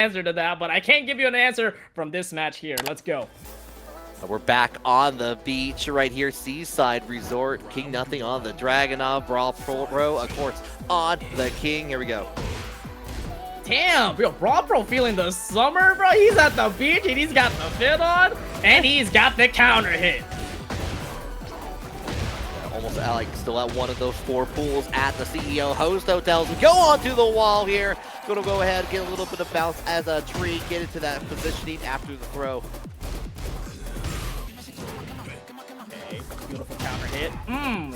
answer to that, but I can't give you an answer from this match here. Let's go. We're back on the beach right here, Seaside Resort. KingNothing on the Dragunov, Brawlpro, of course, on the King. Here we go. Damn, bro, Brawlpro feeling the summer, bro. He's at the beach and he's got the fit on, and he's got the counter hit. Almost like still at one of those 4 pools at the CEO host hotels. We go onto the wall here. Gonna go ahead and get a little bit of bounce as a tree, get into that positioning after the throw. Okay, beautiful counter hit.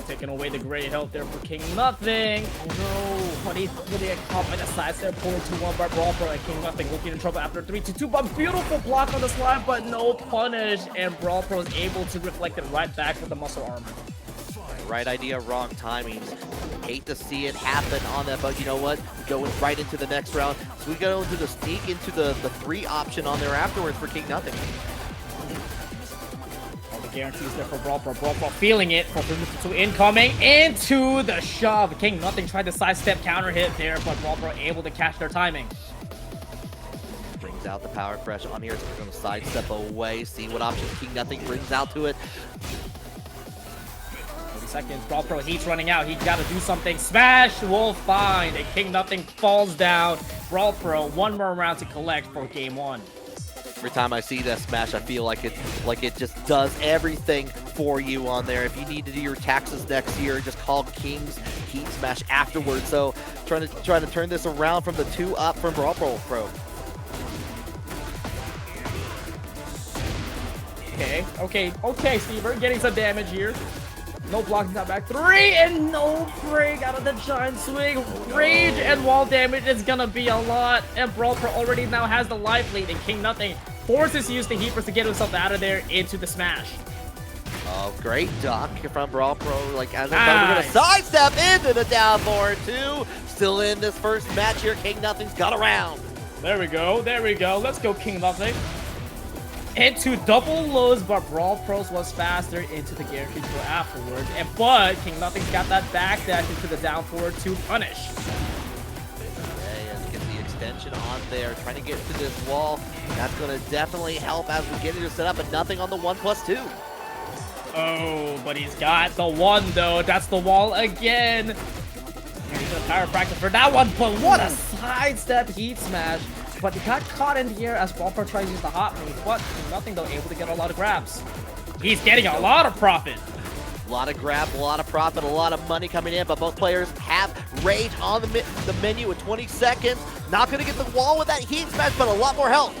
Taking away the great help there for KingNothing. Oh no, but he's really get caught by the side step, pulling 2-1 by Brawlpro, and KingNothing looking in trouble after 3-2, but beautiful block on the slide, but no punish, and Brawlpro is able to reflect it right back with the muscle armor. Right idea, wrong timing. Hate to see it happen on that, but you know what? Going right into the next round. So we go into the sneak into the 3 option on there afterwards for KingNothing. All the guarantees there for Brawlpro. Brawlpro feeling it. For Kunimitsu incoming into the shove. KingNothing tried to sidestep counter hit there, but Brawlpro able to catch their timing. Brings out the power fresh on here. So we're going to sidestep away, see what options KingNothing brings out to it. Seconds. Brawlpro, heat's running out. He's got to do something. Smash will find. And KingNothing falls down. Brawlpro, 1 more round to collect for game 1. Every time I see that smash, I feel like it just does everything for you on there. If you need to do your taxes next year, just call King's Heat Smash afterwards. So trying to turn this around from the 2 up from Brawlpro. Okay, Stever, getting some damage here. No blocking that back 3 and no break out of the giant swing. Rage and wall damage is gonna be a lot, and Brawlpro already now has the life lead, and KingNothing forces use the Heapers to get himself out of there into the smash. Oh, great duck from Brawlpro. Like as I thought, we're gonna sidestep into the down forward 2. Still in this first match here. KingNothing's got a round. There we go. Let's go, KingNothing. Into double lows, but Brawlpro's was faster into the guaranteed kill afterwards. But KingNothing's got that back dash into the down forward to punish. Okay, and get the extension on there, trying to get to this wall. That's going to definitely help as we get into set up, but nothing on the 1+2. Oh, but he's got the 1 though. That's the wall again. He's gonna chiropractic for that one, but what a sidestep heat smash. But he got caught in the air as Brawlpro tries to use the hot move, but KingNothing though able to get a lot of grabs. He's getting a lot of profit. A lot of grab, a lot of profit, a lot of money coming in, but both players have rage on the menu with 20 seconds. Not going to get the wall with that heat smash, but a lot more health.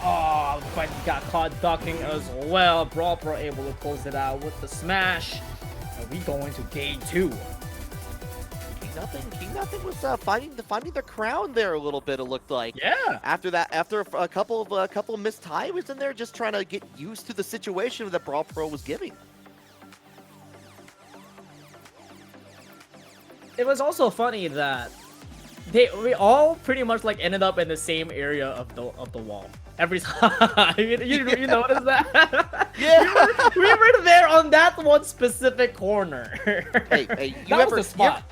Oh, but he got caught ducking as well. Brawlpro able to close it out with the smash. And we go into game 2. KingNothing was finding the crown there a little bit, it looked like. Yeah. After a couple of missed timers in there, just trying to get used to the situation that Brawlpro was giving. It was also funny that we all pretty much like ended up in the same area of the wall every time. you notice that? Yeah. we were there on that one specific corner. Hey, that was the spot.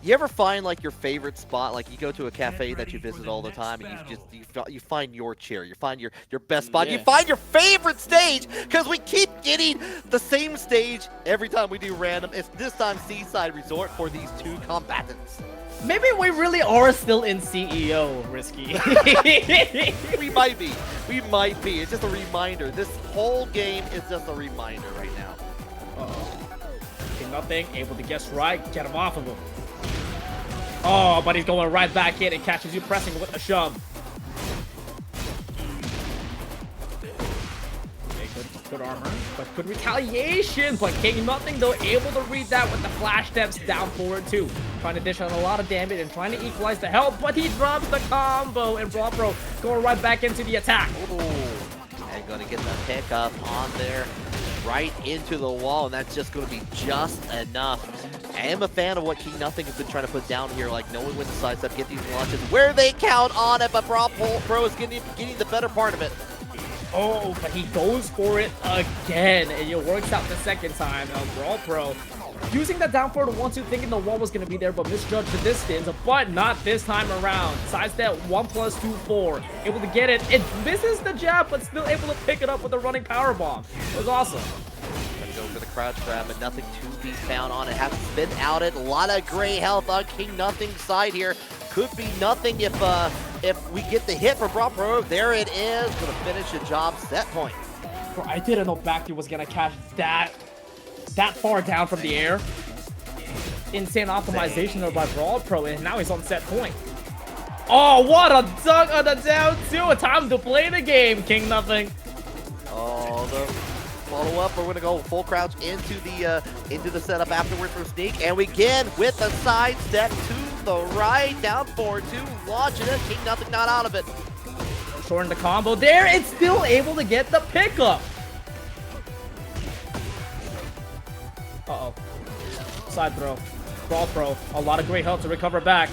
You ever find like your favorite spot? Like you go to a cafe that you visit all the time, and you find your chair, you find your best spot, you find your favorite stage, because we keep getting the same stage every time we do random. It's this time Seaside Resort for these 2 combatants. Maybe we really are still in CEO, Risky. We might be. It's just a reminder. This whole game is just a reminder right now. KingNothing able to guess right, get him off of him. Oh, but he's going right back in and catches you pressing with the shove. Okay, good armor, but good retaliation. But KingNothing though able to read that with the flash steps down forward too. Trying to dish out a lot of damage and trying to equalize the health, but he drops the combo, and Brawlpro going right back into the attack. Ooh. And gonna get the pickup on there, right into the wall, and that's just gonna be just enough. I am a fan of what KingNothing has been trying to put down here, like knowing when to sidestep, get these launches where they count on it, but Brawlpro is getting the better part of it. Oh, but he goes for it again, and it works out the second time. Brawlpro Using that down forward 1-2, thinking the wall was going to be there, but misjudged the distance, but not this time around. Sidestep 1+2, 4. Able to get it. It misses the jab, but still able to pick it up with a running power bomb. It was awesome. Gonna go for the crouch grab, but nothing to be found on it. Has to spin out it. A lot of gray health on kingnothing's side here. Could be nothing if we get the hit for Brawlpro. There it is. Gonna finish the job. Set point. Bro, I didn't know Back was going to catch that far down from the air. Insane optimization there by Brawlpro, and now he's on set point. Oh, what a dunk on the down two. Time to play the game, kingnothing. Oh, the follow up. We're gonna go full crouch into the setup afterwards for sneak, and we begin with the side step to the right, down 4-2, launching it. Kingnothing not out of it. Shorten the combo there. It's still able to get the pickup. Uh-oh. Side throw. Brawlpro. A lot of great help to recover back.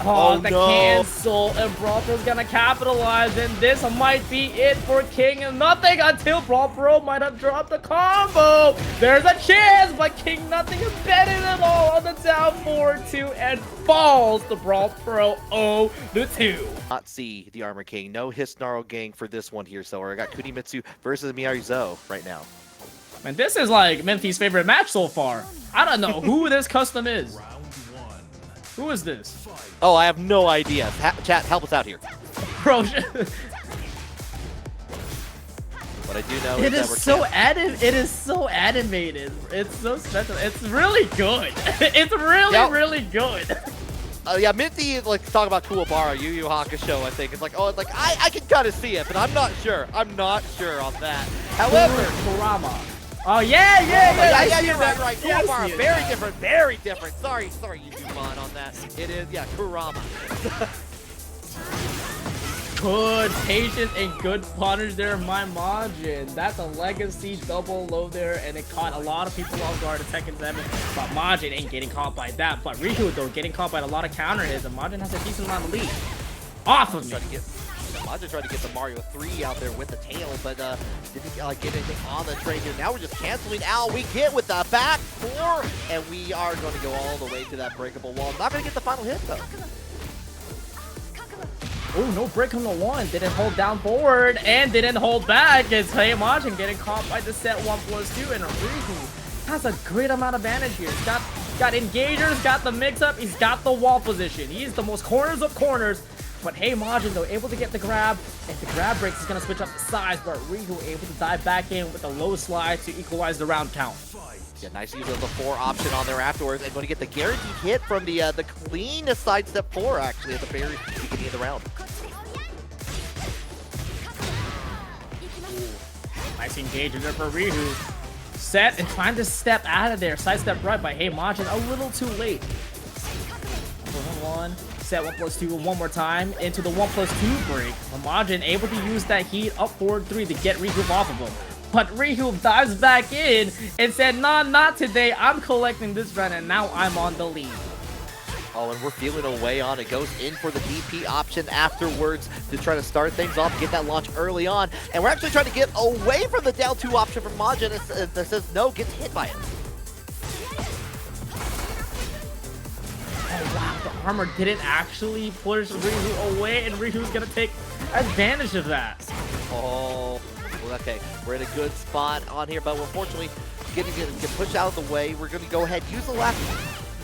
Oh, the no. cancel. And Brawlpro's gonna capitalize. And this might be it for kingnothing until Brawlpro might have dropped the combo. There's a chance, but kingnothing is betting it all on the down 4-2 and falls to Brawlpro 0-2. Not see the Armor King. No Hisnarl gang for this one here. So I got Kunimitsu versus Miary right now. Man, this is like Memphi's favorite match so far. I don't know who this custom is. Who is this? Oh, I have no idea. Chat, help us out here. Bro, What I do know it is is so animated. It's so special. It's really good. It's really good. Yeah, Minty like talk about Kuwabara, Yu Yu Hakusho. I think it's like, oh, it's like I can kind of see it, but I'm not sure. I'm not sure on that. However, Kurama. Oh yeah, you're right. Yeah, Kuwabara, very different. Sorry, you do mod on that. It is, yeah, Kurama. Good patience and good punish there, my Majin. That's a legacy double low there, and it caught a lot of people off guard at Tekken 7. But Majin ain't getting caught by that. But REHOO, though, getting caught by a lot of counter hits, and Majin has a decent amount of lead. Off of me. Majin tried to get the Mario 3 out there with the tail, but didn't get anything on the train here. Now we're just canceling out. We get with the back 4, and we are going to go all the way to that breakable wall. Not going to get the final hit, though. Oh, no break on the one. Didn't hold down forward and didn't hold back. It's Heihachi getting caught by the set 1+2, and REHOO has a great amount of advantage here. He's got engagers, got the mix-up, he's got the wall position. He's the most corners of corners. But Heihachi, though, able to get the grab, and the grab breaks is going to switch up the size, but REHOO able to dive back in with a low slide to equalize the round count. Yeah, nice use of the 4 option on there afterwards, and going to get the guaranteed hit from the clean sidestep 4, actually, at the very beginning of the round. Nice engagement there for REHOO. Set and trying to step out of there. Sidestep right by Heihachi, a little too late. 1-1. Set 1+2 one more time into the 1+2 break. Majin able to use that heat up forward 3 to get REHOO off of him. But REHOO dives back in and said, nah, not today. I'm collecting this round, and now I'm on the lead. Oh, and we're feeling away on it. Goes in for the DP option afterwards to try to start things off, get that launch early on. And we're actually trying to get away from the down 2 option from Majin that says no, gets hit by it. Oh wow, the armor didn't actually push REHOO away, and REHOO's gonna take advantage of that. Oh, well, okay. We're in a good spot on here, but unfortunately, getting pushed out of the way. We're gonna go ahead, use the last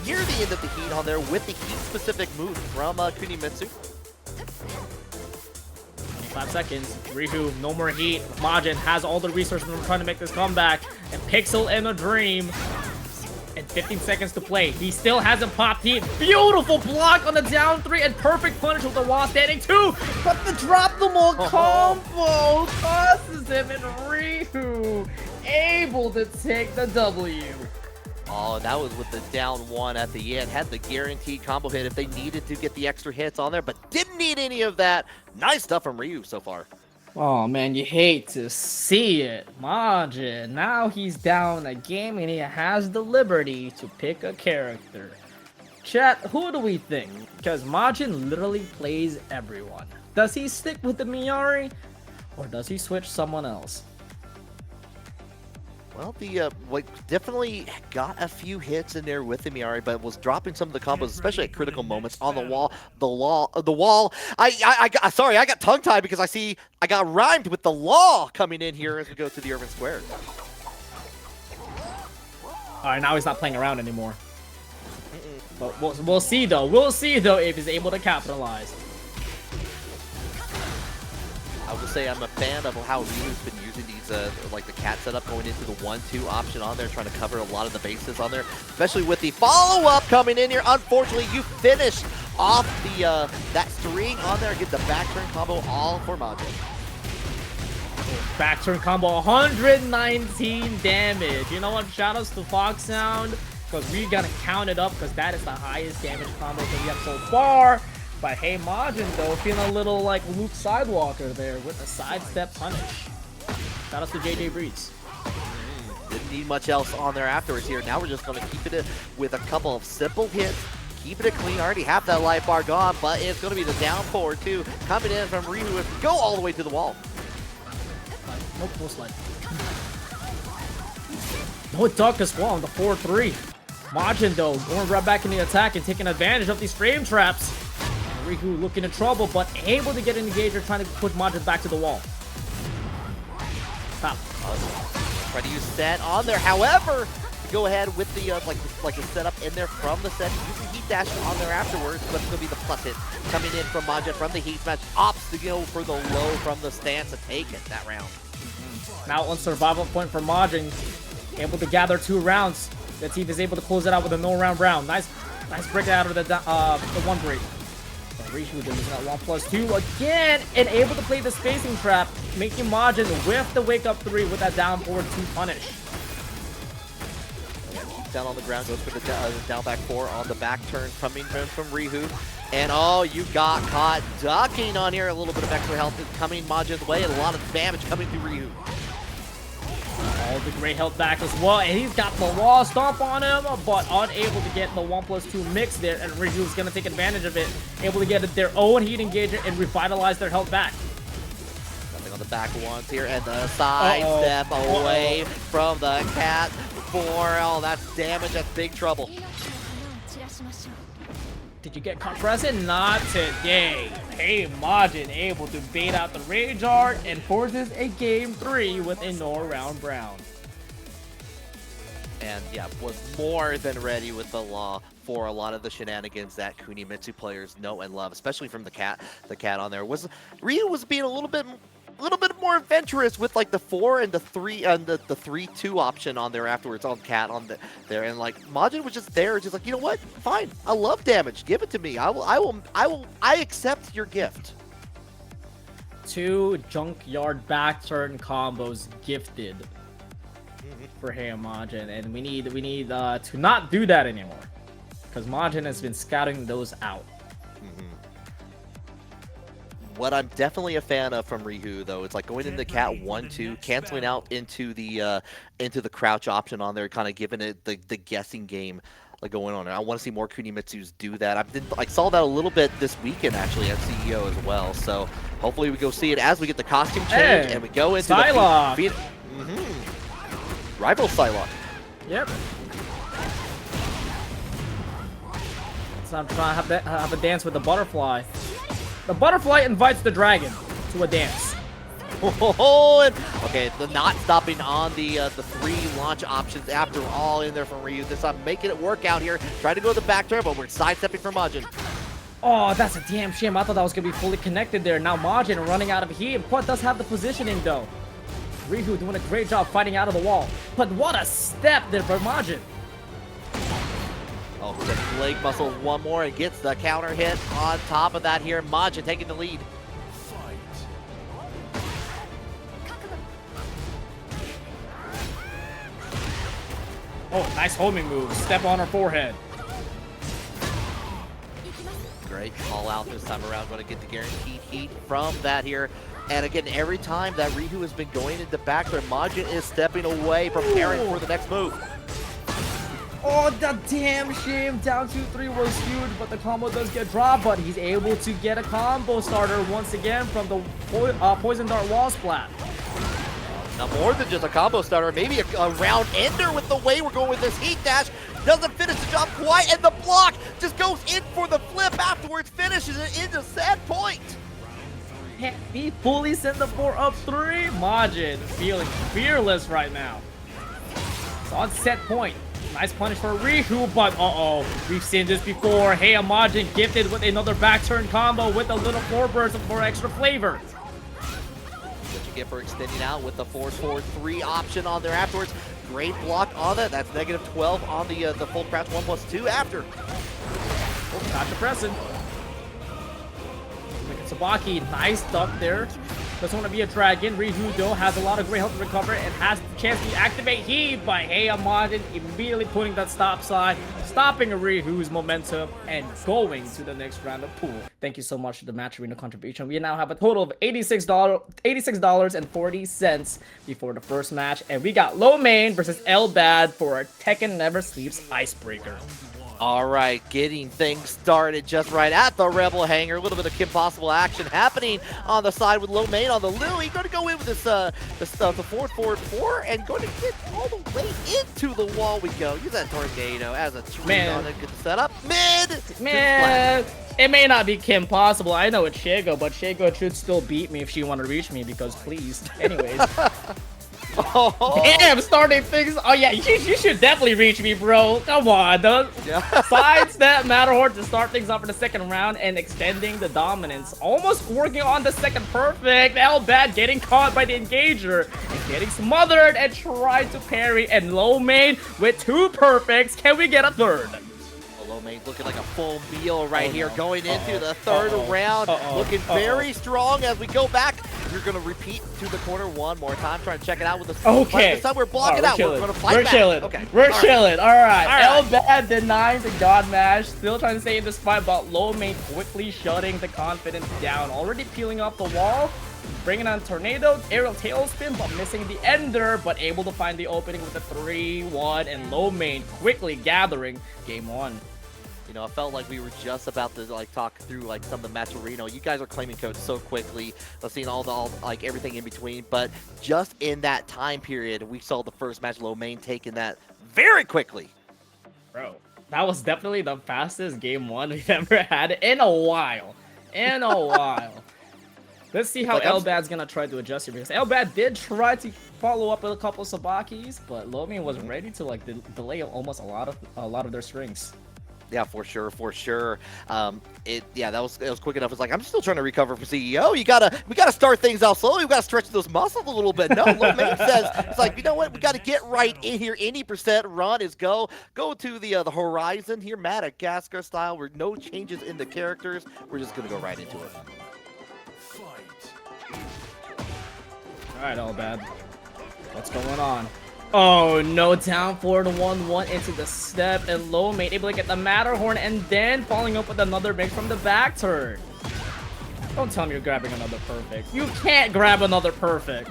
near the end of the heat on there with the heat-specific move from Kunimitsu. 5 seconds. REHOO, no more heat. Majin has all the resources from trying to make this comeback, and Pixel in a dream. And 15 seconds to play. He still hasn't popped heat. Beautiful block on the down 3 and perfect punish with the wall standing 2. But the drop the mole combo causes him, and REHOO able to take the W. Oh, that was with the down 1 at the end. Had the guaranteed combo hit if they needed to get the extra hits on there, but didn't need any of that. Nice stuff from REHOO so far. Oh man, you hate to see it. Majin, now he's down a game and he has the liberty to pick a character. Chat, who do we think? Because Majin literally plays everyone. Does he stick with the Miary? Or does he switch someone else? Well, the like definitely got a few hits in there with the Miary, but was dropping some of the combos, especially at critical moments on the wall. The wall. Sorry, I got tongue tied because I got rhymed with the law coming in here as we go to the urban square. All right, now he's not playing around anymore. But we'll see though. We'll see though if he's able to capitalize. I will say I'm a fan of how REHOO's been using these, like the cat setup, going into the 1-2 option on there, trying to cover a lot of the bases on there, especially with the follow-up coming in here. Unfortunately, you finish off the that string on there, get the back turn combo all for Majin. Back turn combo, 119 damage. You know what? Shoutouts to Fox Sound, because we're gonna count it up, because that is the highest damage combo that we have so far. But hey, Majin though, feeling a little like Luke Sidewalker there with a sidestep punish. Shout out to JJ Breeze. Didn't need much else on there afterwards here. Now we're just going to keep it with a couple of simple hits. Keeping it clean. Already have that life bar gone, but it's going to be the down forward too. Coming in from REHOO if we go all the way to the wall. No post light. No duck as well on the 4-3. Majin though, going right back in the attack and taking advantage of these frame traps. REHOO looking in trouble, but able to get an engager, trying to push Majin back to the wall. Tapp. Try to use set on there. However, go ahead with the like the setup in there from the set. Using heat dash on there afterwards, but it's gonna be the plus hit coming in from Majin from the heat smash. Opts to go for the low from the stance to take it that round. Now on survival point for Majin, able to gather 2 rounds. Let's see if he's able to close it out with a no-round round. Nice break out of the one break. REHOO doing that 1+2 again, and able to play the spacing trap, making Majin with the wake up 3 with that down forward 2 punish. Down on the ground, goes for the down back 4 on the back turn coming from REHOO. And oh, you got caught ducking on here. A little bit of extra health is coming Majin's way, and a lot of damage coming through REHOO. All the great health back as well, and he's got the wall stomp on him, but unable to get the 1+2 mix there, and REHOO's gonna take advantage of it, able to get their own heat engager and revitalize their health back. Nothing on the back ones here, and the side step away from the cat for, oh, that's damage, that's big trouble. Did you get caught pressing? Not today. Hey, Majin able to bait out the Rage Art and forces a game 3 with a no-round brown. And yeah, was more than ready with the law for a lot of the shenanigans that Kunimitsu players know and love, especially from the cat on there. REHOO was being a little bit more adventurous with like the 4 and the 3 and the 3-2 option on there afterwards on cat on there, and like Majin was just there, just like, you know what, fine, I love damage, give it to me, I accept your gift. 2 junkyard back turn combos gifted for Hey Majin, and we need to not do that anymore, because Majin has been scouting those out. What I'm definitely a fan of from REHOO though, it's like going into the cat 1-2, canceling out into the crouch option on there, kind of giving it the guessing game like going on. And I want to see more Kunimitsus do that. I saw that a little bit this weekend actually at CEO as well. So hopefully we go see it as we get the costume change and we go into Psylocke. the rival Psylocke. Yep. So I'm trying to have a dance with the butterfly. The butterfly invites the dragon to a dance. Okay, the not stopping on the 3 launch options after all in there from REHOO. This time making it work out here. Trying to go to the back turn, but we're sidestepping from Majin. Oh, that's a damn shame. I thought that was going to be fully connected there. Now Majin running out of heat, but does have the positioning though. REHOO doing a great job fighting out of the wall. But what a step there for Majin. Oh, the leg muscle one more and gets the counter hit on top of that here. Majin taking the lead. Oh, nice homing move. Step on her forehead. Great call out this time around. Going to get the guaranteed heat from that here. And again, every time that REHOO has been going into back there, Majin is stepping away, preparing for the next move. Oh, the damn shame. Down 2-3 was huge, but the combo does get dropped, but he's able to get a combo starter once again from the Poison Dart Wall Splat. Now more than just a combo starter, maybe a round ender with the way we're going with this heat dash. Doesn't finish the job quite, and the block just goes in for the flip afterwards, finishes it into set point. Can't be fully sent the 4-up-3. Majin feeling fearless right now. It's on set point. Nice punish for REHOO, but uh-oh. We've seen this before. Hey, Majin gifted with another back turn combo with a little 4 burst for extra flavor. What you get for extending out with the 4-4-3 option on there afterwards. Great block on that. That's -12 on the full crouch 1+2 after. Oh, gotcha pressing. Look at Tsubaki. Nice duck there. Doesn't want to be a dragon. REHOO, though, has a lot of great health to recover and has the chance to activate heat by Majin immediately putting that stop sign, stopping REHOO's momentum, and going to the next round of pool. Thank you so much to the Match Arena contribution. We now have a total of $86.40 before the first match, and we got LowMaiin versus B.A.D for a Tekken Never Sleeps icebreaker. All right, getting things started just right at the Rebel Hangar. A little bit of Kim Possible action happening on the side with LowMaiin on the Louis. Going to go in with this the 4-4-4 and going to get all the way into the wall we go. Use that tornado as a tree on a good setup. Man, it may not be Kim Possible. I know it's Shago, but Shago should still beat me if she want to reach me because please. Anyways. Oh. Damn, starting things. Oh yeah, you should definitely reach me, bro. Come on, sidestep Matterhorn to start things up for the second round and extending the dominance. Almost working on the second perfect. B.A.D getting caught by the engager and getting smothered and trying to parry. And LowMaiin with 2 perfects. Can we get a third? LowMaiin looking like a full meal right here, going into the third round, looking very strong as we go back. We're going to repeat to the corner one more time, trying to check it out with the okay. This time we're blocking out. We're going to fight back. Chilling. Okay. We're chilling. All right. B.A.D denying the God Mash, still trying to save this fight, but LowMaiin quickly shutting the confidence down. Already peeling off the wall, bringing on Tornado, aerial tailspin, but missing the ender, but able to find the opening with the 3-1, and LowMaiin quickly gathering game 1. You know, I felt like we were just about to talk through some of the match arena. You guys are claiming codes so quickly. I've seen all everything in between, but just in that time period, we saw the first match LowMaiin taking that very quickly. Bro, that was definitely the fastest game 1 we've ever had in a while. Let's see how B.A.D's gonna try to adjust here, because B.A.D did try to follow up with a couple Sabakis, but LowMaiin was ready to delay almost a lot of their strings. Yeah, for sure. It was quick enough. It's like, I'm still trying to recover from CEO. We gotta start things out slowly. We gotta stretch those muscles a little bit. No, LowMaiin says it's like, you know what? We gotta get right in here. Any percent run is go to the horizon here, Madagascar style. Where no changes in the characters. We're just gonna go right into it. All right, B.A.D, what's going on? Oh no, down 4-1-1 into the step, and LowMaiin able to get the Matterhorn and then following up with another mix from the back turn. Don't tell me you're grabbing another perfect. You can't grab another perfect.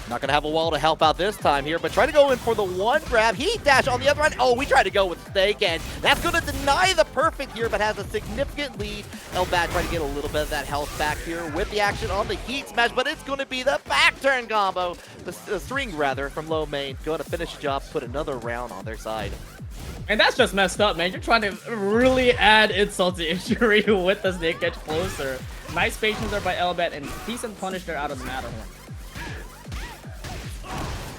Not going to have a wall to help out this time here, but try to go in for the one grab. Heat dash on the other end. Oh, we tried to go with Snake, and that's going to deny the perfect here, but has a significant lead. B.A.D trying to get a little bit of that health back here with the action on the heat smash, but it's going to be the back turn combo. The string, rather, from LowMaiin. Going to finish the job, put another round on their side. And that's just messed up, man. You're trying to really add insult to injury with the Snake Edge closer. Nice patience there by B.A.D and decent punish there out of the Matterhorn.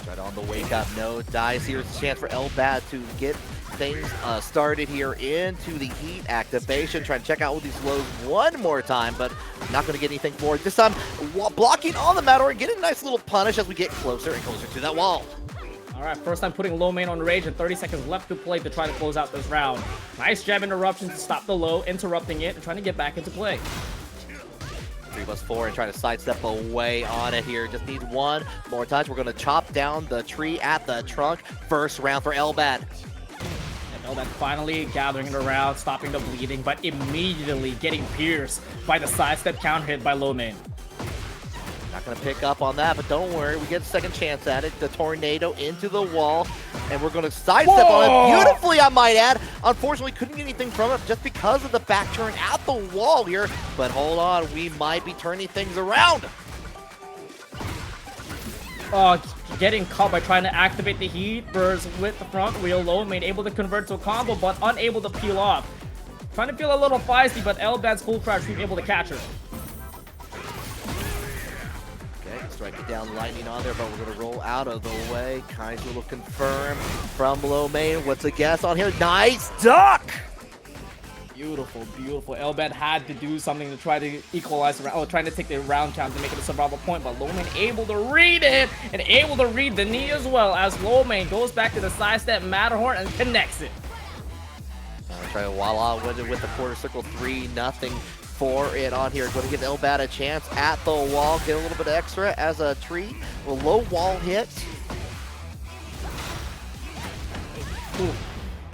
Right on the wake up, no dice. Here's a chance for B.A.D to get things started here into the heat activation. Trying to check out all these lows one more time, but not going to get anything for it. This time, blocking on the Matterhorn, getting a nice little punish as we get closer and closer to that wall. All right, first time putting LowMaiin on rage and 30 seconds left to play to try to close out this round. Nice jab interruption to stop the low, interrupting it and trying to get back into play. 3+4 and trying to sidestep away on it here. Just needs one more touch. We're going to chop down the tree at the trunk. First round for B.A.D. And B.A.D finally gathering it around, stopping the bleeding, but immediately getting pierced by the sidestep counter hit by LowMaiin. Not going to pick up on that, but don't worry. We get a second chance at it. The tornado into the wall, and we're going to sidestep on it beautifully, I might add. Unfortunately, couldn't get anything from it just because of the back turn at the wall here. But hold on, we might be turning things around. getting caught by trying to activate the heat burst with the front wheel. LowMaiin able to convert to a combo, but unable to peel off. Trying to feel a little feisty, but L.B.A.D's full crouch being able to catch her. Okay, strike it down, lightning on there, but we're gonna roll out of the way. Kaiser will confirm from LowMaiin. What's a guess on here? Nice duck! Beautiful, beautiful. L.B.A.D had to do something to try to equalize the round, trying to take the round count to make it a survival point, but LowMaiin able to read it and able to read the knee as well as LowMaiin goes back to the sidestep Matterhorn and connects it. Try to voila with the quarter circle 3-0 for it on here. Going to give L.B.A.D a chance at the wall, get a little bit extra as a tree. A low wall hit. Ooh.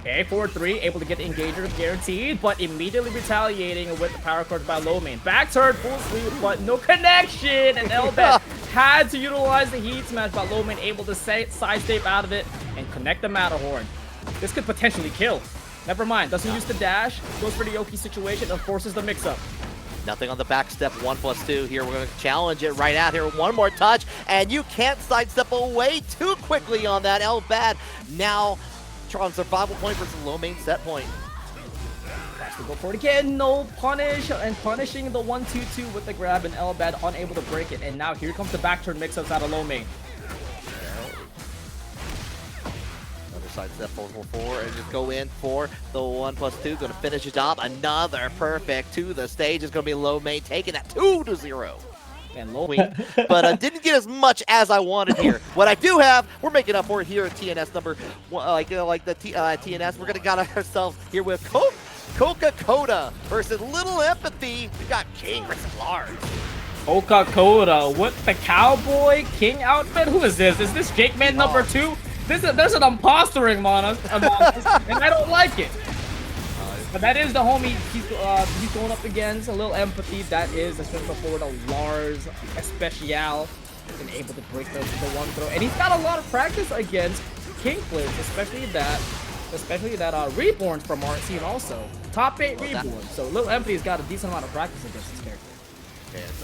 Okay, 4-3, able to get the engager guaranteed, but immediately retaliating with the power cards by LowMaiin. Back turn, full sleeve, but no connection, and L.B.A.D had to utilize the heat smash, but LowMaiin able to sidestep out of it and connect the Matterhorn. This could potentially kill. Never mind, doesn't use the dash, goes for the Yoki situation, and forces the mix-up. Nothing on the back step, 1+2 here. We're going to challenge it right out here. One more touch, and you can't sidestep away too quickly on that. L.B.A.D now on survival point versus LowMaiin set point. Has to go for it again, no punish, and punishing the 1-2-2 with the grab, and L.B.A.D unable to break it. And now here comes the back turn mix-ups out of LowMaiin. Another side step 4-4, and just go in for the 1+2. Going to finish it up. Another perfect to the stage. It's going to be LowMaiin taking that 2-0. And LowMaiin, but didn't get as much as I wanted here. What I do have, we're making up for it here at TNS number one, TNS. We're gonna got ourselves here with KocaKota versus Little Empathy. We got King versus Lars. KocaKota with the Cowboy King outfit. Who is this? Is this Jake Man number 2? There's an impostering among us, and I don't like it. But that is the homie he's going up against. A Little Empathy. That is the strength forward of Lars Especial. Been able to break the one throw, and he's got a lot of practice against King players, especially that Reborns from Marcy, and also top 8 Reborns. So Little Empathy's got a decent amount of practice against this character.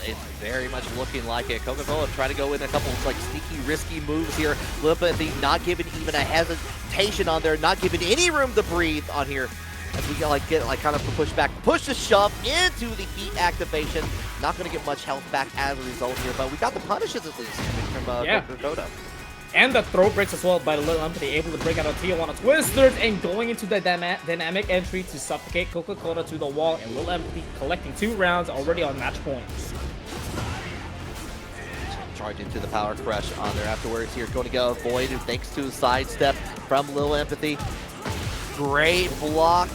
It's very much looking like it. KocaKota trying to go in a couple of like sneaky, risky moves here. Little Empathy not giving even a hesitation on there, not giving any room to breathe on here. As we get kind of push back, push to shove into the heat activation. Not going to get much health back as a result here, but we got the punishes at least from KocaKota. And the throw breaks as well by the Little Empathy, able to break out of Tijuana Twisters and going into the dynamic entry to suffocate KocaKota to the wall, and Little Empathy collecting 2 rounds already on match point. Charge into the power crush on there afterwards here. Going to go avoid thanks to a sidestep from Little Empathy. Great block.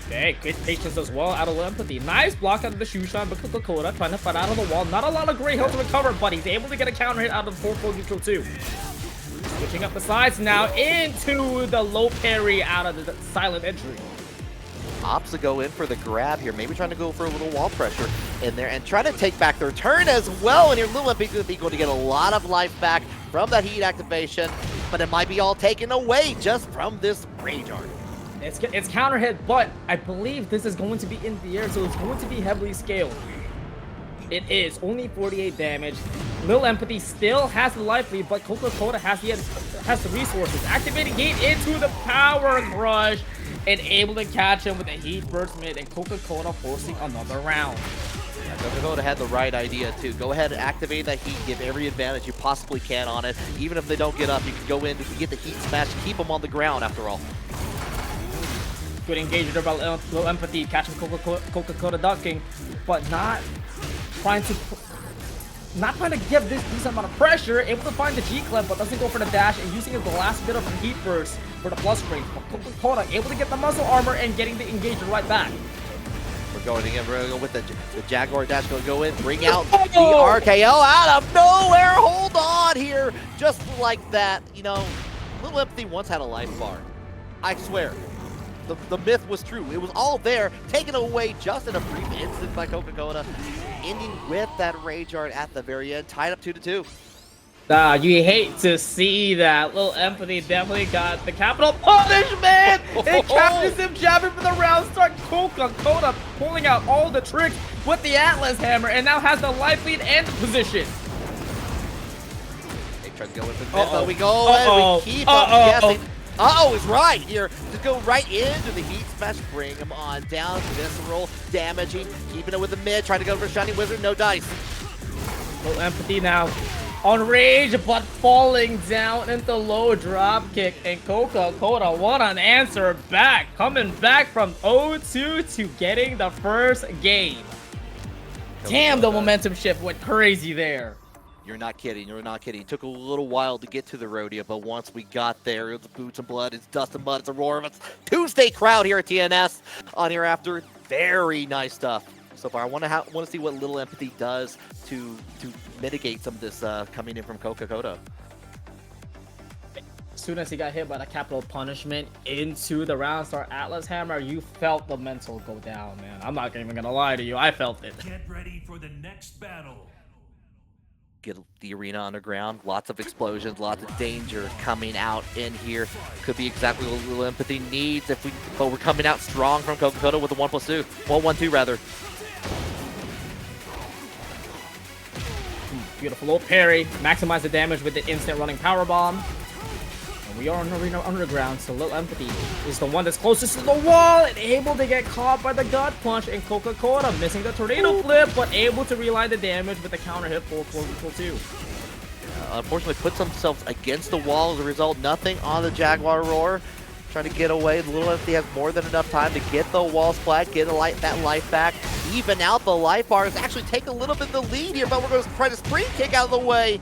Okay, good patience as well out of Empathy. Nice block out of the shoe shot, but KocaKota trying to fight out of the wall. Not a lot of great health to recover, but he's able to get a counter hit out of the 4-4 neutral too. Switching up the sides now into the low parry out of the silent entry. Opts to go in for the grab here, maybe trying to go for a little wall pressure in there and try to take back their turn as well. And here Little Empathy going to get a lot of life back from that heat activation, but it might be all taken away just from this rage art. It's counter hit, but I believe this is going to be in the air, so it's going to be heavily scaled. It is only 48 damage. Little Empathy still has the life lead, but KocaKota has the resources. Activating heat into the power crush and able to catch him with a heat burst mid, and KocaKota forcing another round. KocaKota had the right idea too. Go ahead and activate that heat, give every advantage you possibly can on it. Even if they don't get up, you can go in, you can get the heat smash, keep them on the ground after all. Good engagement by Little Empathy, catching KocaKota ducking, but not trying to give this decent amount of pressure. Able to find the G-Clef, but doesn't go for the dash, and using it the last bit of the heat burst for the plus range. But KocaKota able to get the muzzle armor and getting the engagement right back. We're going again. We're going to go with the Jaguar dash. Going to go in, bring out the RKO out of nowhere. Hold on here, just like that. You know, Little Empathy once had a life bar. I swear. The myth was true. It was all there, taken away just in a brief instant by KocaKota, ending with that rage art at the very end, tied up 2-2. You hate to see that. Little Empathy definitely got the capital punishment. It captures him jabbing for the round start. KocaKota pulling out all the tricks with the Atlas Hammer and now has the life lead and the position. Try to go in for the mid, but we go and we keep on guessing. Uh-oh is right here. Just go right into the heat smash, bring him on down. Visceral, damaging, keeping it with the mid, trying to go for Shiny Wizard, no dice. Little empathy now. On rage, but falling down into low drop kick. And KocaKota, what an answer back. Coming back from 0-2 to getting the first game. Damn, the momentum shift went crazy there. You're not kidding, you're not kidding. It took a little while to get to the rodeo, but once we got there, it's boots and blood, it's dust and mud, it's a roar of a Tuesday crowd here at TNS on here after. Very nice stuff so far. I want to see what Little Empathy does to mitigate some of this coming in from KocaKota. As soon as he got hit by the capital punishment into the round star Atlas Hammer, you felt the mental go down, man. I'm not even gonna lie to you, I felt it. Get ready for the next battle. Get the arena underground, lots of explosions, lots of danger coming out in here. Could be exactly what Little Empathy needs but we're coming out strong from KocaKota with the 1+2. 1-1-2 rather. Beautiful little parry, maximize the damage with the instant running power bomb. And we are on arena underground, so Little Empathy is the one that's closest to the wall and able to get caught by the gut punch. And KocaKota missing the tornado flip, but able to reline the damage with the counter hit for 4-2. Unfortunately puts themselves against the wall as a result. Nothing on the Jaguar Roar. Trying to get away. Little Empathy has more than enough time to get the wall splat, get that life back, even out the life bars, actually take a little bit of the lead here, but we're going to try to spring kick out of the way,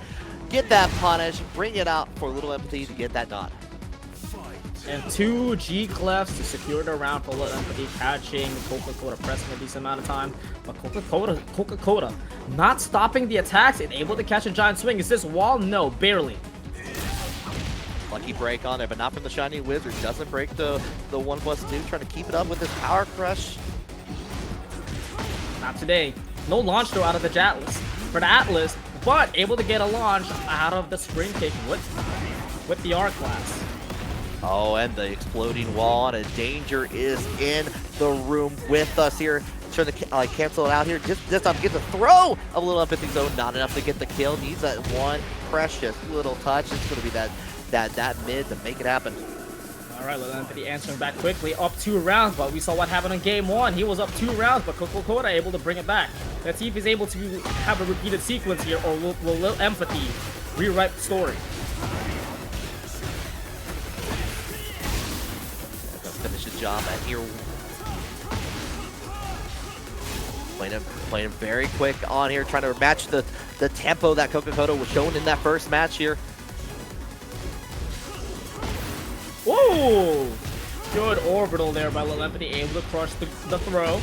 get that punish, bring it out for Little Empathy to get that dot. And 2 G clefs to secure the round for Little Empathy, catching KocaKota pressing a decent amount of time. But KocaKota not stopping the attacks and able to catch a giant swing. Is this wall? No, barely. Lucky break on there, but not from the Shiny Wizard. Doesn't break the 1+2. Trying to keep it up with this power crush. Not today. No launch throw out of the Atlas for the Atlas, but able to get a launch out of the spring kick with the R class. Oh, and the exploding wall, and a danger is in the room with us here. Trying to cancel it out here. Just this time, get the throw of Little Empathy zone. Not enough to get the kill. Needs that one precious little touch. It's going to be that mid to make it happen. All right, Little Empathy answering back quickly, up 2 rounds, but we saw what happened in game 1. He was up 2 rounds, but KocaKota able to bring it back. Let's see if he's able to have a repeated sequence here, or will Little Empathy rewrite the story? Finish his job at here. Playing very quick on here, trying to match the tempo that KocaKota was shown in that first match here. Whoa! Good orbital there by Little Empathy, able to crush the throw.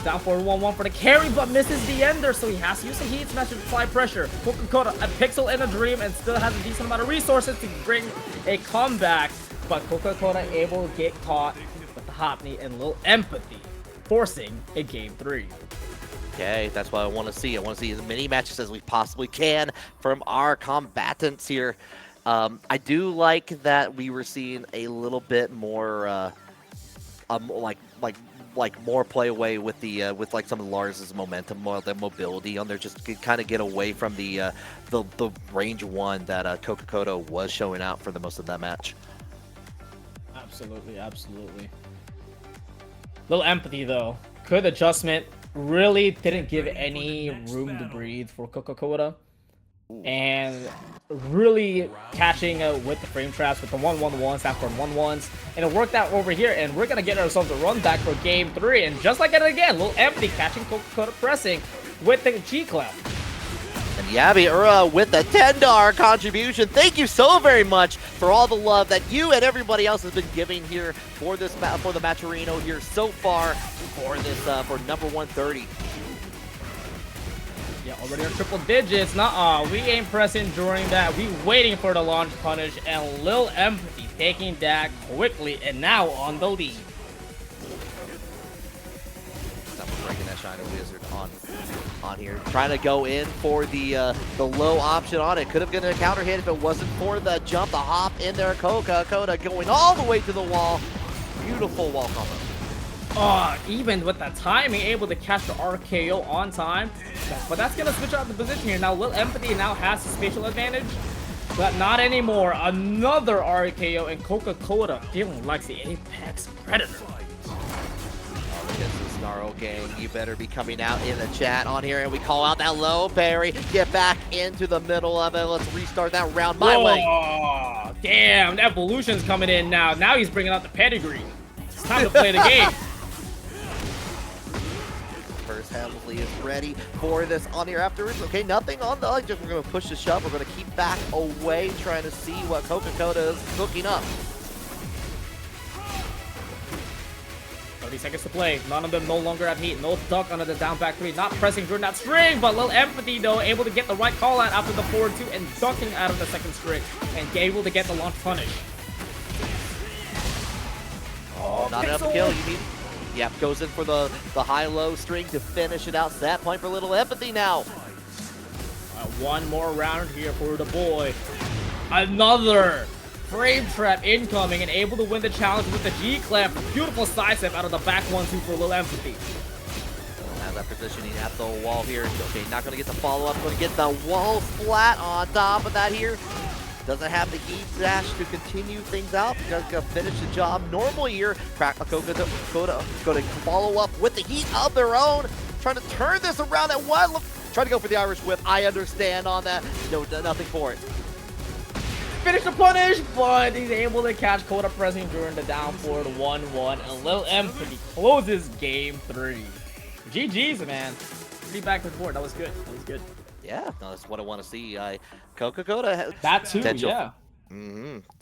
Down for 1-1 for the carry, but misses the ender, so he has to use the heat smash to apply pressure. KocaKota, a pixel in a dream, and still has a decent amount of resources to bring a comeback, but KocaKota able to get caught with the hop knee and Little Empathy, forcing a game 3. Okay, that's what I want to see. I want to see as many matches as we possibly can from our combatants here. I do like that we were seeing a little bit more, like more play away with the with like some of Lars's momentum, more the mobility on there, just to kind of get away from the range 1 that KocaKota was showing out for the most of that match. Absolutely, absolutely. Little Empathy though, good adjustment. Really didn't give any room to breathe for KocaKota. And really catching with the frame traps with the 1-1-1s after 1-1s, and it worked out over here, and we're gonna get ourselves a run back for game 3. And just like it again, Little Empathy catching KocaKota pressing with the G clef. And AverieyRiB with a $10 contribution. Thank you so very much for all the love that you and everybody else has been giving here for this for the Matcherino here so far for this for number 130. Yeah, already on triple digits. Nuh-uh, we ain't pressing during that. We waiting for the launch punish, and Little Empathy taking that quickly and now on the lead. Breaking that Shiny Wizard on here, trying to go in for the low option on it. Could have been a counter hit if it wasn't for the jump, the hop in there. KocaKota going all the way to the wall. Beautiful wall combo. Even with the timing, able to catch the RKO on time. But that's going to switch out the position here. Now, Little Empathy now has the spatial advantage. But not anymore. Another RKO and KocaKota feeling like the apex predator. This is Snarl Gang. You better be coming out in the chat on here, and we call out that low parry. Get back into the middle of it. Let's restart that round my way. Oh, damn, Evolution's coming in now. Now he's bringing out the pedigree. It's time to play the game. First Hemsley is ready for this on here afterwards. Okay, nothing on the just we're gonna push the shove. We're gonna keep back away, trying to see what KocaKota is cooking up. 30 seconds to play. None of them no longer have heat. No duck under the down back three. Not pressing during that string, but little empathy though. Able to get the right call out after the forward two and ducking out of the second string. And able to get the launch punish. Oh, not enough to kill. You need. Yep, goes in for the high-low string to finish it out. Set point for little empathy now. One more round here for the boy. Another frame trap incoming and able to win the challenge with the G-clamp. Beautiful side step out of the back 1-2 for little empathy. Has that positioning at the wall here. Okay, not going to get the follow-up. Going to get the wall splat on top of that here. Doesn't have the heat dash to continue things out. Just gonna finish the job normal here. KocaKota going to follow up with the heat of their own. Trying to turn this around at one. Look, trying to go for the Irish whip. I understand on that. No, nothing for it. Finish the punish, but he's able to catch Kota pressing during the down forward 1-1. And little empathy closes game 3. GG's, man. 3 back to the board. That was good. That was good. Yeah, no, that's what I want to see. KocaKota has that too, potential. yeah.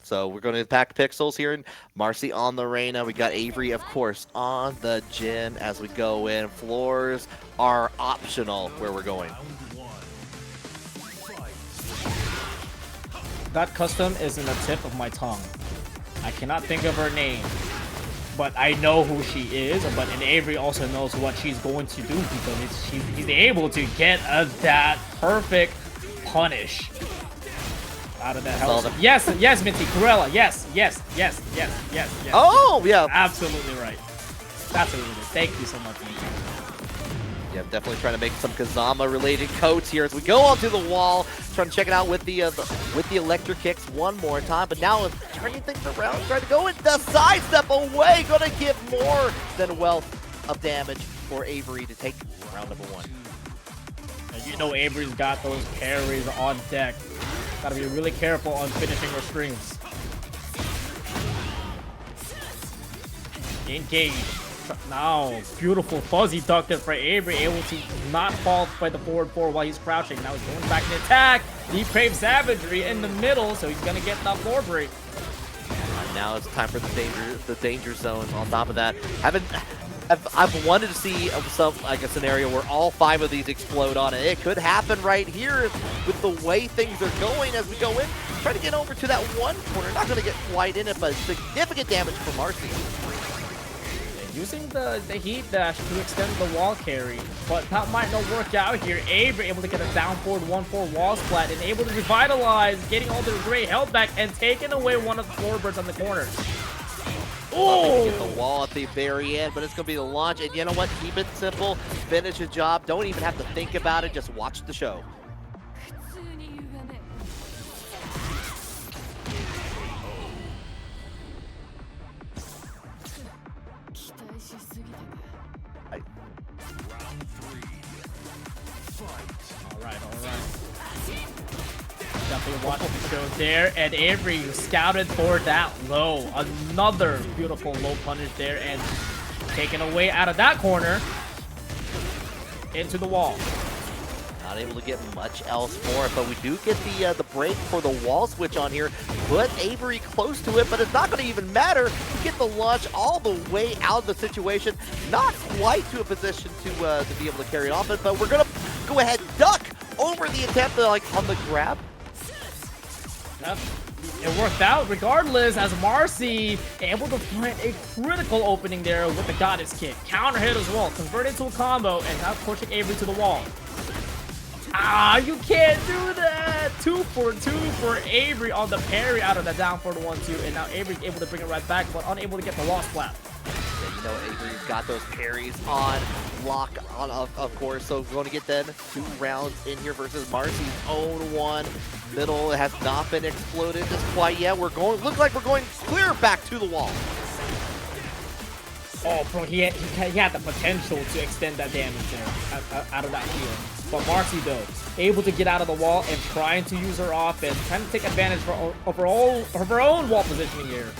So we're going to pack pixels here, and Marcy on the Reina. We got Avery, of course, on the Jin as we go in. Floors are optional where we're going. That custom is in the tip of my tongue. I cannot think of her name, but I know who she is. But and Avery also knows what she's going to do because he's able to get that perfect punish out of that hell. Yes, yes, Minty, Corella. Yes. Oh, yeah. Absolutely right. Absolutely. Thank you so much, Minty. Yeah, definitely trying to make some Kazama-related codes here as we go onto the wall. Trying to check it out with the electric kicks one more time, but now turning things around, trying to go in the sidestep away. Going to give more than wealth of damage for Avery to take round number 1. And you know Avery's got those parries on deck. Gotta be really careful on finishing her strings. Engage. Now, beautiful fuzzy duck there for Avery, able to not fall by the forward 4 while he's crouching. Now he's going back in attack. Depraved Savagery in the middle, so he's gonna get that floor break. Now it's time for the danger zone. On top of that, I've wanted to see some like a scenario where all 5 of these explode on it. It could happen right here with the way things are going as we go in. Try to get over to that one corner. Not going to get quite in it, but significant damage for Marcy. Using the heat dash to extend the wall carry, but that might not work out here. Avery able to get a down forward 1-4 wall splat and able to revitalize, getting all their great health back and taking away one of the floorboards on the corner. Oh! Get the wall at the very end, but it's going to be the launch. And you know what? Keep it simple. Finish the job. Don't even have to think about it. Just watch the show. Alright. Definitely watching the show there, and Avery scouted for that low. Another beautiful low punish there, and taken away out of that corner into the wall. Not able to get much else for it, but we do get the break for the wall switch on here. Put Avery close to it, but it's not going to even matter. We get the launch all the way out of the situation. Not quite to a position to be able to carry it off it, but we're going to go ahead and duck over the attempt on the grab. Yep. It worked out regardless as Marcy able to find a critical opening there with the goddess kick. Counter hit as well, converted to a combo, and now pushing Avery to the wall. Ah, you can't do that! 2 for 2 for Avery on the parry out of the down for the 1-2, and now Avery's able to bring it right back, but unable to get the lost flap. Yeah, you know Avery's got those parries on lock, on of course, so we're going to get then 2 rounds in here versus Marcy's own one. Middle has not been exploded just quite yet. We're going, looks like we're going clear back to the wall. Oh, bro, he had the potential to extend that damage there out of that heal. But Marcy, though, able to get out of the wall and trying to use her offense, trying to take advantage of her own wall positioning here.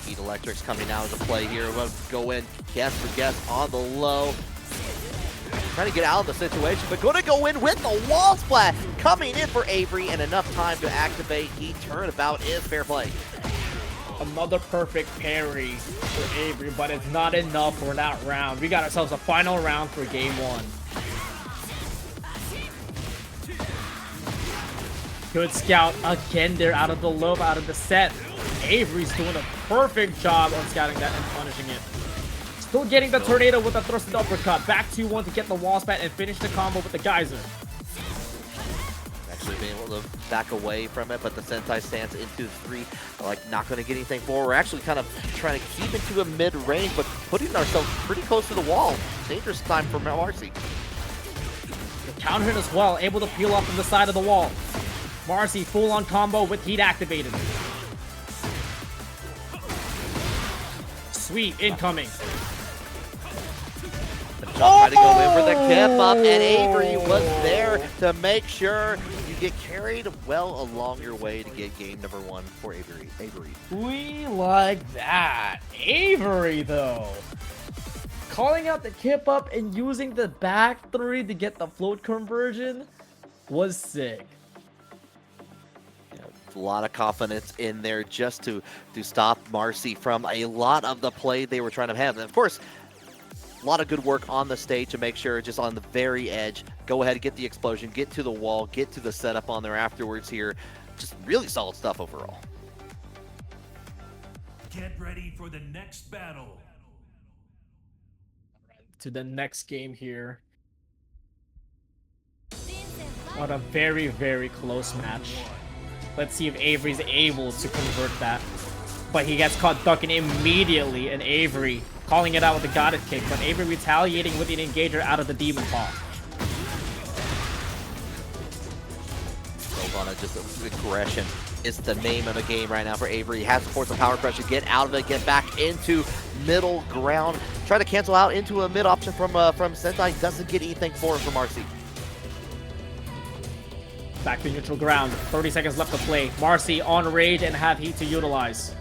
Heat Electric's coming out into play here. We'll go in guess for guess on the low. Trying to get out of the situation, but going to go in with the wall splat. Coming in for Avery, and enough time to activate Heat Turnabout is fair play. Another perfect parry for Avery, but it's not enough for that round. We got ourselves a final round for game 1. Good scout again there out of the low, out of the set. Avery's doing a perfect job on scouting that and punishing it. Still getting the tornado with a thrusted uppercut. Back 2-1 to get the wall spat and finish the combo with the geyser. Actually being able to back away from it, but the Sentai stance into 3, like not going to get anything forward. We're actually kind of trying to keep into a mid-range, but putting ourselves pretty close to the wall. Dangerous time for Marcy. The counter hit as well, able to peel off from the side of the wall. Marcy full-on combo with heat activated. Sweet incoming. Try to go in for the kip up, and Avery was there to make sure you get carried well along your way to get game number 1 for Avery. We like that. Avery, though, calling out the kip up and using the back 3 to get the float conversion was sick. A lot of confidence in there just to stop Marcy from a lot of the play they were trying to have. And of course, a lot of good work on the stage to make sure just on the very edge, go ahead and get the explosion, get to the wall, get to the setup on there afterwards here. Just really solid stuff overall. Get ready for the next battle. To the next game here. What a very, very close match. Let's see if Avery's able to convert that. But he gets caught ducking immediately, and Avery calling it out with the goddess kick, but Avery retaliating with an engager out of the demon paw. On it, just aggression is the name of the game right now for Avery. He has to force the power pressure, get out of it, get back into middle ground. Try to cancel out into a mid option from Sentai. Doesn't get anything for him from Marcy. Back to neutral ground. 30 seconds left to play. Marcy on rage and have heat to utilize.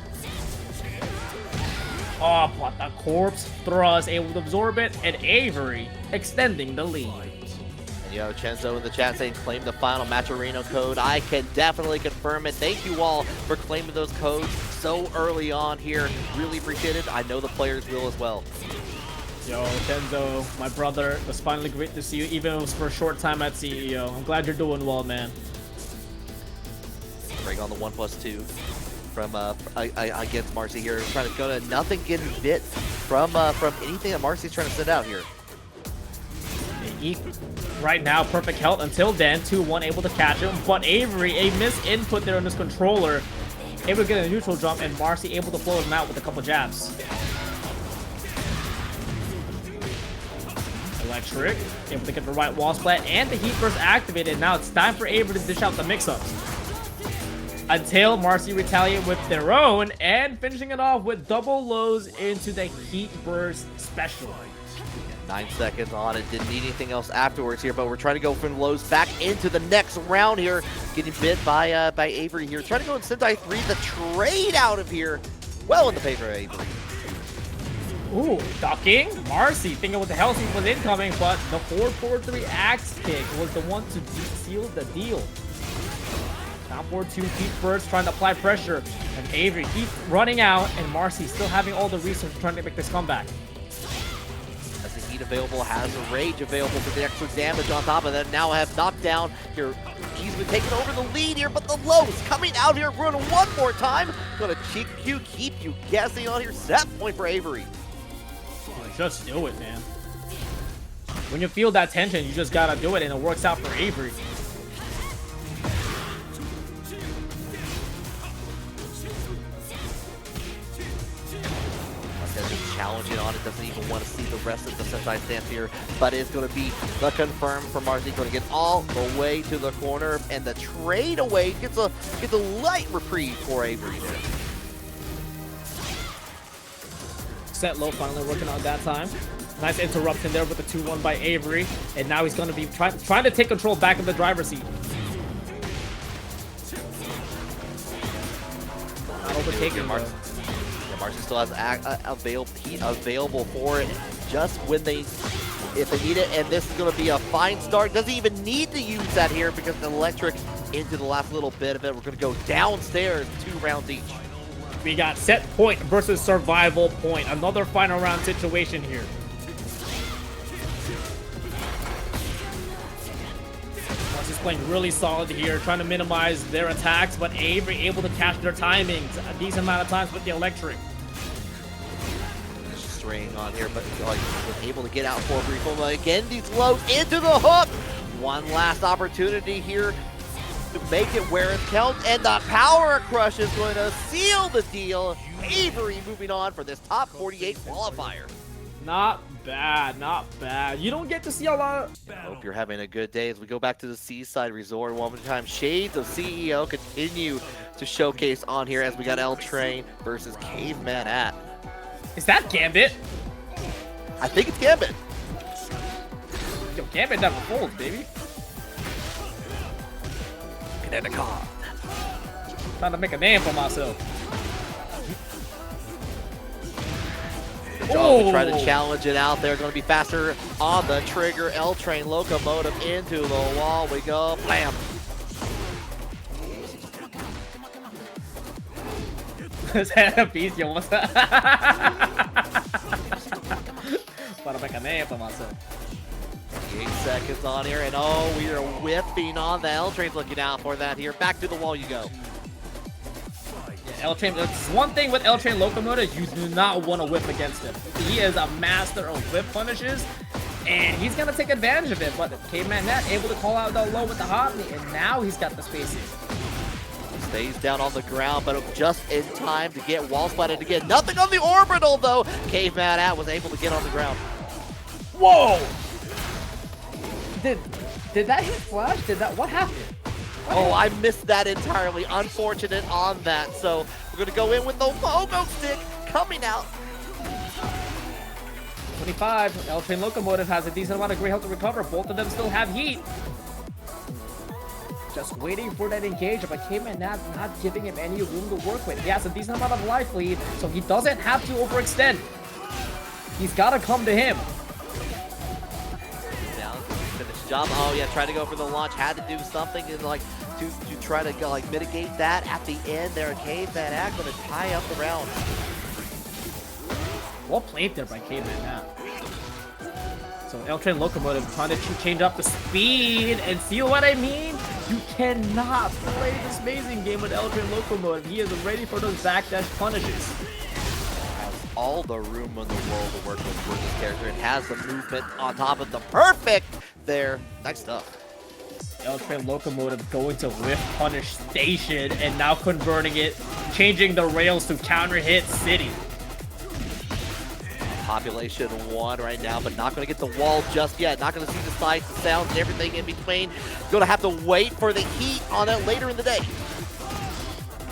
Oh, but the corpse thrust able to absorb it, and Avery extending the lead. And you have Chenzo in the chat saying claim the final match arena code. I can definitely confirm it. Thank you all for claiming those codes so early on here. Really appreciate it. I know the players will as well. Yo, Chenzo, my brother, it was finally great to see you, even if it was for a short time at CEO. I'm glad you're doing well, man. Break on the 1+2 from against Marcy here. Trying to go to nothing getting bit from anything that Marcy's trying to send out here. Right now, perfect health until then. 2-1 able to catch him, but Avery, a miss input there on this controller, able to get a neutral jump, and Marcy able to blow him out with a couple jabs. Electric, able to get the right wall splat and the heat burst activated. Now it's time for Avery to dish out the mix-ups. Until Marcy retaliate with their own, and finishing it off with double lows into the heat burst special. 9 seconds on it, didn't need anything else afterwards here, but we're trying to go from lows back into the next round here. Getting bit by Avery here. Trying to go in Sentai 3, the trade out of here. Well in the favor of Avery. Ooh, ducking. Marcy thinking what the hell he was incoming, but the 4-4-3 axe kick was the one to seal the deal. Down 4-2, heat burst trying to apply pressure, and Avery keep running out, and Marcy still having all the resources trying to make this comeback. As the heat available, has a rage available for the extra damage on top of that. Now have knockdown here. He's been taking over the lead here, but the lows coming out here. Running one more time. Gonna keep you guessing on here. Set point for Avery. Just do it, man. When you feel that tension, you just gotta do it, and it works out for Avery. Majin on it, doesn't even want to see the rest of the Sentai stance here, but it's going to be the confirm for Marcy, going to get all the way to the corner, and the trade away gets a light reprieve for Avery there. Set low finally working on that time. Nice interruption there with the 2-1 by Avery, and now he's going to be trying to take control back of the driver's seat. Not overtaking Marcy. Marcy still has heat available for it just when if they need it, and this is going to be a fine start. Doesn't even need to use that here because the electric into the last little bit of it. We're going to go downstairs, 2 rounds each. We got set point versus survival point. Another final round situation here. Marcy's playing really solid here, trying to minimize their attacks, but Avery able to catch their timings a decent amount of times with the electric. String on here, but like was able to get out for a brief moment. Again, these lows into the hook. One last opportunity here to make it where it counts, and the power crush is going to seal the deal. Avery moving on for this top 48 qualifier. Not bad, not bad. You don't get to see a lot of... Hope you're having a good day as we go back to the Seaside Resort one more time. Shades of CEO continue to showcase on here as we got L-Train versus Caveman at. Is that Gambit? I think it's Gambit. Yo, Gambit never folds, baby. Get in the car. Trying to make a name for myself. Oh, try to challenge it out there. Going to be faster on the trigger. LtrainLocomotive into the wall. We go. Blam. Is that a beast? Yo, what's that? Trying to make a name for myself. 8 seconds on here, and oh, we are whipping on the L-Train's looking out for that here. Back to the wall you go. L-Train, that's one thing with LtrainLocomotive, you do not want to whip against him. He is a master of whip punishes, and he's going to take advantage of it, but Caveman Net able to call out the low with the hot knee, and now he's got the spacing. Stays down on the ground, but just in time to get wall splatted again. Nothing on the orbital, though. Caveman At was able to get on the ground. Whoa! Did that hit flash? What happened? Oh, I missed that entirely. Unfortunate on that. So we're going to go in with the pogo stick coming out. 25. LtrainLocomotive has a decent amount of great health to recover. Both of them still have heat. Just waiting for that engage, but Caveman not giving him any room to work with. He has a decent amount of life lead, so he doesn't have to overextend. He's got to come to him. Job. Oh yeah, try to go for the launch. Had to do something and like to try to go, like mitigate that at the end there. Caveman Act going to tie up the round. Well played there by Caveman now. So LtrainLocomotive trying to change up the speed, and see what I mean? You cannot play this amazing game with LtrainLocomotive. He is ready for those backdash punishes. All the room in the world to work with this character. It has the movement on top of the perfect there. Nice stuff. LtrainLocomotive going to whiff punish station and now converting it, changing the rails to counter hit city. Population 1 right now, but not going to get the wall just yet. Not going to see the sights, the sounds, and everything in between. Going to have to wait for the heat on it later in the day.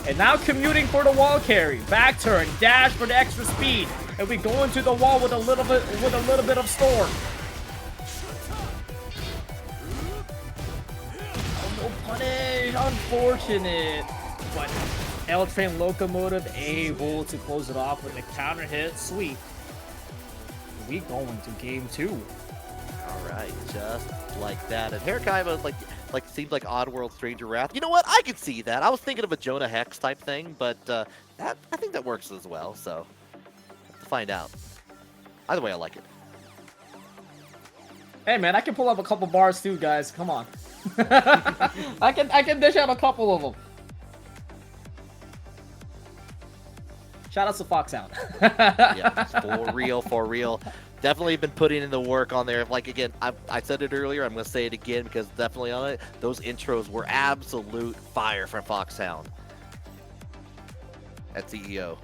And now commuting for the wall carry. Back turn, dash for the extra speed. And we go into the wall with a little bit of storm. Oh, no punish, unfortunate. But LtrainLocomotive able to close it off with a counter hit sweep. We going to game 2. All right, just like that. And here kind of like seems like Oddworld Stranger Wrath. You know what? I could see that. I was thinking of a Jonah Hex type thing, but I think that works as well. So we'll find out. Either way, I like it. Hey man, I can pull up a couple bars too, guys. Come on. I can dish out a couple of them. Shout out to Foxhound. Yeah, for real, for real. Definitely been putting in the work on there. Like, again, I said it earlier. I'm going to say it again because definitely on it, those intros were absolute fire from Foxhound at CEO.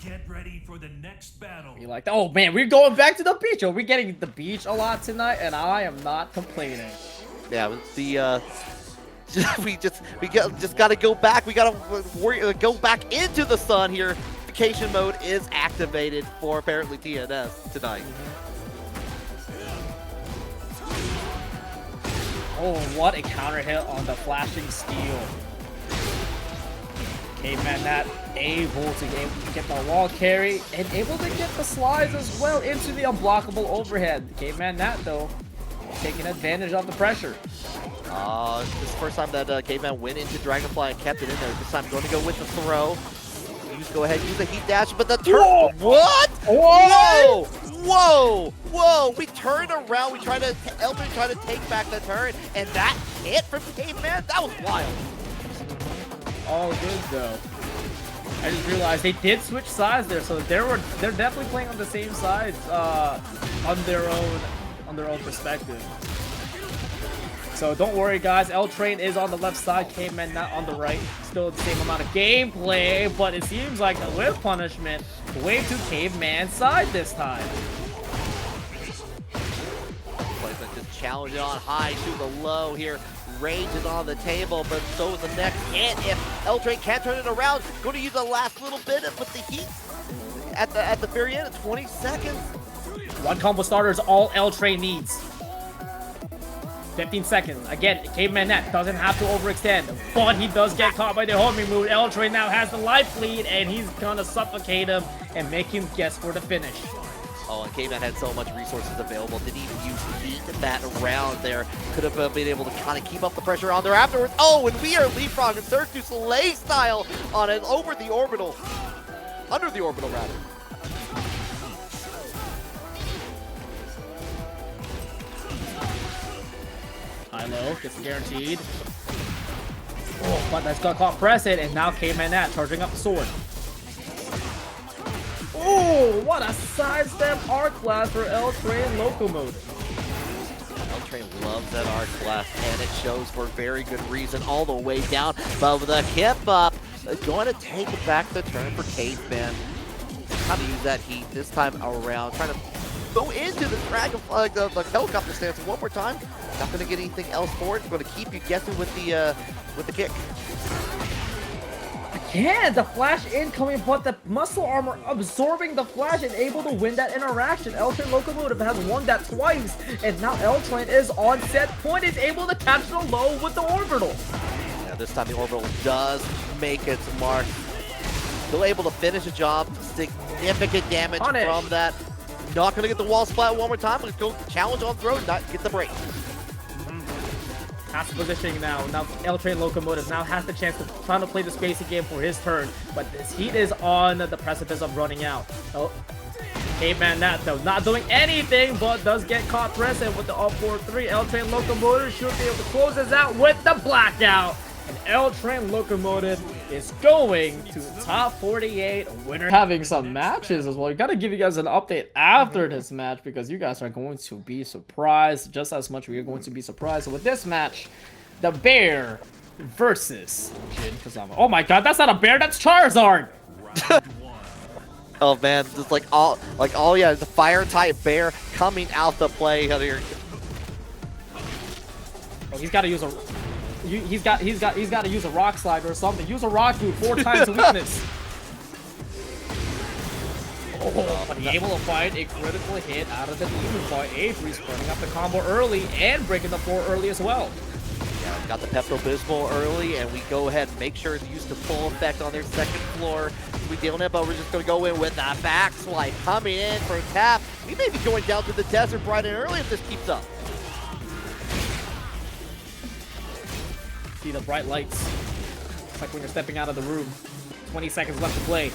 Get ready for the next battle. Be like, oh man, we're going back to the beach. Oh, we're getting the beach a lot tonight, and I am not complaining. Yeah, the we just gotta go back. We gotta go back into the sun here. Vacation mode is activated for apparently TNS tonight. Oh, what a counter hit on the flashing steel. Caveman Nat able to get the wall carry and able to get the slides as well into the unblockable overhead. Caveman Nat though taking advantage of the pressure. This is the first time that Caveman went into Dragonfly and kept it in there. This time going to go with the throw. Go ahead, use the heat dash, but the turn. Whoa! What? Whoa! Whoa! Whoa! We turned around. We tried to Elton tried to take back the turn, and that hit from Caveman. That was wild. All good though. I just realized they did switch sides there, so they're definitely playing on the same sides on their own perspective. So don't worry guys, L-Train is on the left side, Caveman not on the right. Still the same amount of gameplay, but it seems like the whip punishment way to Caveman's side this time. Placement just challenge it on high to the low here. Rage is on the table, but so is the next hit. If L-Train can't turn it around, going to use the last little bit with the heat at the very end of 20 seconds. One combo starter is all L-Train needs. 15 seconds. Again, Caveman Net doesn't have to overextend, but he does get caught by the homing move. L-Train now has the life lead, and he's gonna suffocate him and make him guess for the finish. Oh, and Caveman had so much resources available. Didn't even use heat that round there. Could have been able to kind of keep up the pressure on there afterwards. Oh, and we are leapfrogging Cirque du Soleil style on it over the orbital. Under the orbital, rather. High-low gets guaranteed. Oh, but that's got caught pressing, and now Caveman Nat charging up the sword. Oh, what a sidestep arc blast for LtrainLocomotive. L-Train loves that arc blast, and it shows for very good reason all the way down. But with the hip up, going to take back the turn for Caveman. How to use that heat this time around, trying to go into the Dragonfly, the helicopter stance one more time. Not going to get anything else for it. It's going to keep you guessing with the kick. Again, the flash incoming, but the muscle armor absorbing the flash and able to win that interaction. LtrainLocomotive has won that twice, and now L-Train is on set point, is able to catch the low with the orbital. Yeah, this time the orbital does make its mark. Still able to finish the job. Significant damage from that. Not going to get the wall splat one more time. Let's go challenge on throw, not get the break. Passive positioning now. Now LtrainLocomotive now has the chance to try to play the spacing game for his turn, but this heat is on the precipice of running out. Oh, Caveman Nat though not doing anything, but does get caught pressing with the up 4-3. LtrainLocomotive should be able to close this out with the blackout. And LtrainLocomotive is going to top 48 winner. Having some matches as well. You gotta give you guys an update after this match because you guys are going to be surprised just as much we are going to be surprised. So with this match, the bear versus Kazama. Oh my god, that's not a bear, that's Charizard! Oh man, just like all yeah, the fire type bear coming out the play here. Oh, he's gotta use a he's got to use a rock slide or something. Use a rock move 4 times weakness. Oh, but he's able to find a critical hit out of the demon boy. Avery's burning up the combo early and breaking the floor early as well. Yeah, got the Pepto-Bismol early, and we go ahead and make sure it's used to full effect on their second floor. We dealing it, but we're just going to go in with that backslide coming in for Tapp. We may be going down to the desert bright and early if this keeps up. See the bright lights. It's like when you're stepping out of the room. 20 seconds left to play.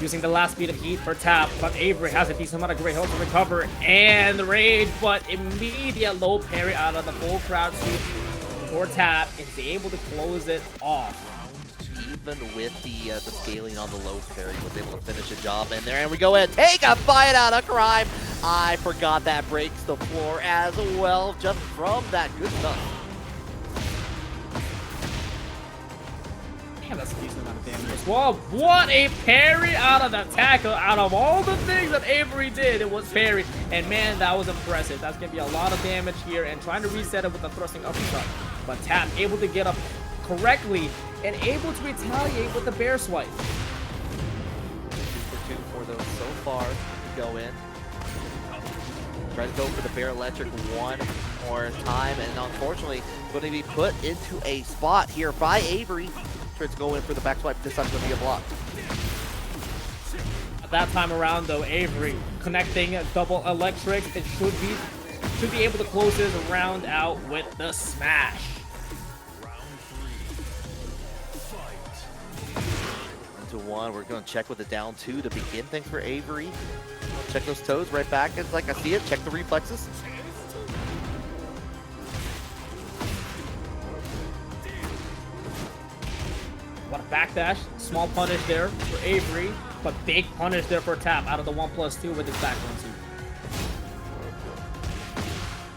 Using the last beat of heat for Tapp, but Avery has a decent amount of great health to recover and the rage, but immediate low parry out of the full crowd sweep for Tapp is able to close it off. Even with the scaling on the low parry, was able to finish the job in there, and we go ahead and take a bite out of crime. I forgot that breaks the floor as well, just from that good stuff. Man, that's a decent amount of damage as well. What a parry out of the tackle. Out of all the things that Avery did, it was parry. And man, that was impressive. That's going to be a lot of damage here. And trying to reset it with a thrusting uppercut. But Tapp able to get up correctly and able to retaliate with the bear swipe. 2 for 2 for those so far. Go in. Try to go for the bear electric one more time. And unfortunately, going to be put into a spot here by Avery. Tries to go in for the back swipe. This time's going to be a block. That time around though, Avery connecting double electric. It should be able to close this round out with the smash. Into 1. We're going to check with the down 2 to begin things for Avery. Check those toes right back. It's like I see it. Check the reflexes. What a backdash. Small punish there for Avery, but big punish there for Tapp out of the 1+2 with his back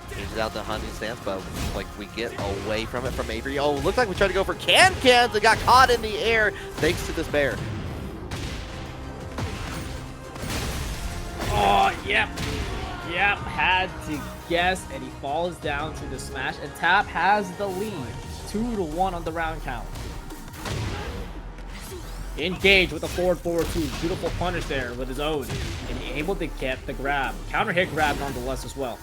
1-2. Changes out the hunting stance, but like we get away from it from Avery. Oh, looks like we tried to go for cans and got caught in the air thanks to this bear. Oh, yep. Yep, had to guess, and he falls down to the smash, and Tapp has the lead. 2-1 on the round count. Engage with a forward 2. Beautiful punish there with his own. And able to get the grab. Counter hit grab nonetheless as well.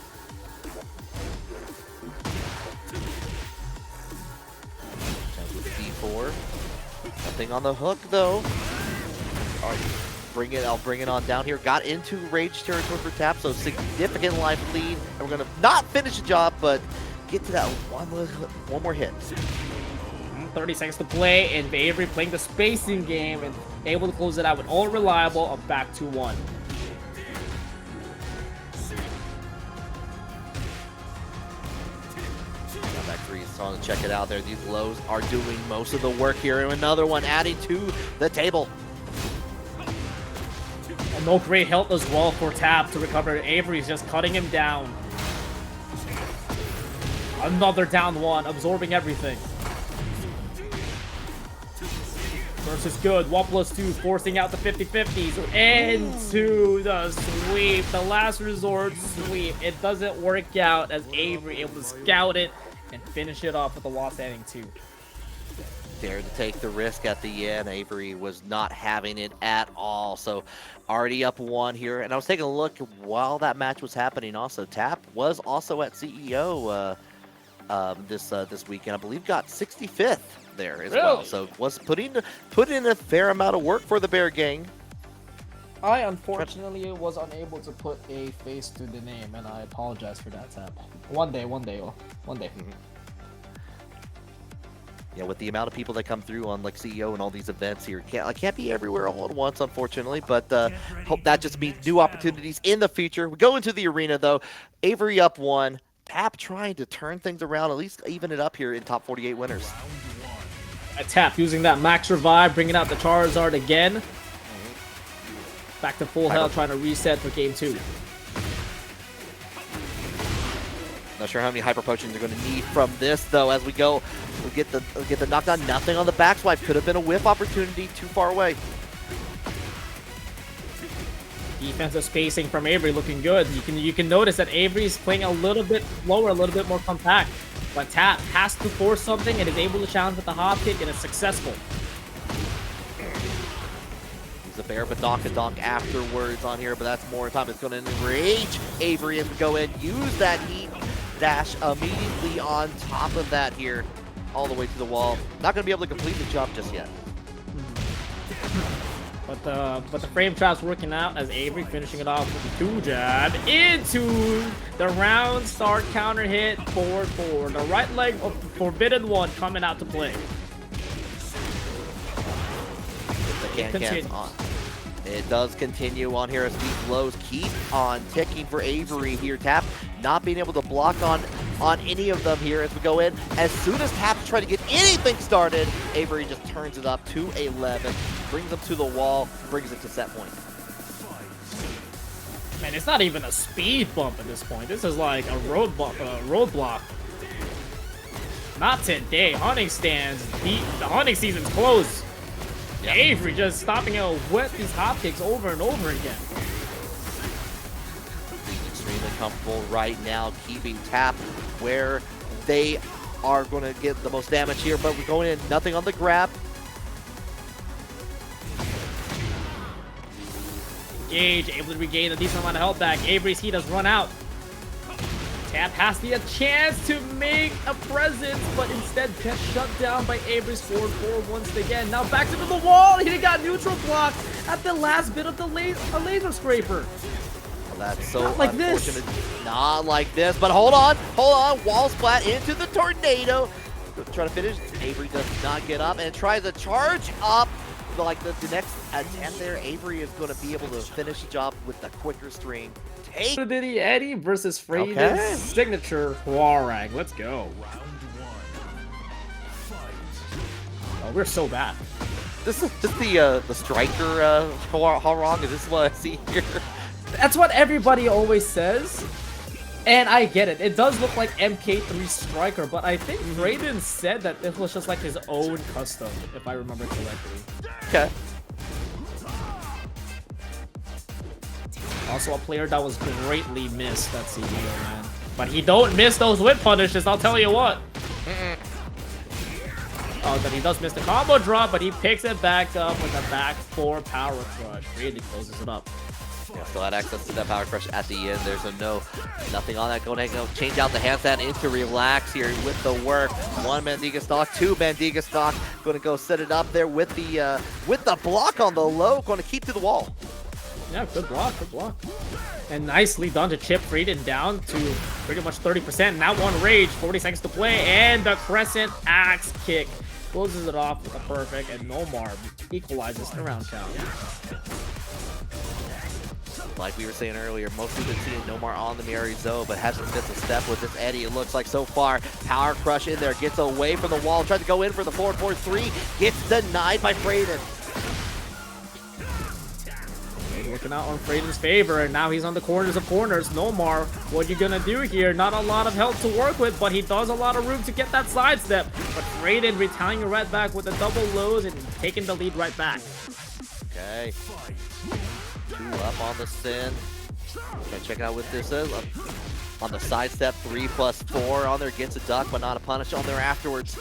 With D4. Nothing on the hook though. I'll bring it on down here. Got into rage territory for Tapp, so significant life lead. And we're gonna not finish the job, but get to that one more hit. 30 seconds to play, and Avery playing the spacing game and able to close it out with all reliable of back 2-1. Back 3 is on to check it out there. These lows are doing most of the work here. And another one adding to the table. And no great help as well for Tapp to recover. Avery's just cutting him down. Another down 1, absorbing everything. First is good. 1+2, forcing out the 50-50s into the sweep. The last resort sweep. It doesn't work out as Avery able to scout it and finish it off with the wall standing 2. Dared to take the risk at the end. Avery was not having it at all. So already up 1 here. And I was taking a look while that match was happening also. Tapp was also at CEO this weekend. I believe got 65th. There as well, so was put in a fair amount of work for the Bear Gang. I unfortunately was unable to put a face to the name, and I apologize for that, Tapp. One day. Mm-hmm. Yeah, with the amount of people that come through on like CEO and all these events here, I can't be everywhere all at once, unfortunately. But hope that just means new opportunities in the future. We go into the arena though. Avery up 1. Tapp trying to turn things around, at least even it up here in top 48 winners. Tapp using that max revive, bringing out the Charizard again. Back to full health, trying to reset for game 2. Not sure how many hyper potions you're going to need from this though. As we go, we get the knockdown. Nothing on the back swipe. Could have been a whiff opportunity. Too far away. Defensive spacing from Avery looking good. You can notice that Avery's playing a little bit lower, a little bit more compact. But Tapp has to force something and is able to challenge with the hop kick, and it's successful. He's a bear, but knock a donk afterwards on here, but that's more time. It's going to enrage Avery and go in, use that heat dash immediately on top of that here, all the way to the wall. Not going to be able to complete the jump just yet. But the frame trap's working out as Avery finishing it off with a 2 jab into the round start counter hit forward. The right leg of the Forbidden One coming out to play. It does continue on here as these lows keep on ticking for Avery here. Tapp not being able to block on any of them here as we go in. As soon as Tapp try to get anything started, Avery just turns it up to 11, brings them to the wall, brings it to set point. Man, it's not even a speed bump at this point. This is like a roadblock. Not today. Hunting stands. The hunting season's closed. Yep. Avery just stopping out with these hop kicks over and over again. Extremely comfortable right now, keeping Tapp where they are going to get the most damage here, but we're going in, nothing on the grab. Gage able to regain a decent amount of health back. Avery's heat has run out. Tapp has the chance to make a presence, but instead gets shut down by Avery's forward four once again. Now back to the wall. He got neutral blocked at the last bit of the laser scraper. Well, that's so Not like unfortunate. this. Not like this, but hold on. Wall splat into the tornado. Trying to finish. Avery does not get up and tries to charge up. Like the next attempt there, Avery is going to be able to finish the job with the quicker string. Take Eddy versus Fradin's Okay. signature Hwoarang. Let's go. Round one. Fight. Oh, we're so bad. this is the striker Hwoarang. Is this what I see here? That's what everybody always says. And I get it. It does look like MK3 Striker, but I think Fradin said that this was just like his own custom, if I remember correctly. Okay. Also a player that was greatly missed at CBO, man. But he don't miss those whip punishes, I'll tell you what. Oh, then he does miss the combo drop, but he picks it back up with a back four power crush. Really closes it up. Yeah, still had access to that power crush at the end. There's a nothing on that. Going to go change out the handstand into relax here with the work. One Mandiga stock, two Mandiga stock. Going to go set it up there with the block on the low. Going to keep to the wall. Yeah, good block, good block. And nicely done to chip Fradin down to pretty much 30%. Now one rage, 40 seconds to play, and the crescent axe kick closes it off with a perfect, and NOMAR equalizes the round count. Like we were saying earlier, mostly been seeing NOMAR on the Miary zone, but hasn't missed a step with this Eddy. It looks like so far. Power crush in there, gets away from the wall, tried to go in for the forward 4-3, gets denied by Fradin. Working out on Fradin's favor, and now he's on the corners of corners. NOMAR, what you gonna do here? Not a lot of health to work with, but he does a lot of room to get that sidestep. But Fradin retaliating right back with the double lows and taking the lead right back. Okay. 2 up on the sin. Okay, check out what this is. On the sidestep, 3+4 on there. Gets a duck, but not a punish on there afterwards.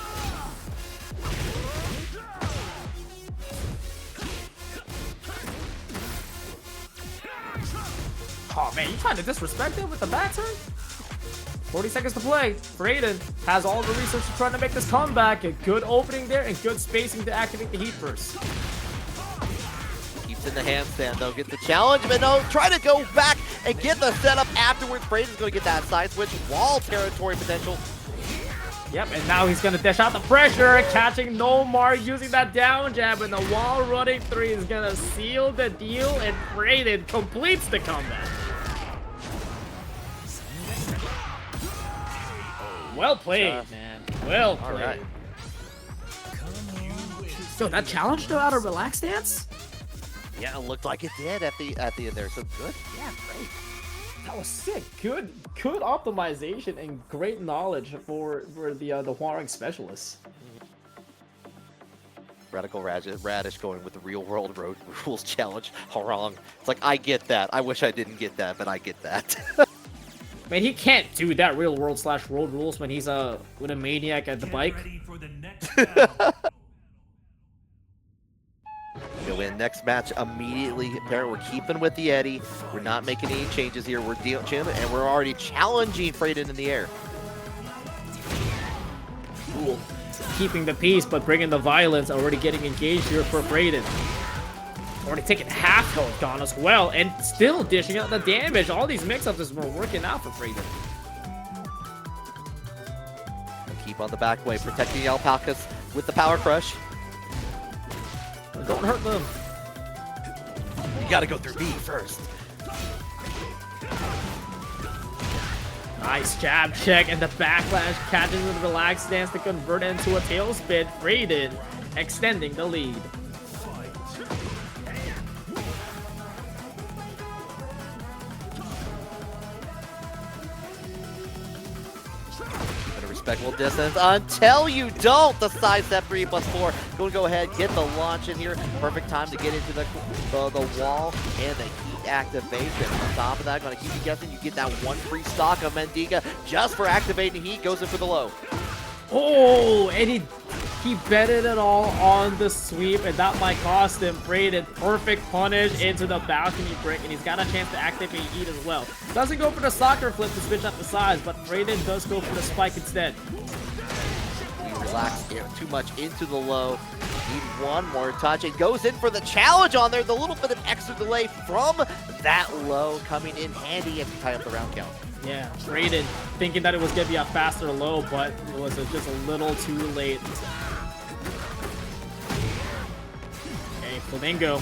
Oh man, you trying to disrespect him with the back turn? 40 seconds to play. Fradin has all the resources trying to make this comeback. A good opening there and good spacing to activate the heat burst. Keeps in the handstand though, gets the challenge, but no, try to go back and get the setup afterwards. Fradin's gonna get that side switch, wall territory potential. Yep, and now he's gonna dish out the pressure, catching NOMAR using that down jab, and the wall running 3 is gonna seal the deal, and Fradin completes the comeback. Well played, man. Well played. All right. So that challenge though out of relax stance? Yeah, it looked like it did at the end there. So good. Yeah, great. That was sick. Good optimization and great knowledge for the Hwoarang specialists. Radical Radish going with the real world road rules challenge. Hwoarang. It's like, I get that. I wish I didn't get that, but I get that. Man, he can't do that real world / road rules when he's with a maniac at the bike. Ready for the next battle. Go in next match immediately. Apparently, we're keeping with the Eddy. We're not making any changes here. We're dealing Jim, and we're already challenging Fradin in the air. Cool. Keeping the peace, but bringing the violence. Already getting engaged here for Fradin. Already taking half health gone as well, and still dishing out the damage. All these mix-ups has been working out for Fradin. Keep on the back way, protecting the alpacas with the power crush. Don't hurt them. You gotta go through B first. Nice jab check, and the backlash catches with a relaxed stance to convert it into a tailspin. Fradin extending the lead. respectable distance until you don't. The sidestep 3+4. Going to go ahead, get the launch in here. Perfect time to get into the wall and the heat activation. On top of that, going to keep you guessing. You get that one free stock of Mendiga just for activating heat. Goes in for the low. Oh, and he betted it all on the sweep, and that might cost him. Fradin, perfect punish into the balcony brick, and he's got a chance to activate heat as well. Doesn't go for the soccer flip to switch up the size, but Fradin does go for the spike instead. He relaxed too much into the low. Need one more touch. It goes in for the challenge on there. The little bit of extra delay from that low coming in handy as you tie up the round count. Yeah, Fradin thinking that it was going to be a faster low, but it was just a little too late. Okay, Flamingo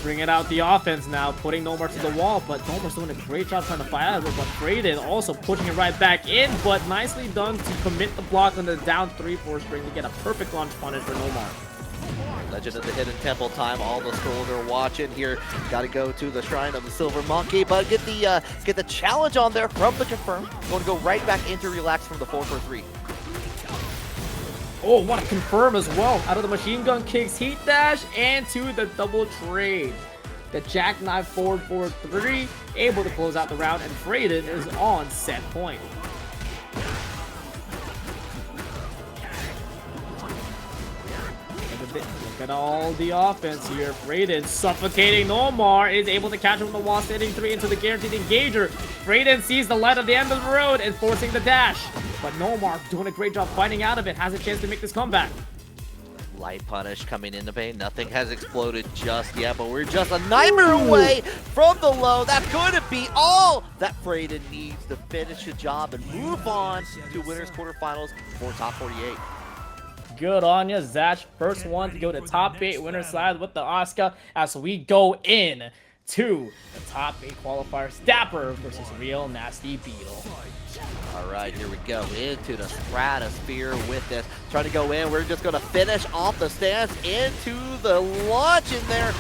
bringing out the offense now, putting NOMAR to the wall, but NOMAR's doing a great job trying to fight out of it, but Fradin also pushing it right back in, but nicely done to commit the block on the down 3-4 string to get a perfect launch punish for NOMAR. Legend of the Hidden Temple time. All the scrolls are watching here. Got to go to the Shrine of the Silver Monkey, but get the challenge on there from the confirm. Going to go right back into relax from the 4-4-3. Oh, what a confirm as well. Out of the machine gun kicks, heat dash, and to the double trade. The jackknife forward 4-3, able to close out the round, and Fradin is on set point. Look at all the offense here. Fradin suffocating NOMAR, is able to catch him with the wall, standing 3 into the guaranteed engager. Fradin sees the light at the end of the road and forcing the dash. But NOMAR doing a great job fighting out of it, has a chance to make this comeback. Light punish coming into pain. Nothing has exploded just yet, but we're just a nightmare away from the low. That's going to be all that Fradin needs to finish the job and move on to winners quarterfinals for top 48. Good on ya, Zatch. First one to go to top 8 winner side with the Asuka as we go in to the top 8 qualifiers. Dapper versus RealNastyBeetle. All right, here we go into the stratosphere with this. Trying to go in. We're just going to finish off the stance into the launch in there.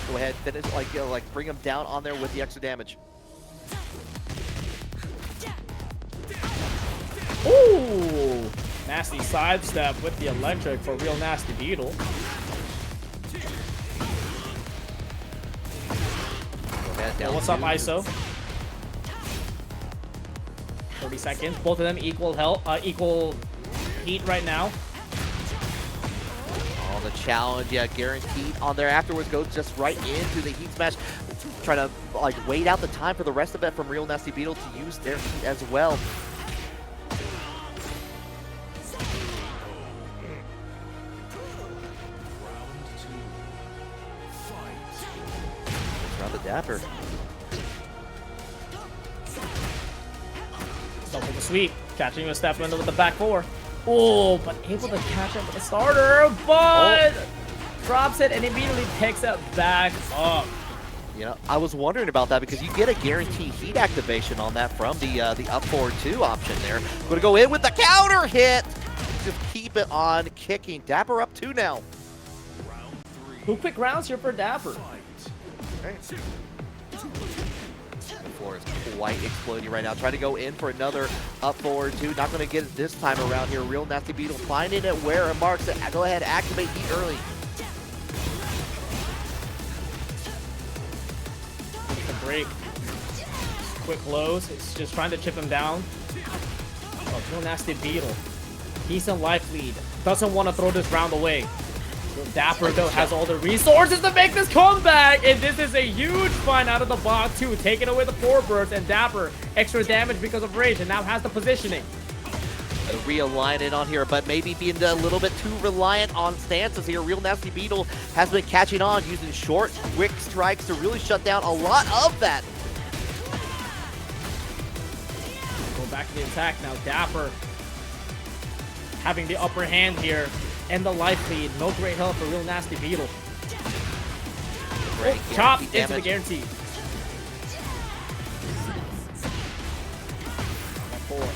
Go ahead, finish, like bring him down on there with the extra damage. Ooh! Nasty sidestep with the electric for RealNastyBeetle. What's up, ISO? 30 seconds. Both of them equal health, equal heat right now. Oh, the challenge, yeah, guaranteed on there. Afterwards, goes just right into the heat smash. Trying to wait out the time for the rest of it from RealNastyBeetle to use their heat as well. The Dapper. Double the sweep, catching a step into with the back 4. Oh, but able to catch up with the starter, but drops it and immediately picks it back up. You know, I was wondering about that because you get a guaranteed heat activation on that from the up forward 2 option there. Going to go in with the counter hit. Just keep it on kicking. Dapper up 2 now. 2 quick rounds here for Dapper. The floor is quite exploding right now. Trying to go in for another up forward 2. Not going to get it this time around here. RealNastyBeetle finding it where it marks it. Go ahead, activate heat early. The break. Quick lows. It's just trying to chip him down. Oh, RealNastyBeetle. Decent life lead. Doesn't want to throw this round away. Dapper, though, has all the resources to make this comeback, and this is a huge find out of the box, too. Taking away the 4 bursts, and Dapper, extra damage because of rage, and now has the positioning. Realign it on here, but maybe being a little bit too reliant on stances here. RealNastyBeetle has been catching on, using short, quick strikes to really shut down a lot of that. Go back to the attack now. Dapper having the upper hand here. And the life lead. No great help for RealNastyBeetle. Great chop into the guarantee.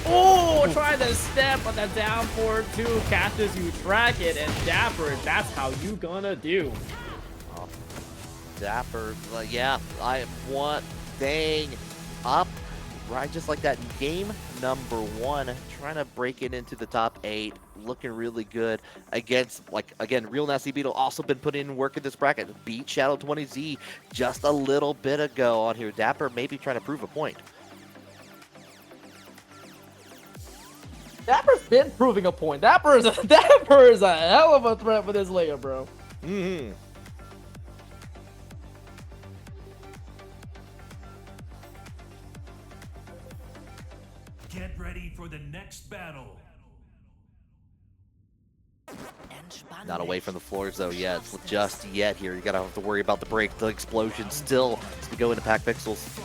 Oh, try the step on that down forward 2. Catches you, track it, and Dapper, that's how you gonna do. Dapper, yeah, I want dang up right just like that. Game number 1, trying to break it into the top 8, looking really good against, like, again, RealNastyBeetle also been putting in work in this bracket. Beat Shadow20Z just a little bit ago on here. Dapper maybe trying to prove a point. Dapper's been proving a point. Dapper is a hell of a threat with his layer, bro. Mm-hmm. Get ready for the next battle. Not away from the floors though yet, just yet here. You gotta have to worry about the break, the explosion still as we go into Pack Pixels.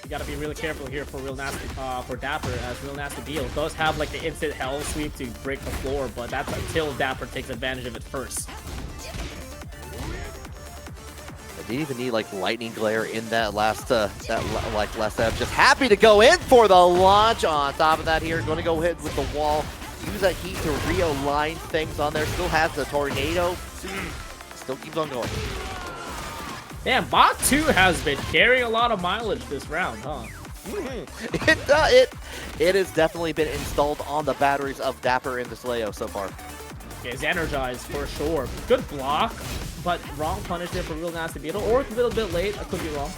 You gotta be really careful here for for Dapper, as RealNastyBeetle does have like the instant hell sweep to break the floor, but that's until Dapper takes advantage of it first. I didn't even need like lightning glare in that last last step. Just happy to go in for the launch. On top of that here, going to go hit with the wall. Use that heat to realign things on there. Still has the tornado. Still keeps on going. Damn, Bot 2 has been carrying a lot of mileage this round, huh? It has definitely been installed on the batteries of Dapper and the Slayo so far. Okay, it's energized for sure. Good block, but wrong punish there for RealNastyBeetle, or a little bit late. I could be wrong.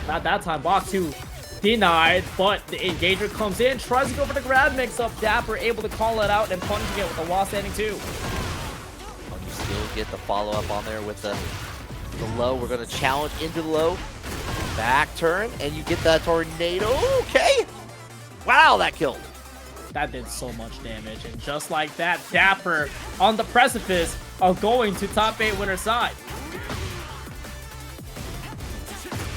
Not that time. Bot 2 denied, but the engager comes in, tries to go for the grab mix-up. Dapper able to call it out and punishing it with the wall standing 2. You still get the follow-up on there with the low. We're going to challenge into the low. Back turn, and you get that tornado. Okay. Wow, that killed. That did so much damage, and just like that, Dapper on the precipice of going to top 8 winner side.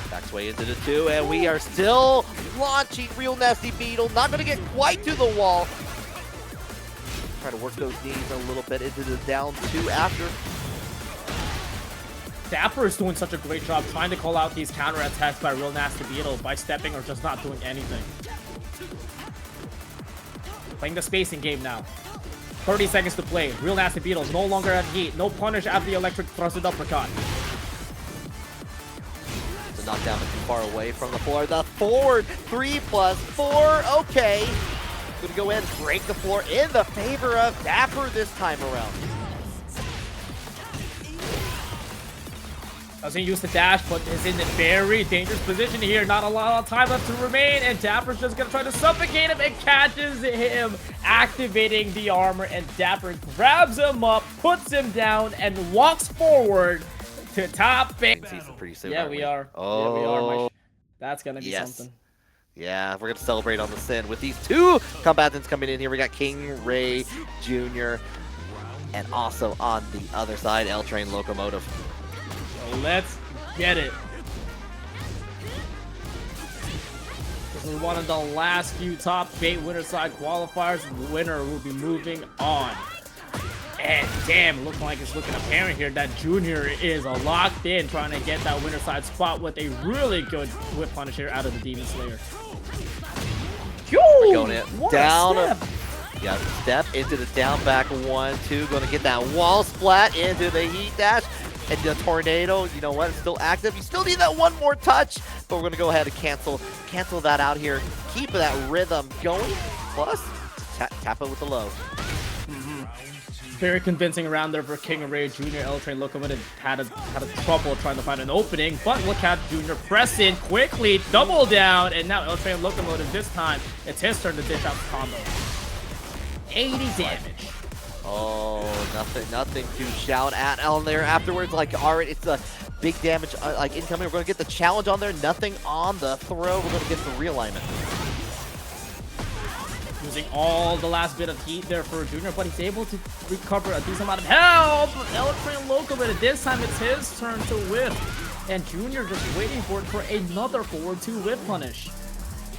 Backs way into the 2, and we are still launching RealNastyBeetle. Not going to get quite to the wall. Try to work those knees a little bit into the down 2 after. Dapper is doing such a great job trying to call out these counterattacks by RealNastyBeetle by stepping or just not doing anything. Playing the spacing game now. 30 seconds to play. RealNastyBeetle no longer at heat. No punish after the electric thrusted uppercut. The knockdown is too far away from the floor. The forward 3+4. Okay. Gonna go in and break the floor in the favor of Dapper this time around. Doesn't use the dash, but is in a very dangerous position here. Not a lot of time left to remain, and Dapper's just gonna try to suffocate him and catches him, activating the armor, and Dapper grabs him up, puts him down, and walks forward to top 8. Pretty soon, Yeah, we are. Oh, yeah, we are. That's gonna be something. Yeah, we're gonna celebrate on the Sin with these 2 combatants coming in here. We got KingReyJr. and also on the other side, LtrainLocomotive. Let's get it. This is one of the last few top 8 winner side qualifiers. The winner will be moving on. And damn, looking like it's looking apparent here that Junior is locked in, trying to get that winner side spot with a really good whip punish here out of the Demon Slayer. We're going in What down. a step. Yeah, step into the down back 1-2. Going to get that wall splat into the heat dash. And the tornado, you know what, it's still active. You still need that one more touch, but we're going to go ahead and cancel that out here. Keep that rhythm going. Plus, tap it with the low. Very convincing around there for KingReyJr. LtrainLocomotive had a trouble trying to find an opening, but look at Junior press in quickly, double down, and now LtrainLocomotive this time, it's his turn to dish out the combo. 80 damage. Oh, nothing to shout at on there afterwards. Like, already, it's a big damage, like, incoming. We're going to get the challenge on there. Nothing on the throw. We're going to get the realignment. Using all the last bit of heat there for Junior, but he's able to recover a decent amount of health. LtrainLocomotive, this time it's his turn to whip. And Junior just waiting for it for another forward 2 whip punish.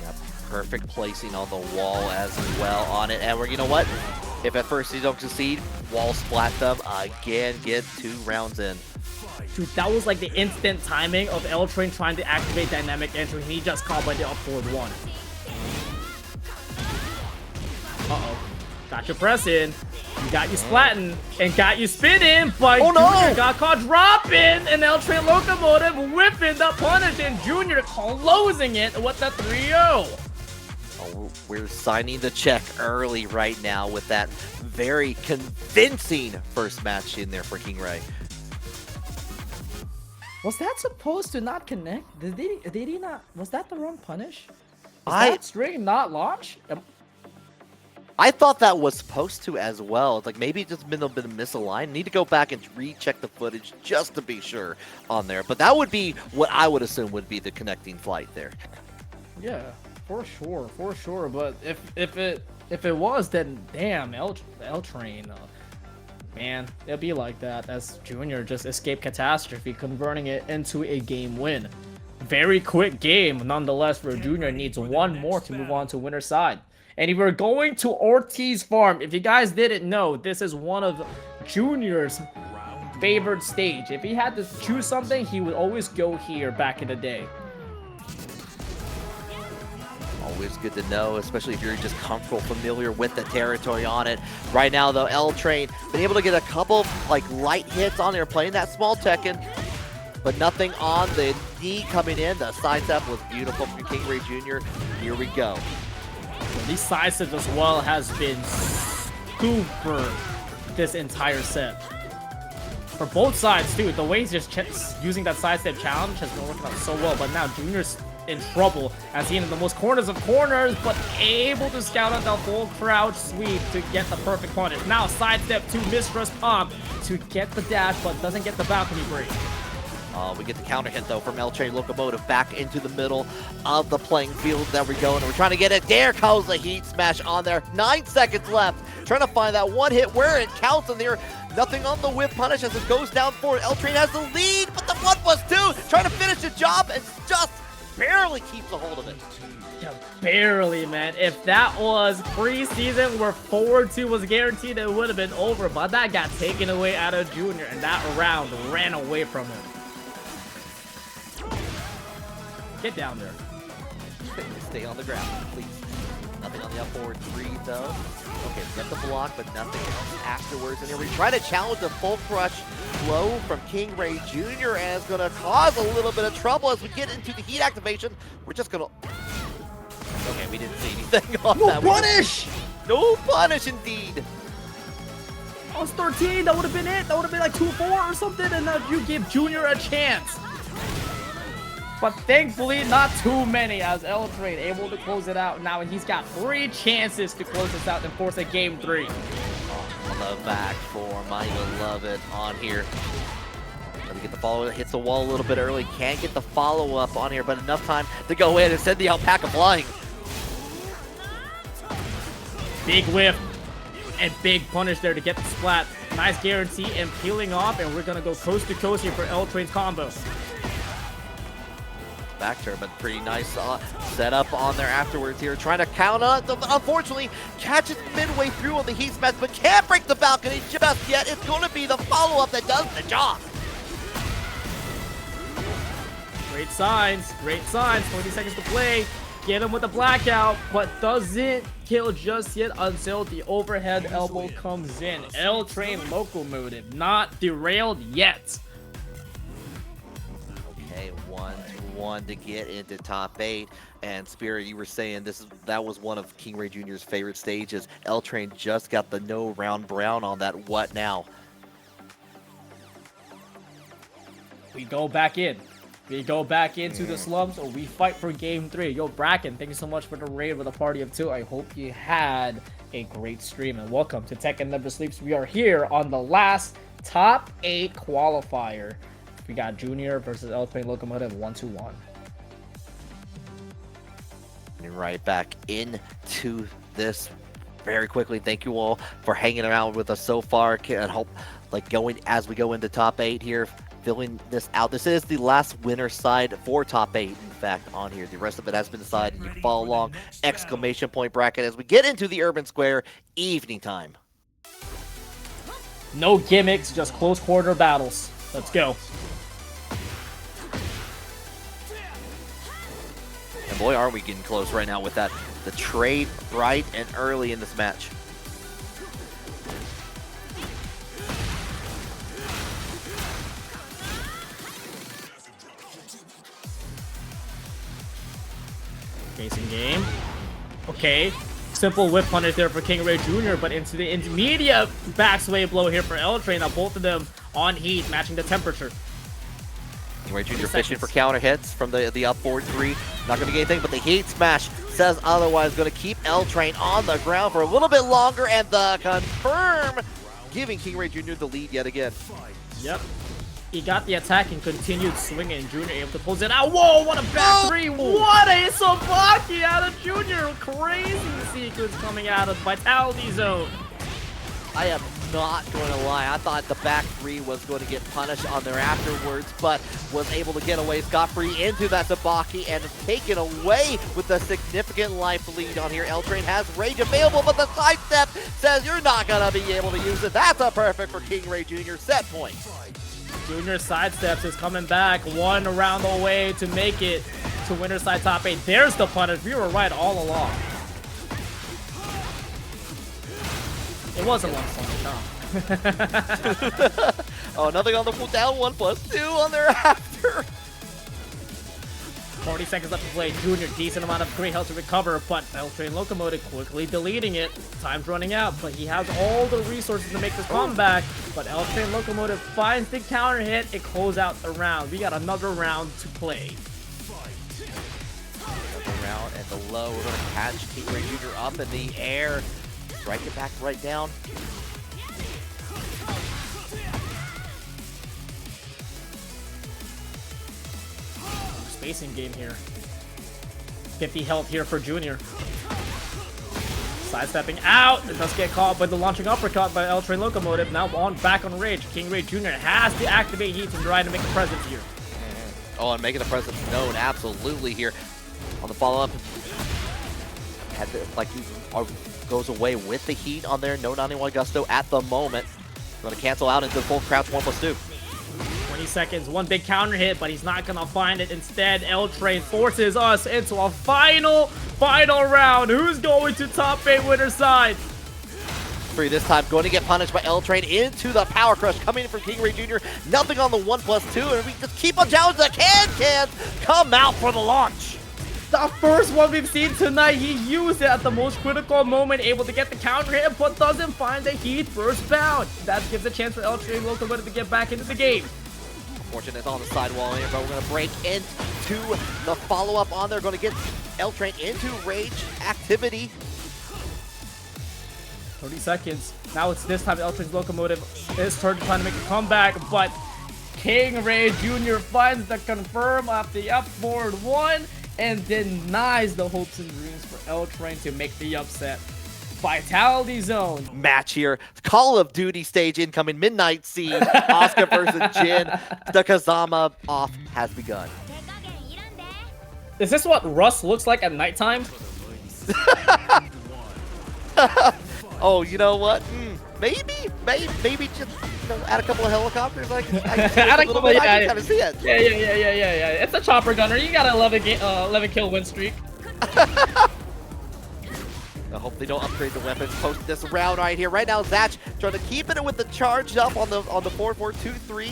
Yep, perfect placing on the wall as well on it. And you know what? If at first you don't succeed, wall splat them again, get 2 rounds in. Dude, that was like the instant timing of L-Train trying to activate dynamic entry. He just caught by the up forward 1. Uh-oh. Got your press in. You got you splatting and got you spinning, but Oh, no! Junior got caught dropping, and LtrainLocomotive whipping the punish, and Junior closing it with the 3-0. Oh, we're signing the check early right now with that very convincing first match in there for KingRey. Was that supposed to not connect? Did he not? Was that the wrong punish? Is I- that string not launch? I thought that was supposed to as well. It's like maybe it's just been a bit misaligned. Need to go back and recheck the footage just to be sure on there. But that would be what I would assume would be the connecting flight there. Yeah, for sure. But if it was, then damn, L-Train, man, it'd be like that as Junior just escaped catastrophe, converting it into a game win. Very quick game, nonetheless, for Junior. Needs one more to move on to winner's side. And if we're going to Ortiz Farm, if you guys didn't know, this is one of Junior's favorite stage. If he had to choose something, he would always go here back in the day. Always good to know, especially if you're just comfortable, familiar with the territory on it. Right now, though, L-Train been able to get a couple like light hits on there, playing that small Tekken, but nothing on the knee coming in. The sidestep was beautiful from KingReyJr. Here we go. These side steps as well has been super this entire set. For both sides too, the way he's just using that side step challenge has been working out so well, but now Junior's in trouble as he's in the most corners of corners, but able to scout out the full crouch sweep to get the perfect punish. Now side step to Mistress Pump to get the dash, but doesn't get the balcony break. We get the counter hit, though, from LtrainLocomotive back into the middle of the playing field. There we go, and we're trying to get it. There goes the heat smash on there. 9 seconds left. Trying to find that one hit where it counts in there. Nothing on the whip punish as it goes down forward. L-Train has the lead, but the 1+2 trying to finish the job and just barely keeps a hold of it. Yeah, barely, man. If that was preseason where 4-2 was guaranteed, it would have been over, but that got taken away out of Junior, and that round ran away from him. Get down there. Stay on the ground, please. Nothing on the up forward 3, though. Okay, get the block, but nothing else afterwards. And here we try to challenge the full crush blow from KingReyJr, and it's going to cause a little bit of trouble as we get into the heat activation. We're just going to... Okay, we didn't see anything on that. No punish! No punish, indeed. I was 13, that would have been it. That would have been like 2-4 or something, and you give Junior a chance. But thankfully, not too many, as L-Train able to close it out now, and he's got 3 chances to close this out and force a game 3. On the back form, I love it on here. Let me get the follow, hits the wall a little bit early, can't get the follow-up on here, but enough time to go in and send the alpaca flying. Big whiff and big punish there to get the splat. Nice guarantee and peeling off, and we're gonna go coast to coast here for L-Train's combo. Back turn, but pretty nice setup on there afterwards here. Trying to count on, unfortunately, catches midway through on the heat smash, but can't break the balcony just yet. It's going to be the follow-up that does the job. Great signs, 20 seconds to play. Get him with a blackout, but doesn't kill just yet until the overhead elbow comes in. LtrainLocomotive not derailed yet. Okay, 1-1 to get into top 8. And Spirit, you were saying that was one of KingReyJr's favorite stages. L-Train just got the no round brown on that. What now? We go back in. We go back into the slums, or we fight for game 3. Yo, Bracken, thank you so much for the raid with a party of 2. I hope you had a great stream, and welcome to Tekken Never Sleeps. We are here on the last top 8 qualifier. We got Junior versus LtrainLocomotive 1-1. And right back into this very quickly. Thank you all for hanging around with us so far. And hope going as we go into top 8 here, filling this out. This is the last winner side for top 8, in fact, on here. The rest of it has been decided. You can follow along, exclamation point bracket, as we get into the urban square evening time. No gimmicks, just close quarter battles. Let's go. And boy, are we getting close right now with that. The trade bright and early in this match. Spacing game. Okay. Simple whip punish there for KingReyJr, but into the intermediate back sway blow here for LTrain. Now both of them on heat, matching the temperature. KingReyJr fishing for counter hits from the up forward 3. Not going to get anything, but the heat smash says otherwise. Going to keep LTrain on the ground for a little bit longer, and the confirm giving KingReyJr the lead yet again. Yep. He got the attack and continued swinging. Junior able to pull it out. Whoa, what a back 3. What a Sabaki out of Junior. Crazy sequence coming out of Vitality Zone. I am not going to lie. I thought the back 3 was going to get punished on there afterwards, but was able to get away scot-free into that Sabaki and taken away with a significant life lead on here. LTrain has Rage available, but the sidestep says you're not going to be able to use it. That's a perfect for KingReyJr. Set point. Junior sidesteps is coming back 1 round away to make it to winner side top 8. There's the punish. We were right all along. It wasn't one punish, huh? Oh, nothing on the full down 1+2 on there after. 40 seconds left to play. Junior, decent amount of great health to recover, but LtrainLocomotive quickly deleting it. Time's running out, but he has all the resources to make this comeback. But LtrainLocomotive finds the counter hit and close out the round. We got another round to play. Another round and the low. We're going to catch KingReyJr up in the air. Strike it back right down. Spacing game here. 50 health here for Junior. Sidestepping out. It does get caught by the launching uppercut by LtrainLocomotive. Now back on Rage. KingReyJr has to activate heat and try to make a presence here. Oh, and making the presence known absolutely here. On the follow-up. Goes away with the heat on there. No 91 Gusto at the moment. Going to cancel out into the full crouch 1+2. 20 seconds, one big counter hit, but he's not gonna find it. Instead, LTrain forces us into a final round. Who's going to top 8 winner side? Free this time, going to get punished by LTrain into the power crush coming in from KingReyJr. Nothing on the 1+2, and we just keep on challenging. The cans come out for the launch. The first one we've seen tonight, he used it at the most critical moment, able to get the counter hit, but doesn't find the heat first bound. That gives a chance for LtrainLocomotive to get back into the game. Fortunate on the sidewall here, but we're going to break into the follow-up on there. Going to get LTrain into Rage activity. 30 seconds. Now it's this time LtrainLocomotive is trying to make a comeback, but KingReyJr finds the confirm off the up forward 1 and denies the hopes and dreams for LTrain to make the upset. Vitality Zone match here. Call of Duty stage incoming. Midnight Siege. Asuka versus Jin. The Kazama off has begun. Is this what Russ looks like at nighttime? Oh, you know what? Maybe just add a couple of helicopters. I can kind of see it. Yeah. It's a chopper gunner. You got an 11 kill win streak. I hope they don't upgrade the weapons post this round right here. Right now, Zatch trying to keep it with the charge up on the 4-4-2-3.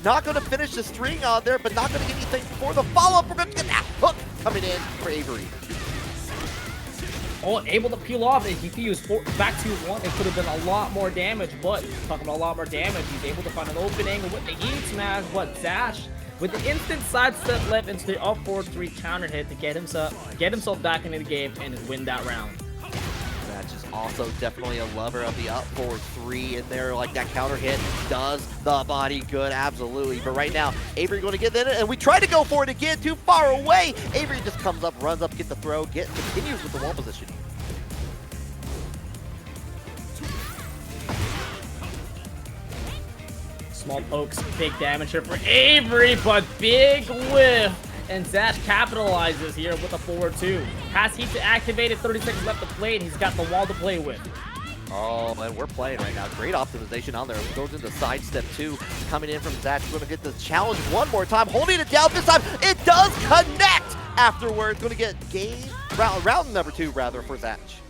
Not going to finish the string on there, but not going to get anything before the follow-up. We're going to get that hook coming in for Avery. Oh, able to peel off. If he used back 2-1, it could have been a lot more damage, but talking about a lot more damage, he's able to find an open angle with the heat smash, but Zatch with the instant sidestep left into the up 4-3 counter hit to get himself back into the game and win that round. Zatch is also definitely a lover of the up forward 3 in there. Like that counter hit does the body good, absolutely. But right now, Avery going to get in it, and we try to go for it again, too far away. Avery just comes up, runs up, get the throw, continues with the wall position. Small pokes, big damage here for Avery, but big whiff. And Zatch capitalizes here with a forward 2. Has heat to activate it, 30 seconds left to play, and he's got the wall to play with. Oh, and we're playing right now. Great optimization on there. Goes into sidestep 2. Coming in from Zatch. Going to get the challenge one more time. Holding it down this time. It does connect afterwards. Going to get round number 2, rather, for Zatch.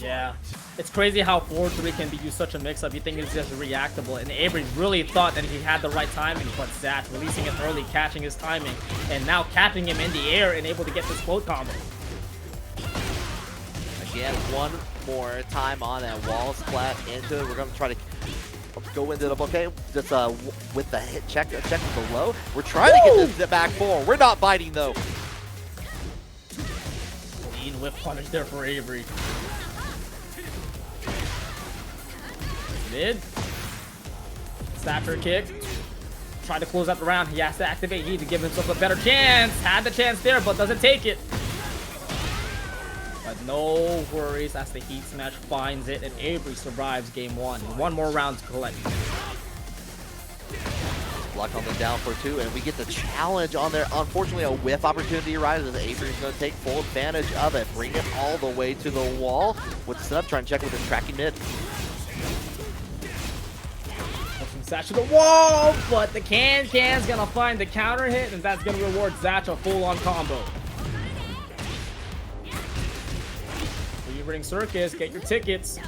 Yeah. It's crazy how 4-3 can be used such a mix-up. You think it's just reactable, and Avery really thought that he had the right timing, but Zatch releasing it early, catching his timing, and now catching him in the air and able to get this float combo. again. One more time on that wall splat into it. We're going to try to go into the okay. Just with the hit check with the low. We're trying to get this back four. We're not biting though. Mean whip punish there for Avery. Mid. Snapper kick. Try to close out the round. He has to activate Heat to give himself a better chance. Had the chance there, but doesn't take it. But no worries as the Heat Smash finds it, and Avery survives game one. One more round to collect. Block on the down for two, and we get the challenge on there. Unfortunately, a whiff opportunity arises. Avery's going to take full advantage of it. Bring it all the way to the wall. With the setup, trying to check with his tracking mid. Zatch to the wall, but the Can's gonna find the counter hit, and that's gonna reward Zatch a full-on combo. Ring Circus, get your tickets,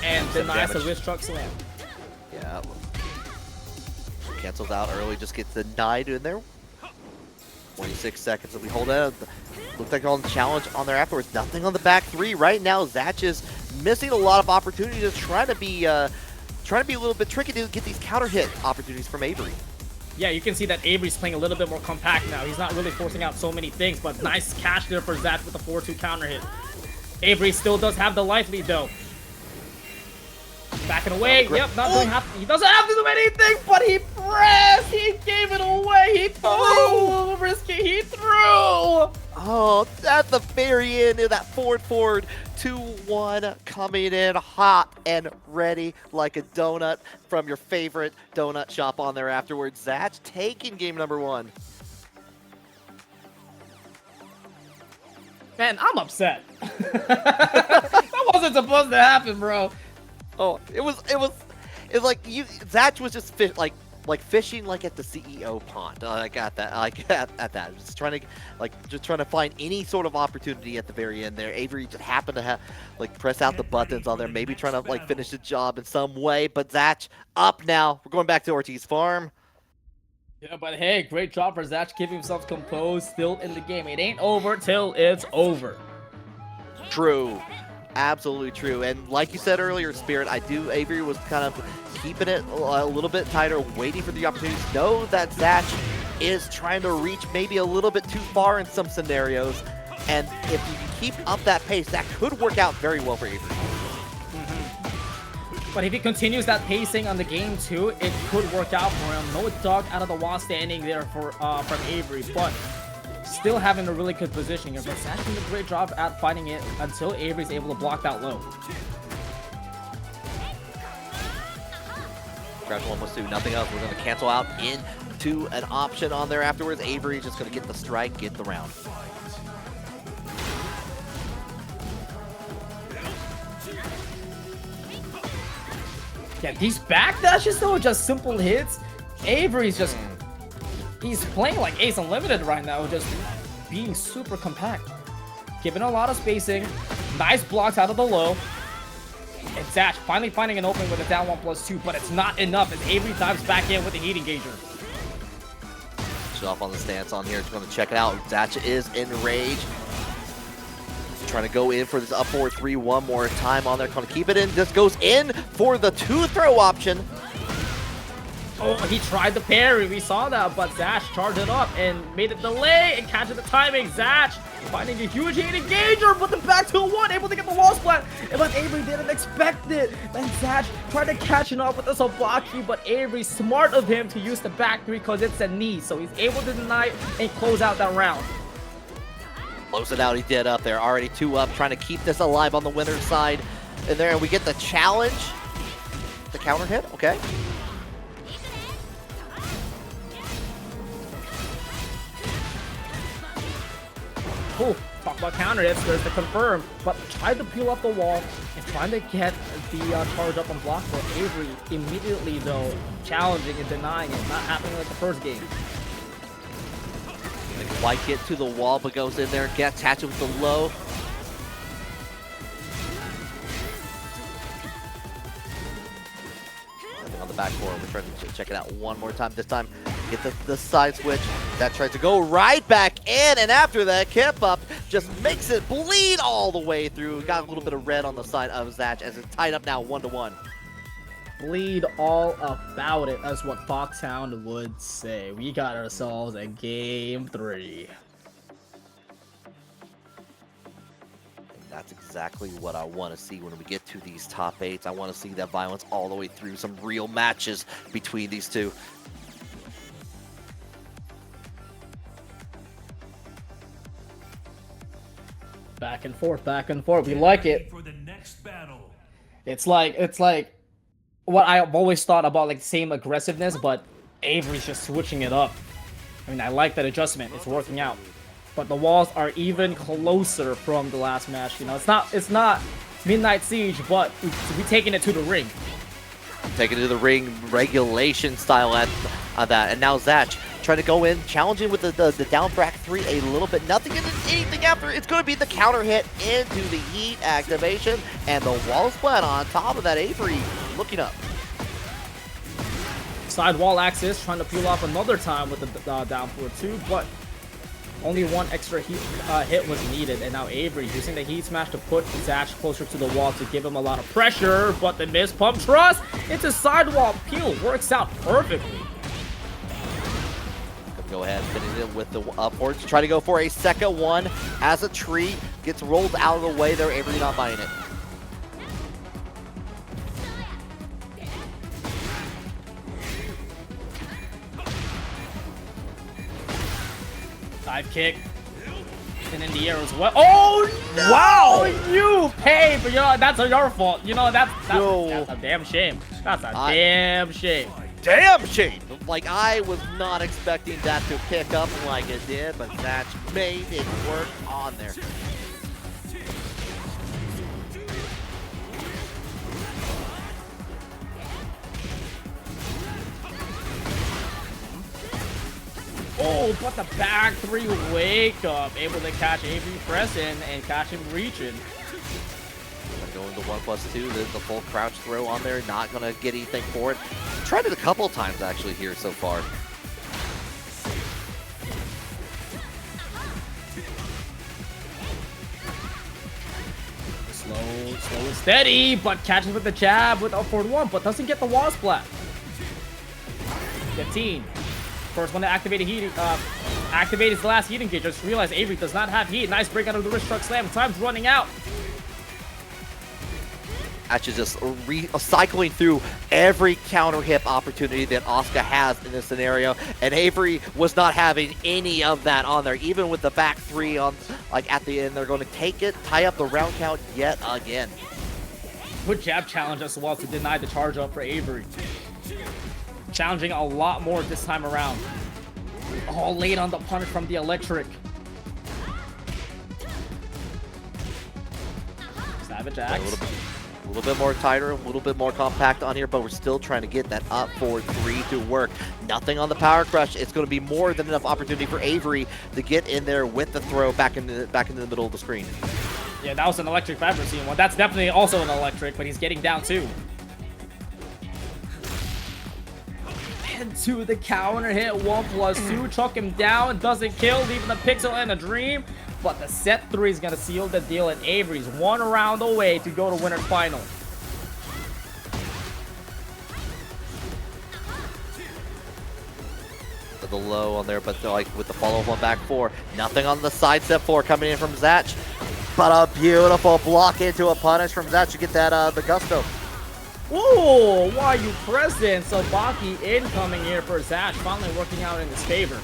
and denies the wrist truck slam. Yeah. Cancels out early, just gets denied in there. 26 seconds that we hold out. Looks like on the challenge on there afterwards. Nothing on the back three. Right now, Zatch is missing a lot of opportunities, trying to be a little bit tricky to get these counter hit opportunities from Avery. Yeah, you can see that Avery's playing a little bit more compact now. He's not really forcing out so many things, but nice catch there for Zatch with the 4-2 counter hit. Avery still does have the life lead though. Backing away. Yep, not doing half. He doesn't have to do anything, but he pressed. He gave it away. He threw a little risky. He threw. Oh, at the very end of that forward 2-1 coming in hot and ready like a donut from your favorite donut shop on there afterwards. Zatch taking game number one. Man, I'm upset. That wasn't supposed to happen, bro. Oh, it was like Zatch was just fishing like at the CEO pond. I got that. At that. Just trying to find any sort of opportunity at the very end there. Avery just happened to have press out the buttons on there, maybe trying to finish the job in some way. But Zatch up now. We're going back to Ortiz Farm. Yeah, but hey, great job for Zatch keeping himself composed, still in the game. It ain't over till it's over. True. Absolutely true. And like you said earlier, Spirit, Avery was kind of keeping it a little bit tighter, waiting for the opportunities. Know that Zatch is trying to reach maybe a little bit too far in some scenarios. And if you can keep up that pace, that could work out very well for Avery. But if he continues that pacing on the game too, it could work out for him. No dog out of the wall standing there for from Avery, but still having a really good positioning. But Zatch doing a great job at fighting it until Avery's able to block that low. Crash 1 was 2, nothing else. We're going to cancel out into an option on there afterwards. Avery just going to get the strike, get the round. Yeah, these back dashes though, just simple hits. Avery's just, he's playing like Ace Unlimited right now, just being super compact. Giving a lot of spacing, nice blocks out of the low. And Zatch finally finding an opening with a down 1+2, but it's not enough as Avery dives back in with the heat engager. Shut off on the stance on here, just going to check it out. Zatch is enraged. Trying to go in for this up forward 3 one more time on there. Going to keep it in. Just goes in for the 2-throw option. Oh, he tried the parry. We saw that, but Zatch charged it up and made it delay and catching the timing. Zatch finding a huge heat engager, but the back to 1, able to get the wall splat. But Avery didn't expect it. And Zatch tried to catch it up with the Sabaki, but Avery smart of him to use the back 3 because it's a knee. So he's able to deny it and close out that round. Close it out, he did up there. Already 2 up, trying to keep this alive on the winner's side. And there we get the challenge. The counter hit, okay. Cool. Talk about counter hits. There's the confirm, but tried to peel up the wall and trying to get the charge up on block for Avery. Immediately though, challenging and denying it. Not happening like the first game. Didn't quite get to the wall, but goes in there, gets attached with the low. Nothing on the back four. We're trying to check it out one more time. This time, get the side switch. That tries to go right back in, and after that, Kip Up just makes it bleed all the way through. Got a little bit of red on the side of Zatch as it's tied up now 1-1. Bleed all about it, that's what Foxhound would say. We got ourselves a game 3. That's exactly what I want to see when we get to these top 8s. I want to see that violence all the way through, some real matches between these two. Back and forth, we like it. For the next battle. It's like what I've always thought about, like the same aggressiveness, but Avery's just switching it up. I mean, I like that adjustment, it's working out. But the walls are even closer from the last match. You know, it's not Midnight Siege, but we're taking it to the ring. Taking it to the ring, regulation style at that. And now Zatch trying to go in, challenging with the down back 3 a little bit. Nothing into anything after. It's going to be the counter hit into the heat activation. And the wall splat on top of that. Avery looking up. Side wall axis, trying to peel off another time with the down forward 2, but only one extra hit was needed, and now Avery using the heat smash to put Zatch closer to the wall to give him a lot of pressure, but the miss pump trust into sidewall peel works out perfectly. Go ahead, finish it with the upwards. Try to go for a second one as a tree gets rolled out of the way there. Avery not buying it. Dive kick. And in the air as well. Oh no! Wow! You pay, but you know that's your fault. You know that's a damn shame. That's a damn shame. Damn shame! Like, I was not expecting that to pick up like it did, but Zatch made it work on there. Oh, but the back 3 wake up, able to catch Avery pressing and catch him reaching. Going to 1+2, the full crouch throw on there, not gonna get anything for it. Tried it a couple of times actually here so far. Slow and steady, but catches with the jab with up forward 1, but doesn't get the wall splat. 15. First one to activate a heat, activate his last heat engage. Just realized Avery does not have heat. Nice break out of the wrist truck slam. Time's running out. Actually just cycling through every counter hit opportunity that Asuka has in this scenario, and Avery was not having any of that on there. Even with the back 3 on, like at the end, they're going to take it, tie up the round count yet again. Good jab challenge as well to deny the charge up for Avery. Challenging a lot more this time around. All late on the punish from the electric. Savage axe. A little bit more tighter, a little bit more compact on here, but we're still trying to get that up forward 3 to work. Nothing on the power crush. It's going to be more than enough opportunity for Avery to get in there with the throw back into the middle of the screen. Yeah, that was an electric if I've ever seen one. That's definitely also an electric, but he's getting down too. To the counter hit, 1+2, chuck him down, doesn't kill, leaving the pixel and a dream, but the set 3 is gonna seal the deal, and Avery's 1 round away to go to winner's final. The low on there, but like with the follow-up on back 4, nothing on the side step 4 coming in from Zatch, but a beautiful block into a punish from Zatch to get that the gusto. Ooh, why you present? So Baki incoming here for Zatch, finally working out in his favor.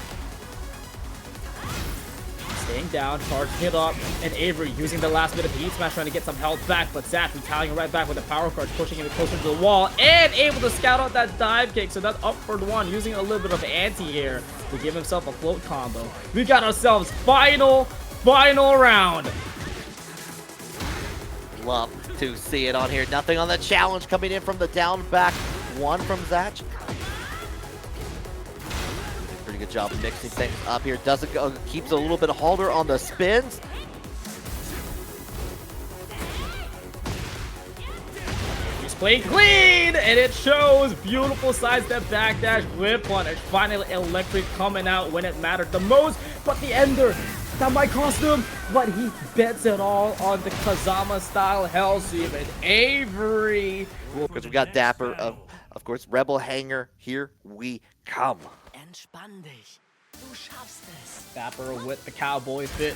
Staying down, charging it up, and Avery using the last bit of heat smash trying to get some health back, but Zatch retaliating right back with the power card, pushing him closer to the wall, and able to scout out that dive kick, so that's upward 1, using a little bit of anti here to give himself a float combo. We got ourselves final round. Love to see it on here. Nothing on the challenge coming in from the down back 1 from Zatch. Pretty good job mixing things up here. Doesn't go, keeps a little bit harder on the spins. played clean, and it shows. Beautiful sidestep backdash with punish. Finally, electric coming out when it mattered the most. But the ender, that might cost him, but he bets it all on the Kazama style Hellsweep, and Avery. Because we got Dapper, of course, Rebel Hanger. Here we come. Entspann dich. Du schaffst es. Dapper with the cowboy fit.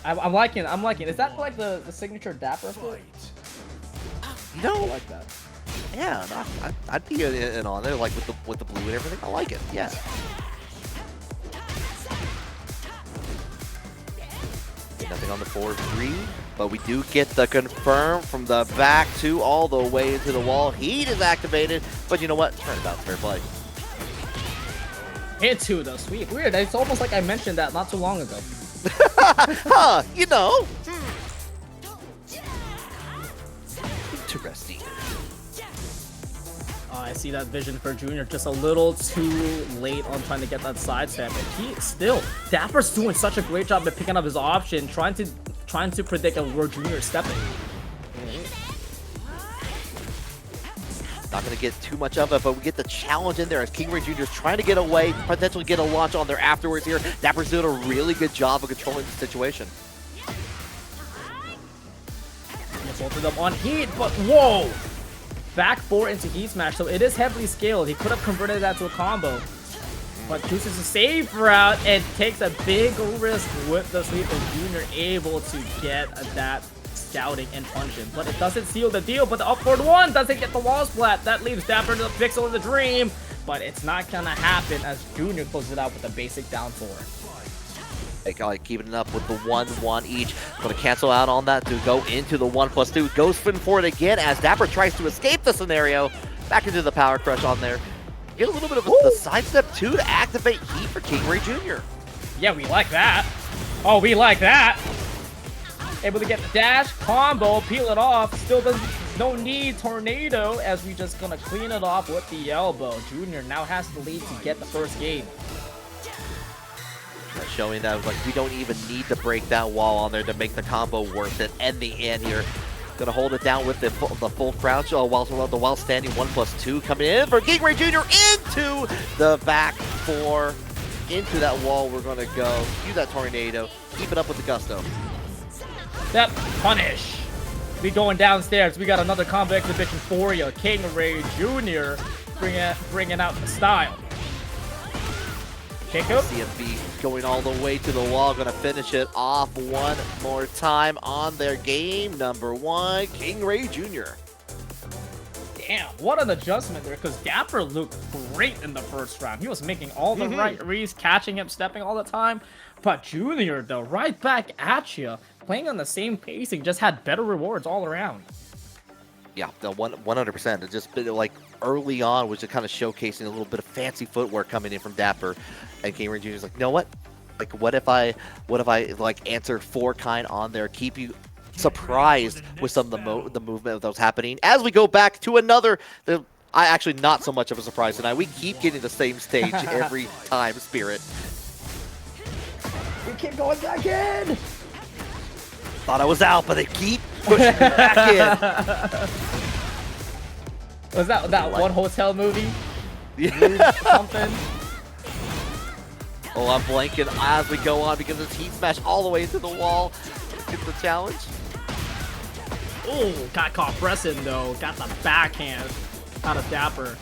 I'm liking. Is that like the signature Dapper fit? No. I like that. Yeah, no, I'd be in on there, like with the blue and everything. I like it. Yeah. Nothing on the 4-3, but we do get the confirm from the back 2 all the way into the wall. Heat is activated, but you know what? Turnabout's fair play. Hit 2 though, sweet. Weird. It's almost like I mentioned that not too long ago. Huh, you know. Interesting. I see that vision for Junior just a little too late on trying to get that sidestep, and he still, Dapper's doing such a great job at picking up his option, trying to predict where Junior is stepping. Not going to get too much of it, but we get the challenge in there as KingReyJr is trying to get away, potentially get a launch on there afterwards here. Dapper's doing a really good job of controlling the situation. Both of them on heat, but whoa! Back 4 into heat smash, so it is heavily scaled. He could have converted that to a combo, but chooses a safe route and takes a big risk with the sweep, and Junior able to get that scouting and punch him, but it doesn't seal the deal. But the upward 1 doesn't get the wall splat. That leaves Dapper to the pixel of the dream, but it's not gonna happen as Junior closes it out with a basic down 4. Like keeping it up with the 1-1 each. Going to cancel out on that to go into the 1+2. Goes for it again as Dapper tries to escape the scenario. Back into the power crush on there. Get a little bit of the sidestep too to activate heat for KingReyJr. Yeah, we like that. Oh, we like that. Able to get the dash combo, peel it off. Still doesn't, no need tornado as we just gonna clean it off with the elbow. Junior now has the lead to get the first game. Showing that like we don't even need to break that wall on there to make the combo worth it. And the end here. Gonna hold it down with the full crouch while standing 1+2 coming in for KingReyJr into the back 4. Into that wall we're gonna go. Use that tornado. Keep it up with the gusto. That punish. We going downstairs. We got another combo exhibition for you. KingReyJr bringing out the style. Kick up. CMB going all the way to the wall. Gonna finish it off one more time on their game number 1. KingReyJr. Damn, what an adjustment there, because Dapper looked great in the first round. He was making all the right reads, catching him, stepping all the time. But Junior, though, right back at you, playing on the same pacing, just had better rewards all around. Yeah, the 100%. It just been like early on was just kind of showcasing a little bit of fancy footwork coming in from Dapper, and KingReyJr is like, you know what? Like, what if I like answer 4 kind on there, keep you surprised with some of the movement that was happening as we go back to another. I actually not so much of a surprise tonight. We keep getting the same stage every time, Spirit. We keep going back in. Thought I was out, but they keep pushing me back in. Was that one hotel movie? Yeah. Something. Oh, I'm blanking as we go on because it's heat smash all the way into the wall. Get the challenge. Oh, got caught pressing though. Got the backhand out of Dapper.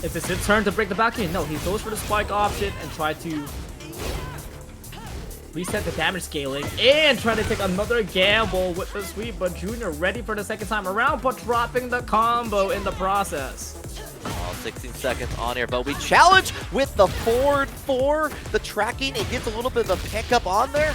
Is this his turn to break the backhand? No, he goes for the spike option and try to reset the damage scaling and try to take another gamble with the sweep, but Junior ready for the second time around, but dropping the combo in the process. 16 seconds on here, but we challenge with the forward 4. The tracking, it gets a little bit of a pickup on there.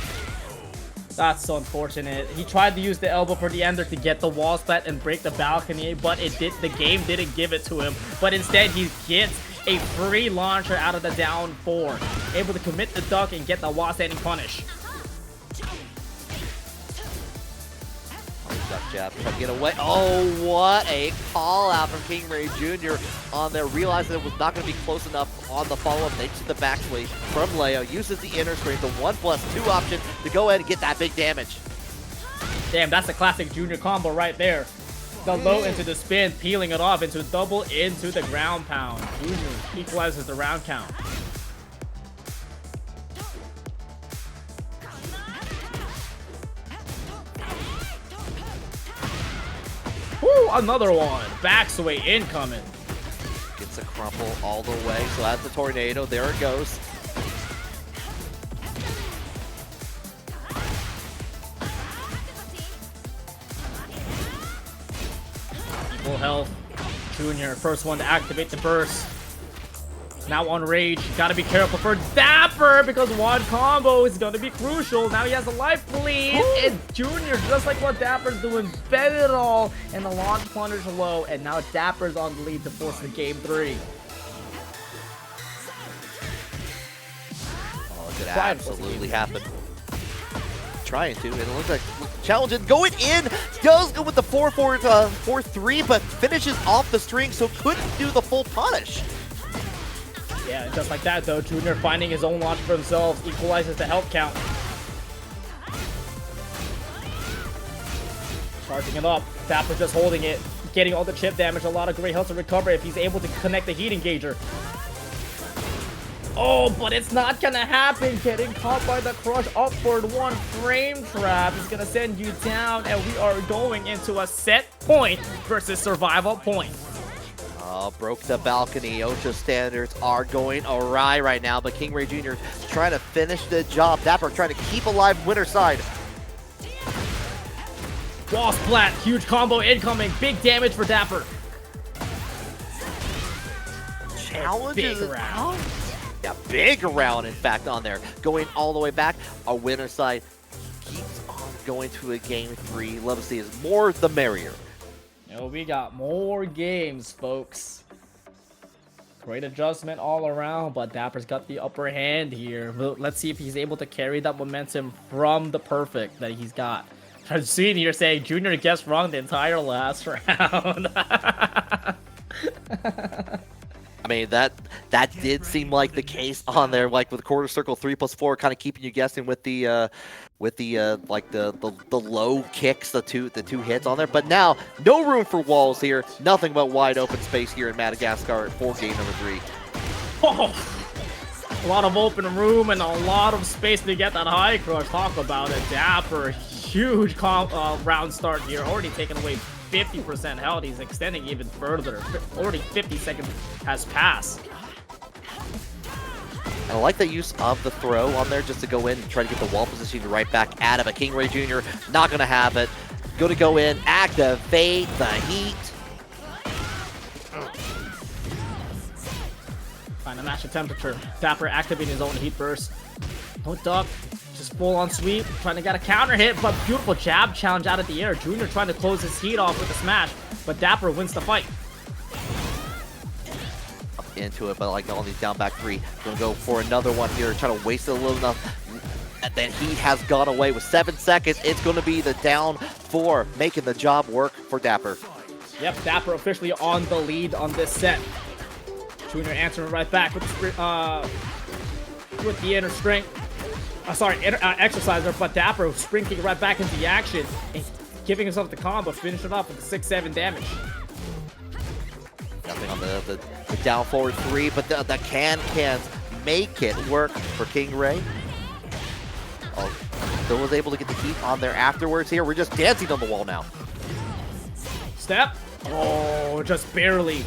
That's so unfortunate. He tried to use the elbow for the ender to get the wall splat and break the balcony, but the game didn't give it to him. But instead, he gets a free launcher out of the down 4. Able to commit the duck and get the wall standing punish. Duck jab, try to get away. Oh, what a call out from KingReyJr on there. Realized that it was not going to be close enough on the follow-up. Thanks to the backswing from Leo. Uses the inner screen, the 1+2 option to go ahead and get that big damage. Damn, that's a classic Junior combo right there. The low into the spin, peeling it off into double into the ground pound. Junior equalizes the round count. Woo, another one. Back sway incoming. Gets a crumple all the way. So that's the tornado. There it goes. Full health. Junior, first one to activate the burst. Now on rage. Gotta be careful for Dapper because one combo is gonna be crucial. Now he has a life bleed. And Junior, just like what Dapper's doing, bet it all. And the launch punish low. And now Dapper's on the lead to force the game 3. Oh, it could absolutely happen. Trying to, and it looks like challenging, going in, does go with the 4-3, but finishes off the string, so couldn't do the full punish. Yeah, just like that though, Junior finding his own launch for himself, equalizes the health count. Charging it up, Dapper just holding it, getting all the chip damage, a lot of great health to recover if he's able to connect the heat engager. Oh, but it's not gonna happen. Getting caught by the crush upward one frame trap is gonna send you down, and we are going into a set point versus survival point. Broke the balcony. OSHA standards are going awry right now, but KingReyJr trying to finish the job. Dapper trying to keep alive winner side. Wall splat, huge combo incoming, big damage for Dapper. Challenges Big round. Yeah, big round, in fact, on there. Going all the way back. Our winner side keeps on going to a game 3. Love to see is more the merrier. Oh, we got more games, folks. Great adjustment all around, but Dapper's got the upper hand here. Let's see if he's able to carry that momentum from the perfect that he's got. I've seen here saying Junior guessed wrong the entire last round. I mean, that did seem like the case on there, like with quarter circle 3+4, kind of keeping you guessing with the like the low kicks, the two hits on there. But now, no room for walls here. Nothing but wide open space here in Madagascar for game number 3. Oh, a lot of open room and a lot of space to get that high crush. Talk about it, Dapper. Huge round start here, already taken away 50% health. He's extending even further. Already 50 seconds has passed. And I like the use of the throw on there just to go in and try to get the wall position right back at it. But KingReyJr not going to have it. Going to go in, activate the heat. Trying to match the temperature. Dapper activating his own heat burst. No duck. Just full on sweep. Trying to get a counter hit, but beautiful jab challenge out of the air. Junior trying to close his heat off with a smash, but Dapper wins the fight. Up into it, but like all these down back 3. Gonna go for another one here, trying to waste it a little enough. And then he has gone away with 7 seconds. It's gonna be the down 4, making the job work for Dapper. Yep, Dapper officially on the lead on this set. Junior answering right back with the inner strength. Exerciser, but Dapper sprinting right back into the action and giving himself the combo, finishing off with the 6-7 damage. Nothing on the down forward 3, but the cans make it work for KingRey. Oh, still was able to get the heat on there afterwards here. We're just dancing on the wall now. Step. Oh, just barely.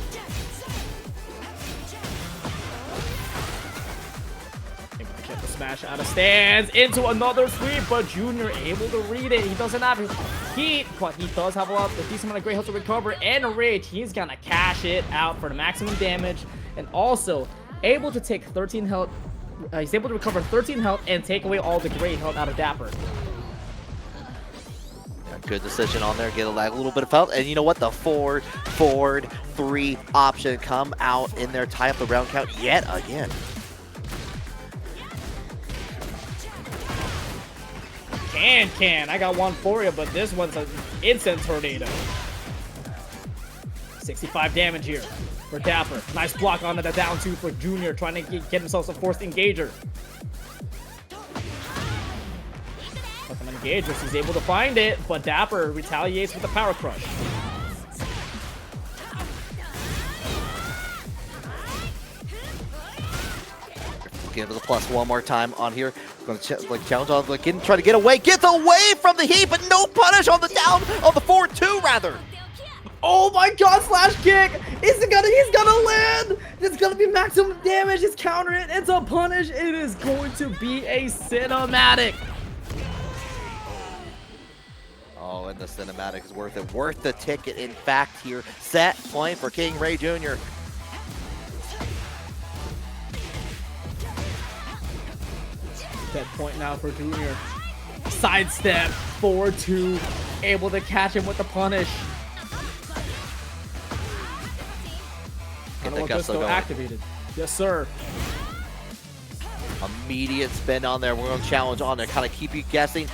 Smash out of stands into another sweep, but Junior able to read it. He doesn't have his heat, but he does have a decent amount of great health to recover and a rage. He's gonna cash it out for the maximum damage, and also able to take 13 health. He's able to recover 13 health and take away all the great health out of Dapper. Good decision on there, get a little bit of health, and you know what? The forward 3 option come out in there, tie up the round count yet again. I got one for you, but this one's an instant tornado. 65 damage here for Dapper. Nice block onto the down 2 for Junior, trying to get himself a forced engager. But the Some engagers, he's able to find it, but Dapper retaliates with the power crush. Give us a plus one more time on here. Going to challenge on, try to get away. Gets away from the heat, but no punish on the down on the 4-2 rather. Oh my god, slash kick! He's gonna land! It's gonna be maximum damage, he's countering it, it's a punish, it is going to be a cinematic! Oh, and the cinematic is worth it. Worth the ticket, in fact, here. Set point for KingReyJr. Set point now for Junior. Sidestep, 4-2, able to catch him with the punish. Activated. Yes, sir. Immediate spin on there. We're going to challenge on there. Kind of keep you guessing.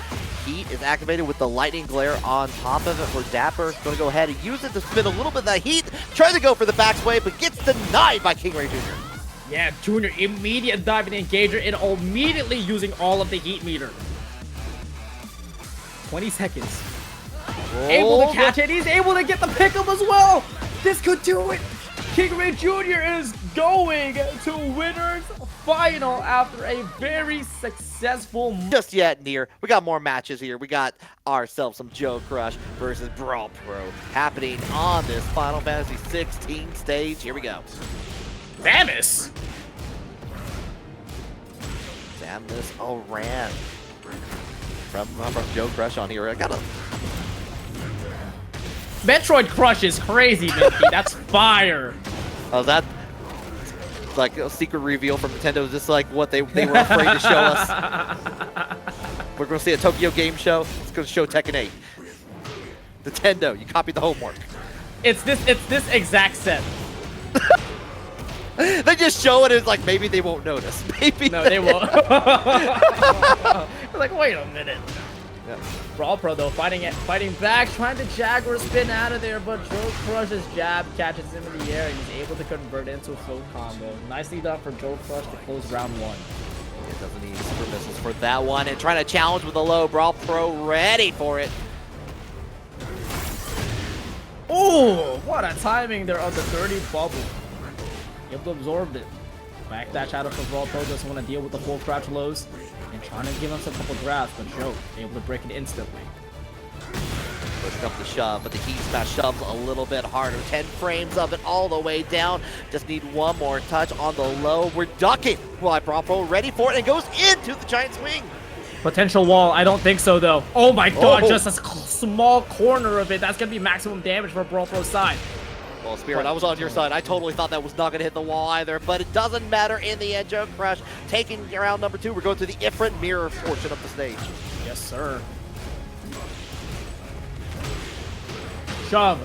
Heat is activated with the lightning glare on top of it for Dapper. Going to go ahead and use it to spin a little bit of that heat. Trying to go for the backsway, but gets denied by KingReyJr. Yeah, Junior immediate diving engager and immediately using all of the heat meter. 20 seconds. Able to catch it. He's able to get the pickup as well. This could do it. KingReyJr is going to winner's final after a very successful. Just yet near. We got more matches here. We got ourselves some Joe Crush versus Brawlpro happening on this Final Fantasy 16 stage. Here we go. Samus Hwoarang from Joe Crush on here. I got a Metroid Crush is crazy, Minky. That's fire. Oh, that like a secret reveal from Nintendo. Just like what they were afraid to show us. We're going to see a Tokyo Game Show. It's going to show Tekken 8. Nintendo, you copied the homework. It's this exact set. They just show it. It's like maybe they won't notice. Maybe no, they won't. Like, wait a minute. Yeah. Brawlpro though fighting back, trying to Jaguar spin out of there, but Joe Crush's jab catches him in the air and he's able to convert it into a full combo. Nicely done for Joe Crush to close round one. It doesn't need super missiles for that one, and trying to challenge with a low. Brawlpro ready for it. Oh, what a timing there of the dirty bubble. Able to absorb it. Backdash out of for Brawlpro, doesn't want to deal with the full crouch lows. And trying to give us a couple grabs, but Joe able to break it instantly. Push up the shove, but the heat smash shoves a little bit harder. 10 frames of it all the way down. Just need one more touch on the low. We're ducking. Well, Brawlpro ready for it and goes into the giant swing. Potential wall. I don't think so, though. Oh my god, just a small corner of it. That's going to be maximum damage for Brawlpro's side. Well, Spirit, I was on your side. I totally thought that was not going to hit the wall either, but it doesn't matter in the end. Joe Crush taking round number 2. We're going to the Ifrit mirror portion of the stage. Yes, sir. Shove.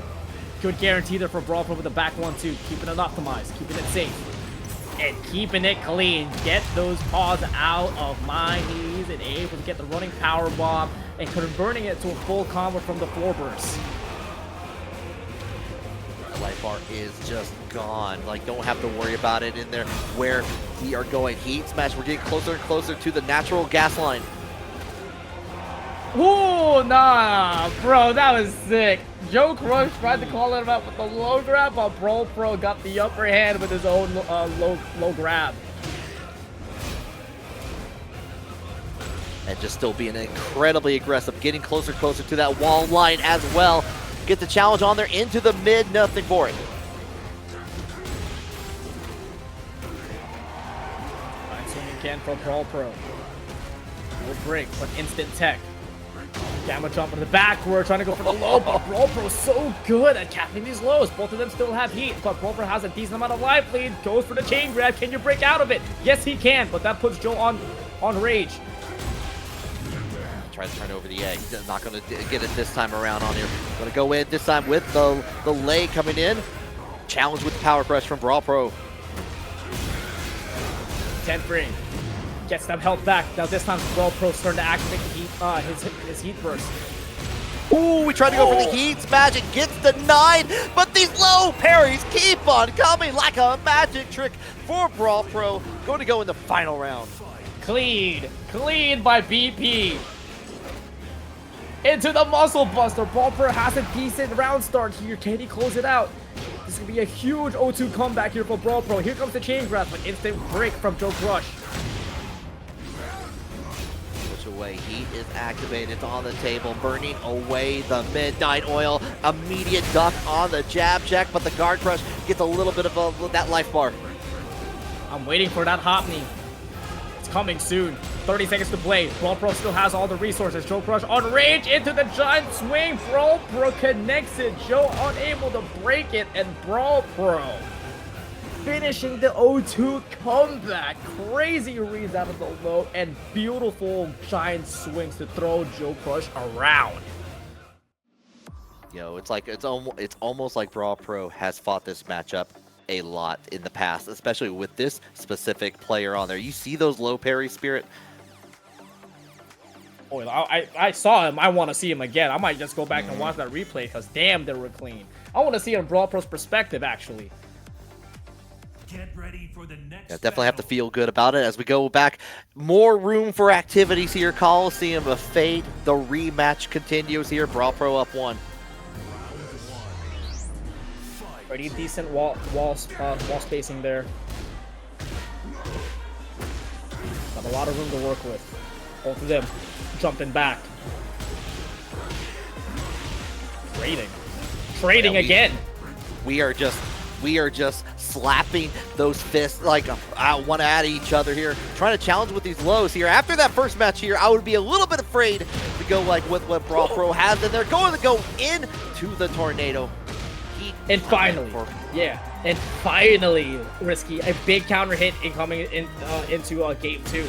Good guarantee there for Brawlpro with the back 1-2. Keeping it optimized, keeping it safe, and keeping it clean. Get those paws out of my knees and able to get the running power bomb and converting it to a full combo from the floor burst. Life bar is just gone. Like, don't have to worry about it in there where we are going. Heat smash. We're getting closer and closer to the natural gas line. Ooh, nah, bro, that was sick. Joe Crush tried to call it out with the low grab, but Brawlpro got the upper hand with his own low grab. And just still being incredibly aggressive, getting closer and closer to that wall line as well. Get the challenge on there into the mid, nothing for it. Nice swing again for Brawlpro. No break, but instant tech. Gamma jump in the backward, trying to go for the low, but Brawlpro's so good at capping these lows. Both of them still have heat, but Brawlpro has a decent amount of life lead. Goes for the chain grab. Can you break out of it? Yes, he can, but that puts Joe on rage. Tries to turn over the egg. He's not going to get it this time around on here. Going to go in this time with the lay coming in. Challenge with the power crush from Brawlpro. 10 frame. Gets them health back. Now this time Brawlpro starting to activate the heat, his heat burst. Ooh, we tried to go for the heat smash. It gets denied, but these low parries keep on coming like a magic trick for Brawlpro. Going to go in the final round. Clean by BP. into the muscle buster. Brawlpro has a decent round start here. Can he close it out? This is gonna be a huge 0-2 comeback here for Brawlpro. Here comes the chain grasp, an instant break from Joe Crush. Push away, heat is activated, it's on the table, burning away the midnight oil. Immediate duck on the jab check, but the guard crush gets a little bit of that life bar. I'm waiting for that hop knee. It's coming soon. 30 seconds to play. Brawlpro still has all the resources. Joe Crush on range into the giant swing. Brawlpro connects it. Joe unable to break it, and Brawlpro finishing the 0-2 comeback. Crazy reads out of the low and beautiful giant swings to throw Joe Crush around. Yo, it's almost like Brawlpro has fought this matchup a lot in the past, especially with this specific player on there. You see those low parry spirit. Oh, I saw him. I want to see him again. I might just go back and watch that replay because damn, they were clean. I want to see it in Brawlpro's perspective, actually. Get ready for the next Definitely have to feel good about it as we go back. More room for activities here. Coliseum of Fate. The rematch continues here. Brawlpro up 1. Pretty decent wall spacing there. Got a lot of room to work with. Both of them jumping back. Trading again. We are just slapping those fists like one at each other here, trying to challenge with these lows here. After that first match here, I would be a little bit afraid to go like with what Brawlpro has, and they're going to go into the tornado. And finally, Risky, a big counter hit incoming into game 2.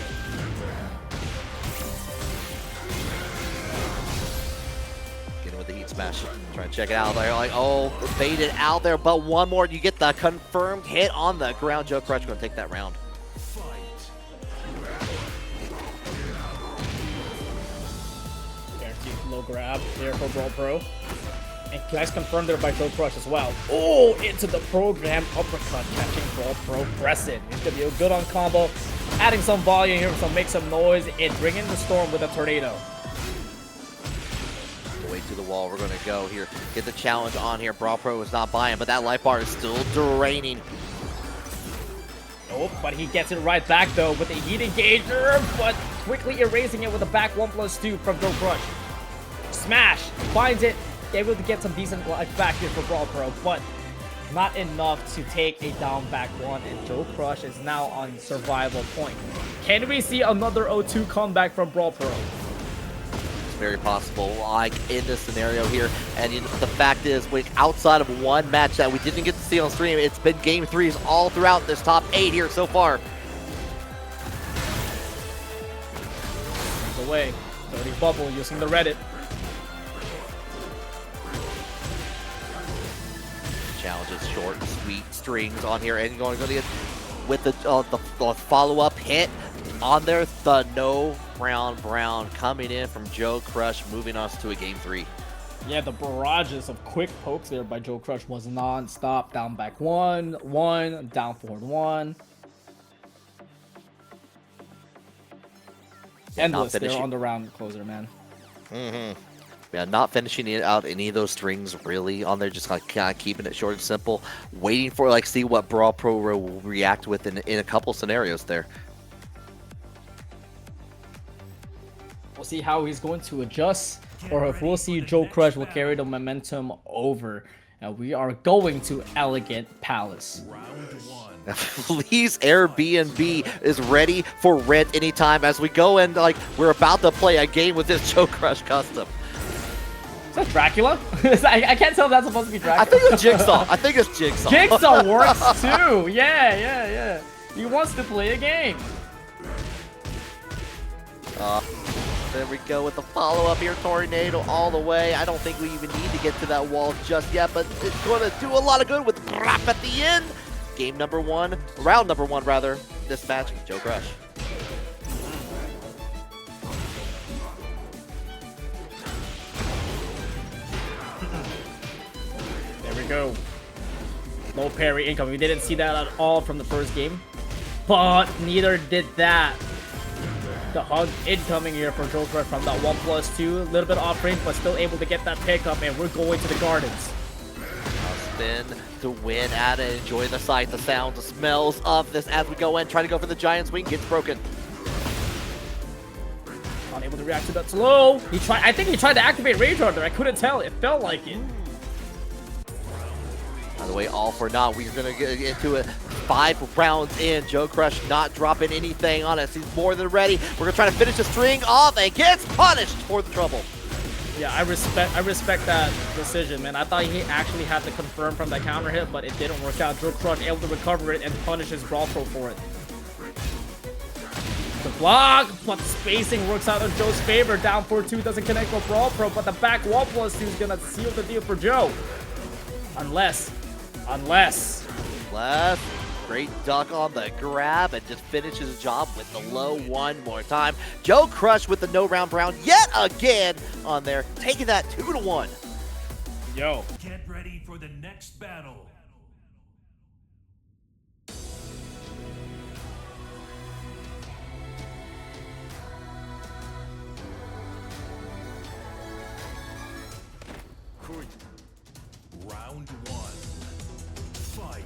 Getting with the heat smash, trying to check it out there. Like, oh, baited out there, but one more. You get the confirmed hit on the ground. Joe Crush going to take that round. Low grab there for Brawlpro. And nice confirmed there by Joe Crush as well. Oh, into the program uppercut, catching Brawlpro pressing. It's gonna be a good on combo, adding some volume here, so make some noise, and bring in the storm with a tornado. Way to the wall, we're gonna go here. Get the challenge on here. Brawlpro is not buying, but that life bar is still draining. Oh, but he gets it right back though with a heat engager, but quickly erasing it with a back 1+2 from Joe Crush. Smash, finds it. Able to get some decent life back here for Brawlpro, but not enough to take a down back 1, and Joe Crush is now on survival point. Can we see another 0-2 comeback from Brawlpro? It's very possible, like in this scenario here. And you know, the fact is, outside of one match that we didn't get to see on stream, it's been game 3s all throughout this top 8 here so far. Away, dirty bubble using the Reddit. Challenges short, sweet strings on here, and going to get with the follow-up hit on there. The no round brown coming in from Joe Crush, moving us to a game 3. Yeah, the barrages of quick pokes there by Joe Crush was non-stop. Down back 1, down forward 1. Endless there on the round closer, man. Yeah, not finishing it out any of those strings really on there, just like kind of keeping it short and simple, waiting for like see what Brawlpro will react with in a couple scenarios there. We'll see how he's going to adjust, or if we'll see Joe Crush will carry the momentum over. And we are going to Elegant Palace. Lee's Airbnb is ready for rent anytime as we go and like we're about to play a game with this Joe Crush custom. Is that Dracula? I can't tell if that's supposed to be Dracula. I think it's Jigsaw. I think it's Jigsaw. Jigsaw works too. Yeah. He wants to play a game. There we go with the follow-up here. Tornado all the way. I don't think we even need to get to that wall just yet, but it's going to do a lot of good with Rap at the end. Game number 1, round number 1 rather, this match, Joe Crush. There we go. Low parry income. We didn't see that at all from the first game, but neither did that The hug incoming here for Joe Crush from that 1+2. A little bit off range, but still able to get that pickup, and we're going to the gardens. Spin to win at it. Enjoy the sight, the sound, the smells of this as we go in. Try to go for the giant swing, gets broken. Unable to react to that slow. I think he tried to activate REHOO there. I couldn't tell. It felt like it. By the way, all for naught. We're going to get into it. 5 rounds in. Joe Crush not dropping anything on us. He's more than ready. We're going to try to finish the string off and gets punished for the trouble. Yeah, I respect that decision, man. I thought he actually had to confirm from that counter hit, but it didn't work out. Joe Crush able to recover it and punish his Brawlpro for it. The block, but the spacing works out in Joe's favor. Down 4-2 doesn't connect with Brawlpro, but the back 1+2 is gonna seal the deal for Joe. Unless. Great duck on the grab and just finishes the job with the low one more time. Joe Crush with the no round brown yet again on there, taking that 2-1. Yo. Get ready for the next battle. Round 1. Fight.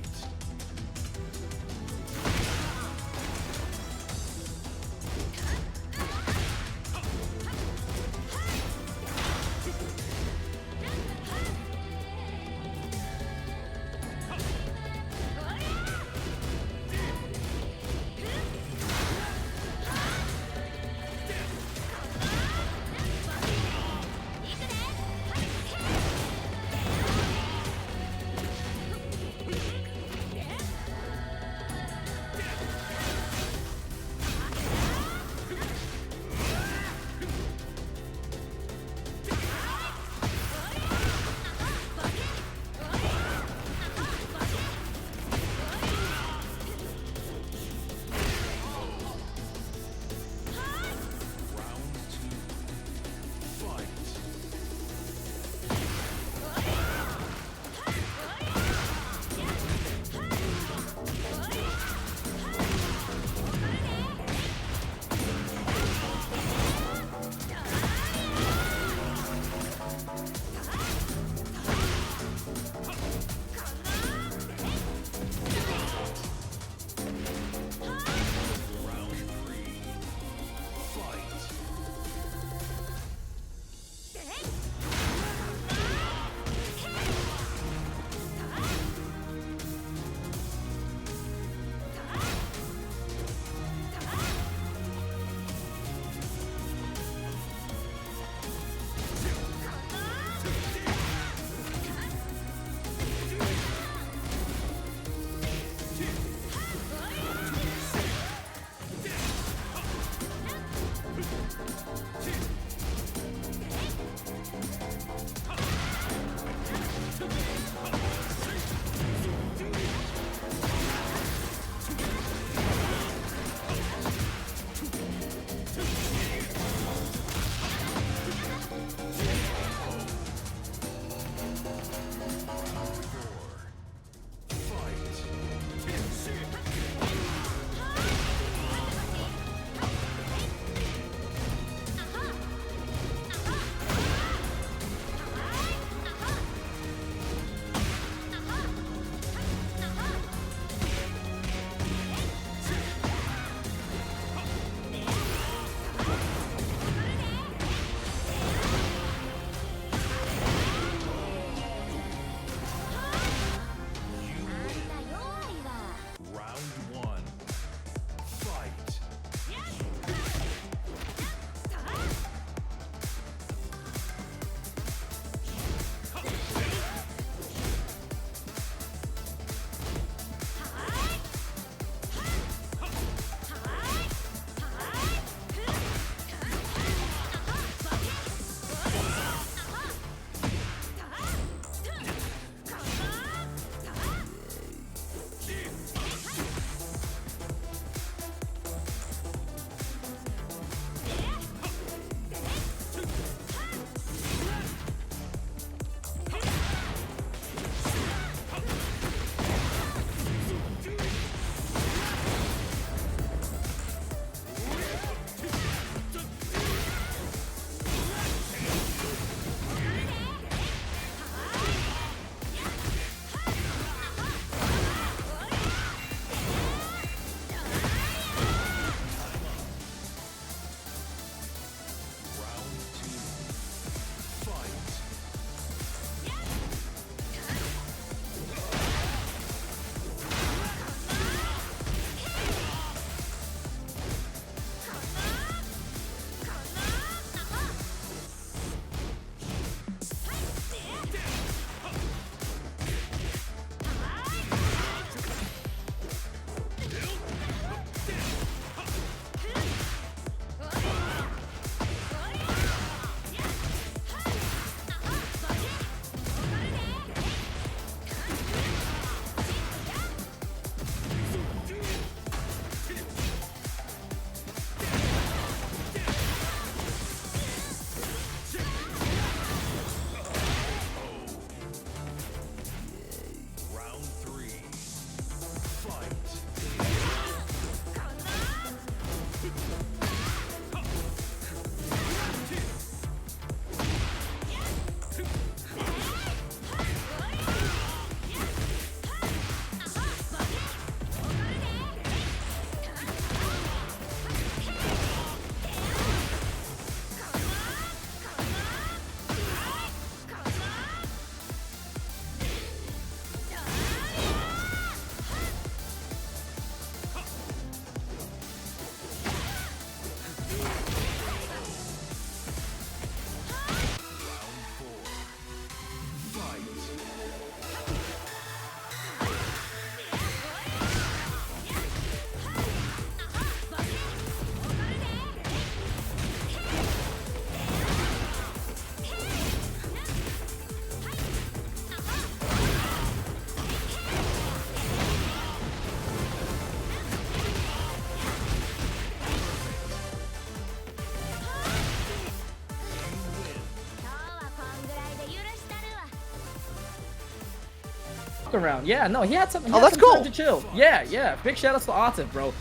the round. Yeah, no, he had some. Oh, that's cool. Time to chill. Yeah. Big shout outs to Atif, bro.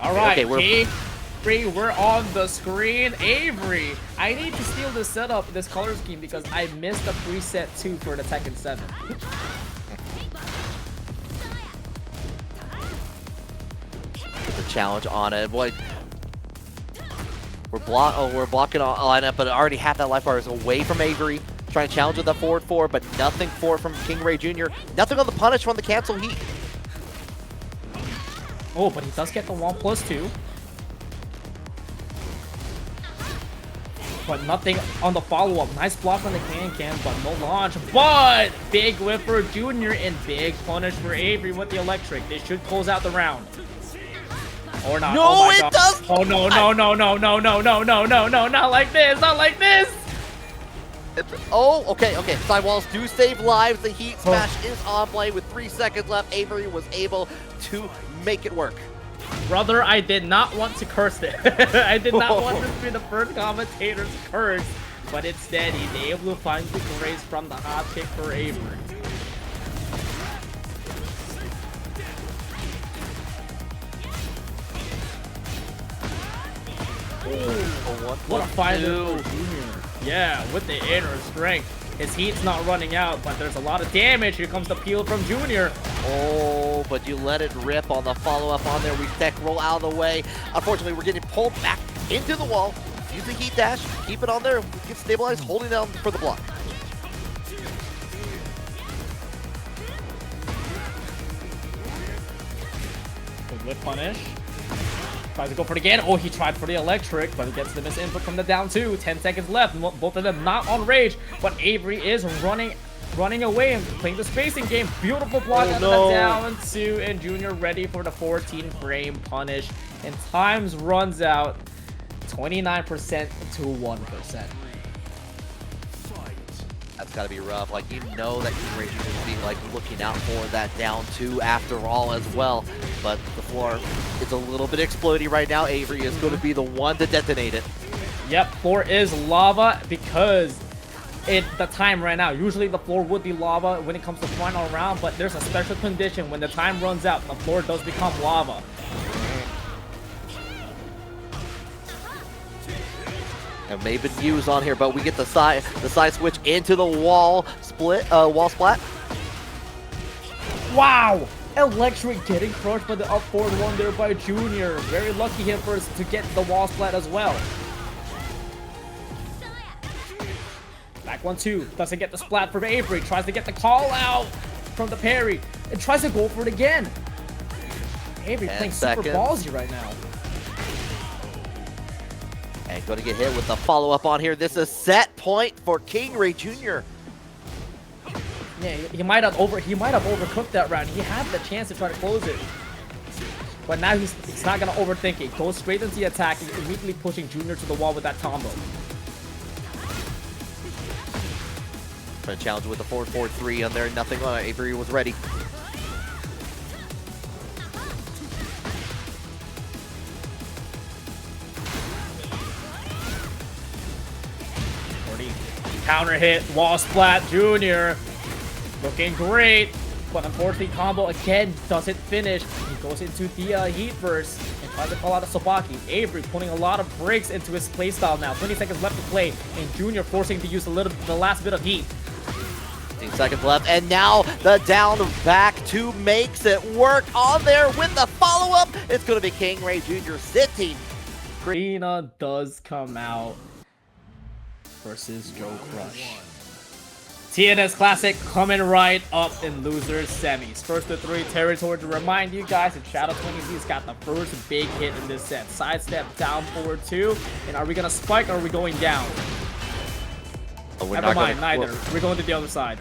All right, Okay, we're on the screen. Avery, I need to steal this setup, this color scheme, because I missed the preset 2 for the Tekken 7. The challenge on it. Boy, we're blocking on lineup, but already half that life bar is away from Avery. Trying to challenge with the forward 4, but nothing for it from KingReyJr. Nothing on the punish from the cancel heat. Oh, but he does get the 1+2. But nothing on the follow-up. Nice block from the can, but no launch. But big whip for Junior and big punish for Avery with the electric. They should close out the round. Or not. No, oh my it God. does. Oh no, not like this, not like this. Oh, okay. Sidewalls do save lives. The heat smash is on play with 3 seconds left. Avery was able to make it work. Brother, I did not want to curse it. I did not want this to be the first commentator's curse, but instead he's able to find the grace from the hot kick for Avery. What a fighter for Junior. Yeah, with the inner strength. His heat's not running out, but there's a lot of damage. Here comes the peel from Junior. Oh, but you let it rip on the follow-up on there. We tech roll out of the way. Unfortunately, we're getting pulled back into the wall. Use the heat dash. Keep it on there. Get stabilized, holding down for the block. Good whip punish. Tries to go for it again. Oh, he tried for the electric, but he gets the miss input from the down 2. 10 seconds left. Both of them not on rage, but Avery is running away and playing the spacing game. Beautiful block out of the down 2, and Junior ready for the 14-frame punish. And times runs out 29% to 1%. That's got to be rough. Like, you know that KingReyJr is being like looking out for that down 2 after all as well. But the floor is a little bit exploding right now. Avery is going to be the one to detonate it. Yep, floor is lava because the time ran out. Usually the floor would be lava when it comes to final round, but there's a special condition. When the time runs out, the floor does become lava. And Maven U's on here, but we get the side switch into the wall split, wall splat. Wow! Electric getting crushed by the up forward one there by Junior. Very lucky him first to get the wall splat as well. Back 1-2. Doesn't get the splat from Avery. Tries to get the call out from the parry. And tries to go for it again. Avery playing super ballsy right now. And going to get hit with the follow-up on here. This is set point for KingReyJr. Yeah, he might have overcooked that round. He had the chance to try to close it. But now he's not going to overthink it. Goes straight into the attack, immediately pushing Junior to the wall with that combo. Trying to challenge with the 4-4-3 on there. Nothing on it. Avery was ready. Counter hit, wall splat, Junior. Looking great. But unfortunately, combo again doesn't finish. He goes into the heat burst and tries to call out a Sabaki. Avery putting a lot of breaks into his playstyle now. 20 seconds left to play, and Junior forcing to use the last bit of heat. 15 seconds left, and now the down back 2 makes it work on there with the follow-up. It's going to be KingReyJr sitting. Reina does come out versus Joe Crush. TNS Classic coming right up in losers semis. First to 3 territory to remind you guys that Shadow 20Z's got the first big hit in this set. Sidestep down forward 2. And are we gonna spike or are we going down? Oh, never mind, neither. We're going to the other side.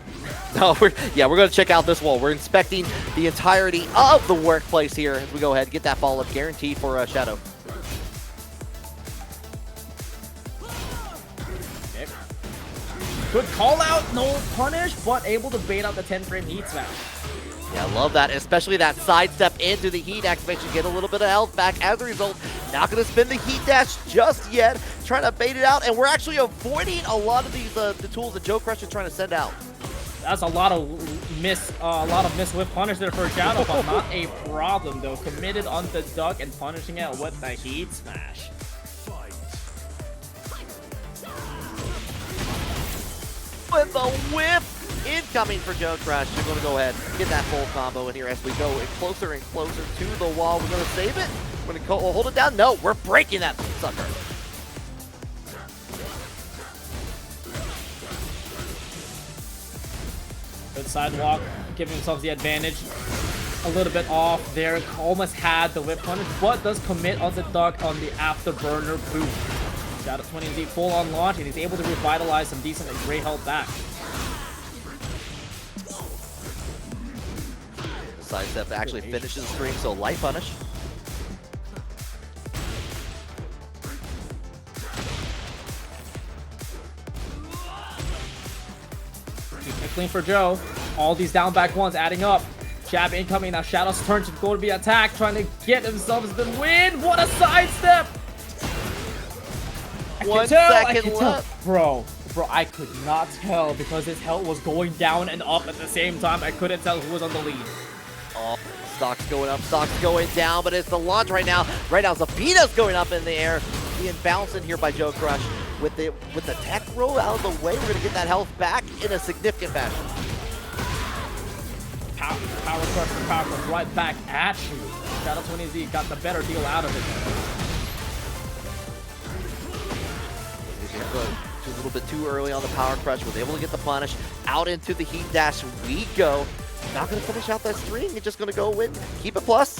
No, we're going to check out this wall. We're inspecting the entirety of the workplace here as we go ahead and get that follow-up guaranteed for Shadow. Good call out, no punish, but able to bait out the 10-frame heat smash. Yeah, I love that, especially that sidestep into the heat activation. Get a little bit of health back as a result. Not going to spin the heat dash just yet. Trying to bait it out, and we're actually avoiding a lot of these the tools that Joe Crush is trying to send out. That's a lot of miss whip punish there for Shadow, but not a problem though. Committed on the duck and punishing it with the heat smash. With the whip incoming for Joe Crush. We're going to go ahead and get that full combo in here as we go closer and closer to the wall. We're going to save it. We're going to hold it down. No, we're breaking that sucker. Good sidewalk, giving himself the advantage. A little bit off there. Almost had the whip punish, but does commit on the duck on the afterburner boot. Shadow 20Z full on launch, and he's able to revitalize some decent gray health back. The sidestep actually finishes the string, so light punish. Keep it clean for Joe. All these down back ones adding up. Jab incoming. Now Shadow's turn to go to be attacked, trying to get himself the win. What a sidestep! 1 second left. Bro, I could not tell because his health was going down and up at the same time. I couldn't tell who was on the lead. Oh, stock's going up, stock's going down, but it's the launch right now. Right now, Zafina's going up in the air, being bounced in here by Joe Crush. With the tech roll out of the way, we're gonna get that health back in a significant fashion. Power crush right back at you. Shadow 20Z got the better deal out of it. A little bit too early on the power crush. Was able to get the punish out into the heat dash. We go. Not going to finish out that string. It's just going to go win. Keep it plus.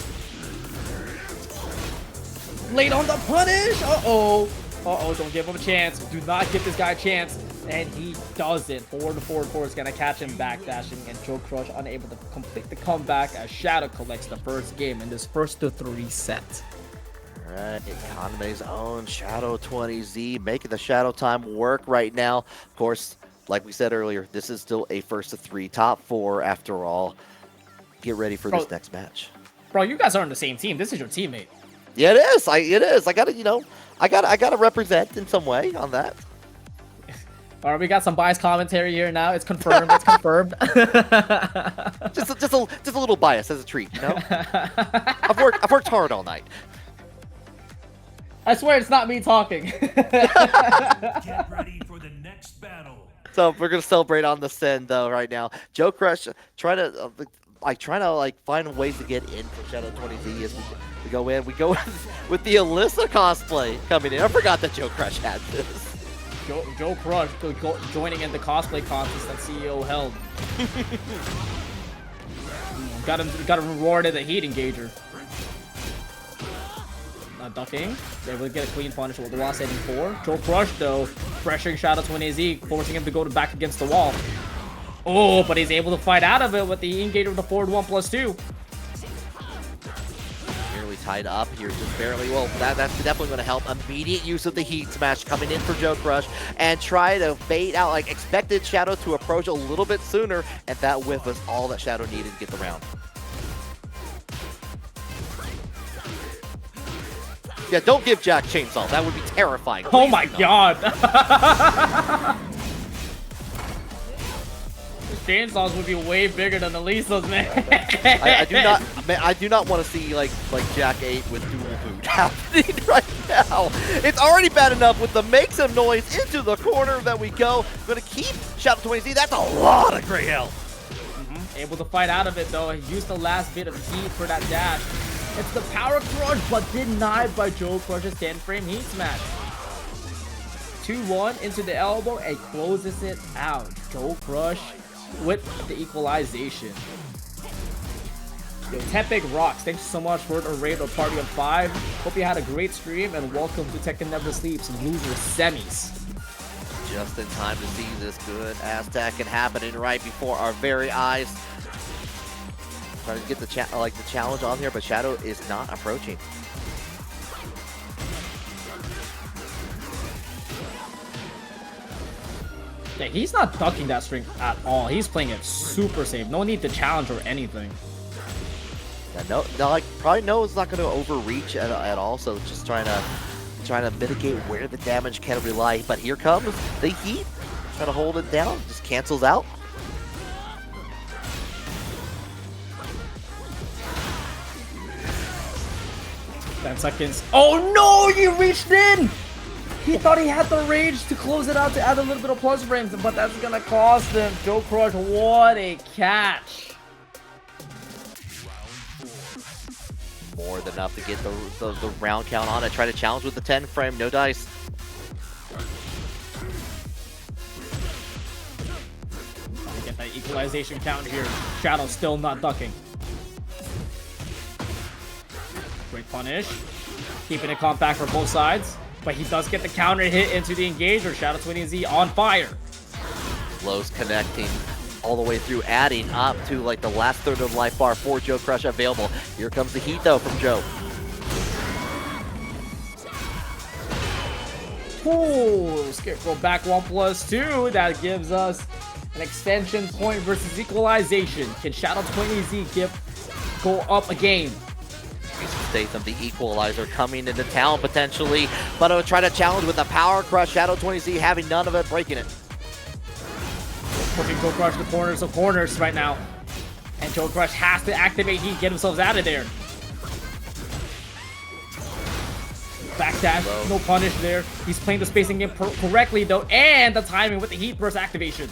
Late on the punish. Uh-oh. Uh-oh. Don't give him a chance. Do not give this guy a chance. And he doesn't. Forward to forward four is going to catch him backdashing. And Joe Crush unable to complete the comeback as Shadow collects the first game in this first to 3 set. Alright, Economy's own Shadow 20Z making the Shadow time work right now. Of course, like we said earlier, this is still a first to 3, top 4 after all. Get ready for this next match. Bro, you guys are on the same team. This is your teammate. Yeah, it is. It is. I gotta, I gotta represent in some way on that. All right, we got some biased commentary here now. It's confirmed. It's confirmed. just a little bias as a treat, you know. I've worked hard all night. I swear it's not me talking. Get ready for the next battle. So we're gonna celebrate on the send though right now. Joe Crush trying to find ways to get in for Shadow 20Z as we go in. We go with the Alyssa cosplay coming in. I forgot that Joe Crush had this. Joe Crush joining in the cosplay contest that CEO held. got him rewarded a heat engager. Ducking, able to get a clean punish with the wall setting 4. Joe Crush though, pressuring Shadow 20Z, forcing him to go back against the wall. Oh, but he's able to fight out of it with the engager with the forward 1+2. Nearly tied up here, just barely. Well, that's definitely going to help. Immediate use of the heat smash coming in for Joe Crush and try to bait out, expected Shadow to approach a little bit sooner, and that whiff was all that Shadow needed to get the round. Yeah, don't give Jack chainsaw. That would be terrifying. Oh my god! Chainsaws would be way bigger than Elisa's, man. I do not want to see like Jack 8 with dual boot happening right now. It's already bad enough with the make some noise into the corner that we go. Gonna keep Shadow 20Z. That's a lot of gray health. Able to fight out of it though. He used the last bit of heat for that dash. It's the power crush, but denied by Joe Crush's 10-frame heat smash. 2-1 into the elbow and closes it out. Joe Crush with the equalization. Yo, Tepic rocks. Thanks so much for the raid or party of 5. Hope you had a great stream and welcome to Tekken Never Sleeps Loser Semis. Just in time to see this good ass Tekken happening right before our very eyes. Trying to get the challenge on here, but Shadow is not approaching. Yeah, he's not ducking that string at all. He's playing it super safe. No need to challenge or anything. Yeah, probably knows it's not going to overreach at all. So just trying to mitigate where the damage can rely. But here comes the heat. Trying to hold it down. Just cancels out. 10 seconds. Oh no, he reached in! He thought he had the rage to close it out to add a little bit of plus frames, but that's gonna cost him. Joe Crush, what a catch. More than enough to get the round count on it. Try to challenge with the 10 frame, no dice. Trying to get that equalization count here. Shadow still not ducking. Great punish. Keeping it compact for both sides. But he does get the counter hit into the engager. Shadow 20Z on fire. Lows connecting all the way through, adding up to like the last third of the life bar for Joe Crush available. Here comes the heat though from Joe. Ooh, Scarecrow back 1+2. That gives us an extension point versus equalization. Can Shadow 20Z go up a game? Statham, the equalizer, coming into town potentially, but I'll try to challenge with the power crush. Shadow 20Z having none of it, breaking it. Pushing Joe Crush to corners of corners right now. And Joe Crush has to activate heat, get themselves out of there. Backdash, no punish there. He's playing the spacing game correctly though, and the timing with the heat burst activation.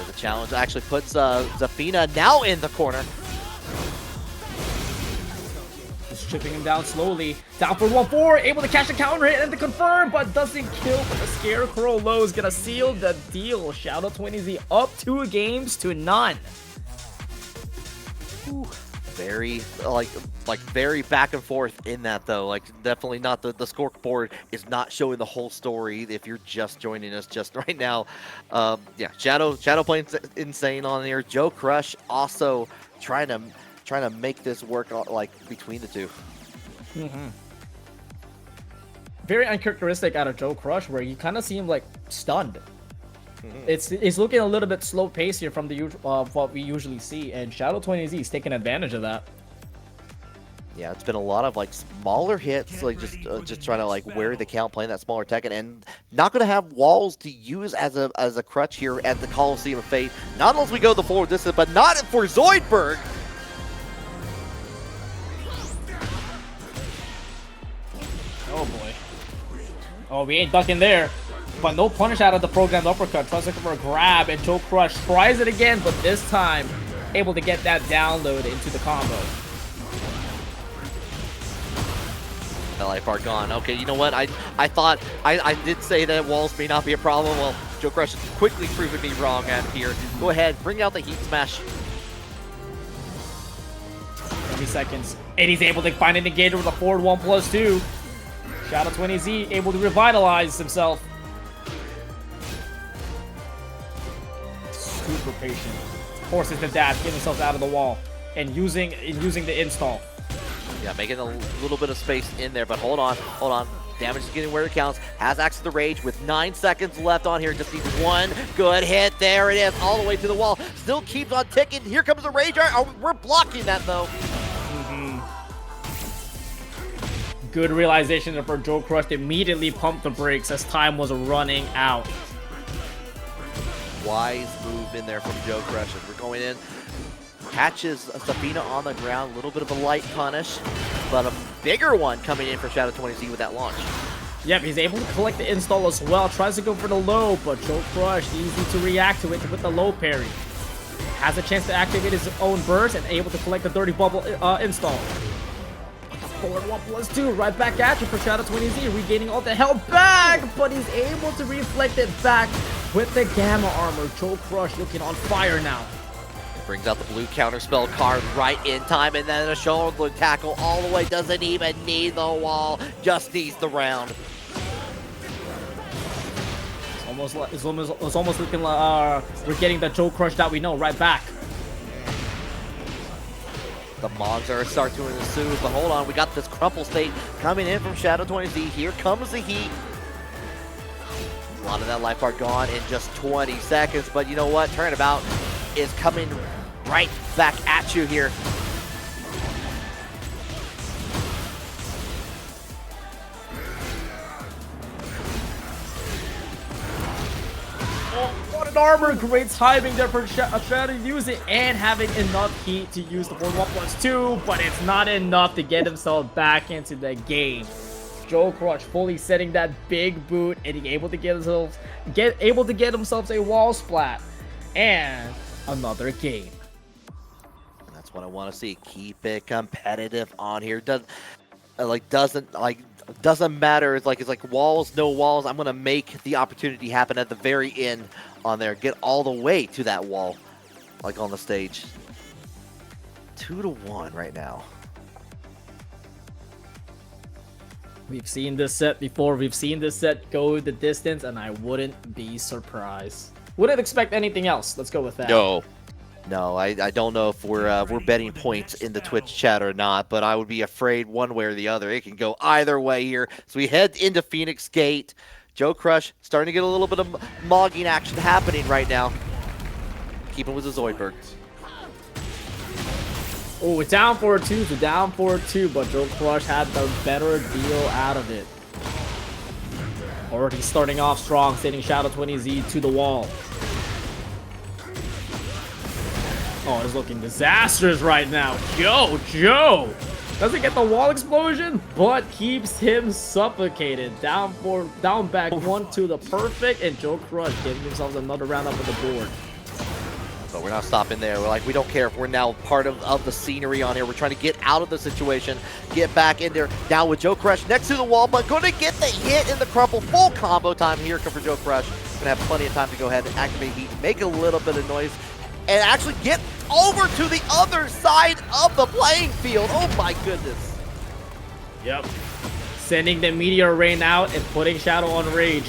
The challenge actually puts Zafina now in the corner. Just chipping him down slowly. Down for 1-4, able to catch the counter hit and to confirm, but doesn't kill. But the Scarecrow low is gonna seal the deal. Shadow 20Z up 2 games to none. Ooh, very very back and forth in that though. Like definitely not the scoreboard is not showing the whole story if you're just joining us just right now. Yeah, Shadow playing insane on here. Joe Crush also trying to make this work like between the two. Very uncharacteristic out of Joe Crush, where you kind of see him like stunned. It's looking a little bit slow pace here from the what we usually see, and Shadow 20Z is taking advantage of that. Yeah, it's been a lot of like smaller hits, like just trying to like wear the count, playing that smaller Tekken, and not going to have walls to use as a crutch here at the Coliseum of Fate. Not unless we go the forward distance, but not for Zoidberg. Oh boy. Oh, we ain't ducking there. But no punish out of the programmed uppercut. Tries to look for a grab, and Joe Crush tries it again, but this time able to get that download into the combo. The life bar gone. Okay, you know what? I thought I did say that walls may not be a problem. Well, Joe Crush has quickly proven me wrong out here. Go ahead, bring out the heat smash. 30 seconds. Eddy's able to find an engager with a forward 1+2. Shadow 20Z able to revitalize himself. Super patient. Forces the dash, getting himself out of the wall, and using the install. Yeah, making a little bit of space in there, but hold on. Damage is getting where it counts. Has access to rage with 9 seconds left on here. Just needs one good hit. There it is, all the way to the wall. Still keeps on ticking. Here comes the rage. Oh, we're blocking that though. Good realization for Joe Crush to immediately pump the brakes as time was running out. Wise move in there from Joe Crush as we're going in. Catches Zafina on the ground, a little bit of a light punish, but a bigger one coming in for Shadow 20Z with that launch. Yep, he's able to collect the install as well. Tries to go for the low, but Joe Crush easy to react to it with the low parry. Has a chance to activate his own burst and able to collect the dirty bubble install. Forward 1+2, right back at you for Shadow 20Z, regaining all the health back, but he's able to reflect it back with the Gamma Armor. Joe Crush looking on fire now. Brings out the blue counterspell card right in time, and then a shoulder tackle all the way. Doesn't even need the wall, just needs the round. It's almost looking like we're getting the Joe Crush that we know right back. The Mogs are starting to ensue, but hold on, we got this crumple state coming in from Shadow 20Z. Here comes the heat. A lot of that life bar gone in just 20 seconds, but you know what? Turnabout is coming right back at you here. Oh, what a equipped armor. Great timing there for Shadow to use it and having enough heat to use the 4-1+2, but it's not enough to get himself back into the game. Joe Crush fully setting that big boot and he able to get himself a wall splat and another game. That's what I want to see. Keep it competitive on here. Doesn't matter. It's like walls, no walls. I'm gonna make the opportunity happen at the very end on there. Get all the way to that wall, like on the stage. 2-1 right now. We've seen this set before. We've seen this set go the distance, and I wouldn't be surprised. Wouldn't expect anything else. Let's go with that. No, I don't know if we're betting points in the Twitch chat or not, but I would be afraid one way or the other. It can go either way here. So we head into Phoenix Gate. Joe Crush starting to get a little bit of mogging action happening right now. Keeping with the Zoidberg. Oh, it's down 4-2 to down 4-2, but Joe Crush had the better deal out of it. Already starting off strong, sending Shadow 20Z to the wall. Oh, it's looking disastrous right now. Joe doesn't get the wall explosion, but keeps him suffocated. Down back 1-2 the perfect, and Joe Crush getting himself another round up on the board. But we're not stopping there. We're like, we don't care if we're now part of the scenery on here. We're trying to get out of the situation, get back in there. Now with Joe Crush next to the wall, but going to get the hit in the crumple. Full combo time here for Joe Crush. Going to have plenty of time to go ahead and activate heat, make a little bit of noise, and actually get over to the other side of the playing field. Oh my goodness. Yep. Sending the Meteor Rain out and putting Shadow on Rage.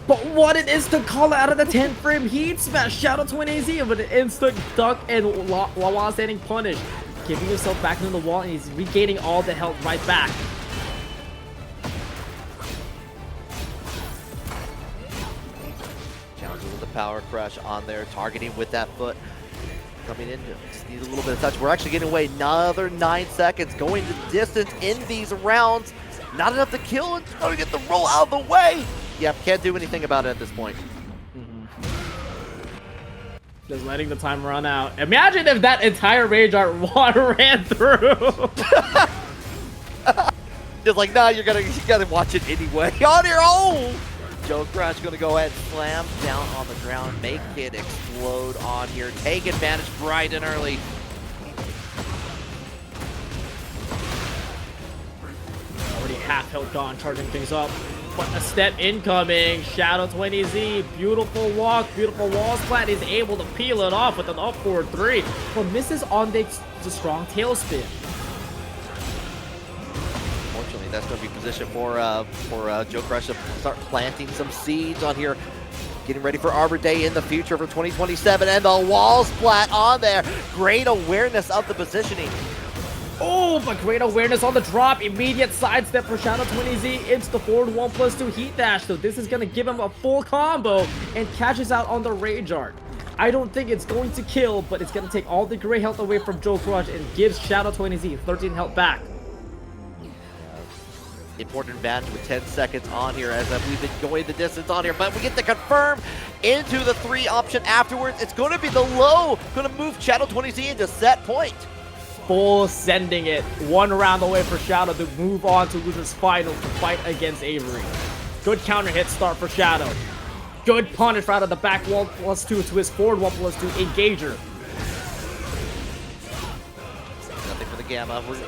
But what it is to call out of the 10th frame heat smash. Shadow 20Z with an instant duck and while standing punish. Giving himself back into the wall and he's regaining all the health right back. Challenges with the power crush on there, targeting with that foot. Coming in, just need a little bit of touch. We're actually getting away another 9 seconds. Going the distance in these rounds. Not enough to kill and trying to get the roll out of the way. Yep, can't do anything about it at this point. Just letting the time run out. Imagine if that entire Rage Art ran through. Just like, nah, you gotta watch it anyway. On your own! Joe Crush gonna go ahead and slam down on the ground, make it explode on here. Take advantage bright and early. Already half health gone, charging things up. But a step incoming. Shadow 20Z. Beautiful walk. Beautiful wall splat. Is able to peel it off with an up forward 3. But misses on the strong tailspin. Fortunately, that's going to be positioned for Joe Crush to start planting some seeds on here. Getting ready for Arbor Day in the future for 2027. And the wall splat on there. Great awareness of the positioning. Oh, but great awareness on the drop. Immediate sidestep for Shadow 20Z into the forward 1+2 heat dash. So this is going to give him a full combo and catches out on the Rage Art. I don't think it's going to kill, but it's going to take all the gray health away from Joe Crush and gives Shadow 20Z 13 health back. Important advantage with 10 seconds on here as we've been going the distance on here, but we get to confirm into the 3 option afterwards. It's going to be the low, going to move Shadow 20Z into set point. Full sending it. 1 round away for Shadow to move on to Loser's Final to fight against Avery. Good counter hit start for Shadow. Good punish out of the back 1+2 to his forward 1+2 engager. Nothing for the Gamma. We're going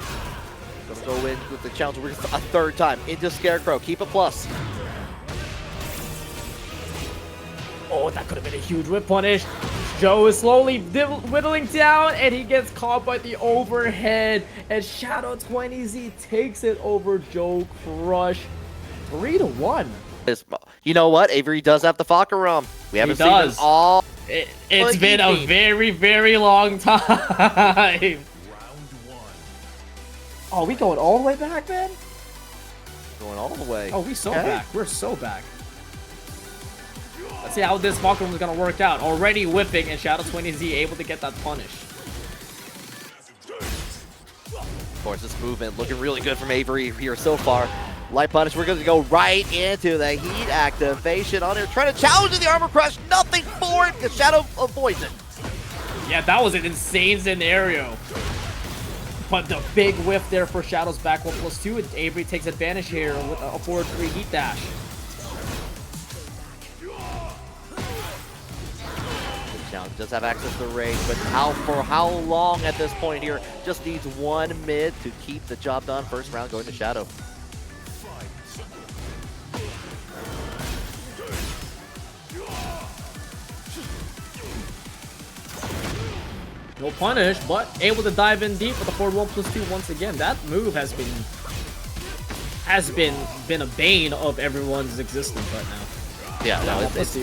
to go in with the challenge. We're a 3rd time into Scarecrow. Keep a plus. Oh, that could have been a huge whip punish. Joe is slowly whittling down, and he gets caught by the overhead. And Shadow 20Z takes it over Joe Crush. 3-1. You know what? Avery does have the Fakaram. We haven't seen it all. It's been a very, very long time. Round 1. Oh, we going all the way back, man? Going all the way. Oh, we so back. We're so back. Let's see how this Falcon is going to work out. Already whipping, and Shadow 20Z able to get that punish. Of course, this movement looking really good from Avery here so far. Light punish, we're going to go right into the heat activation on here. Trying to challenge the armor crush, nothing for it, because Shadow avoids it. Yeah, that was an insane scenario. But the big whiff there for Shadow's back 1+2, and Avery takes advantage here with a forward 3 heat dash. Challenge does have access to range, but for how long at this point here? Just needs one mid to keep the job done. First round going to Shadow. No punish, but able to dive in deep with a forward 1+2 once again. That move has been a bane of everyone's existence right now. Yeah, no, it's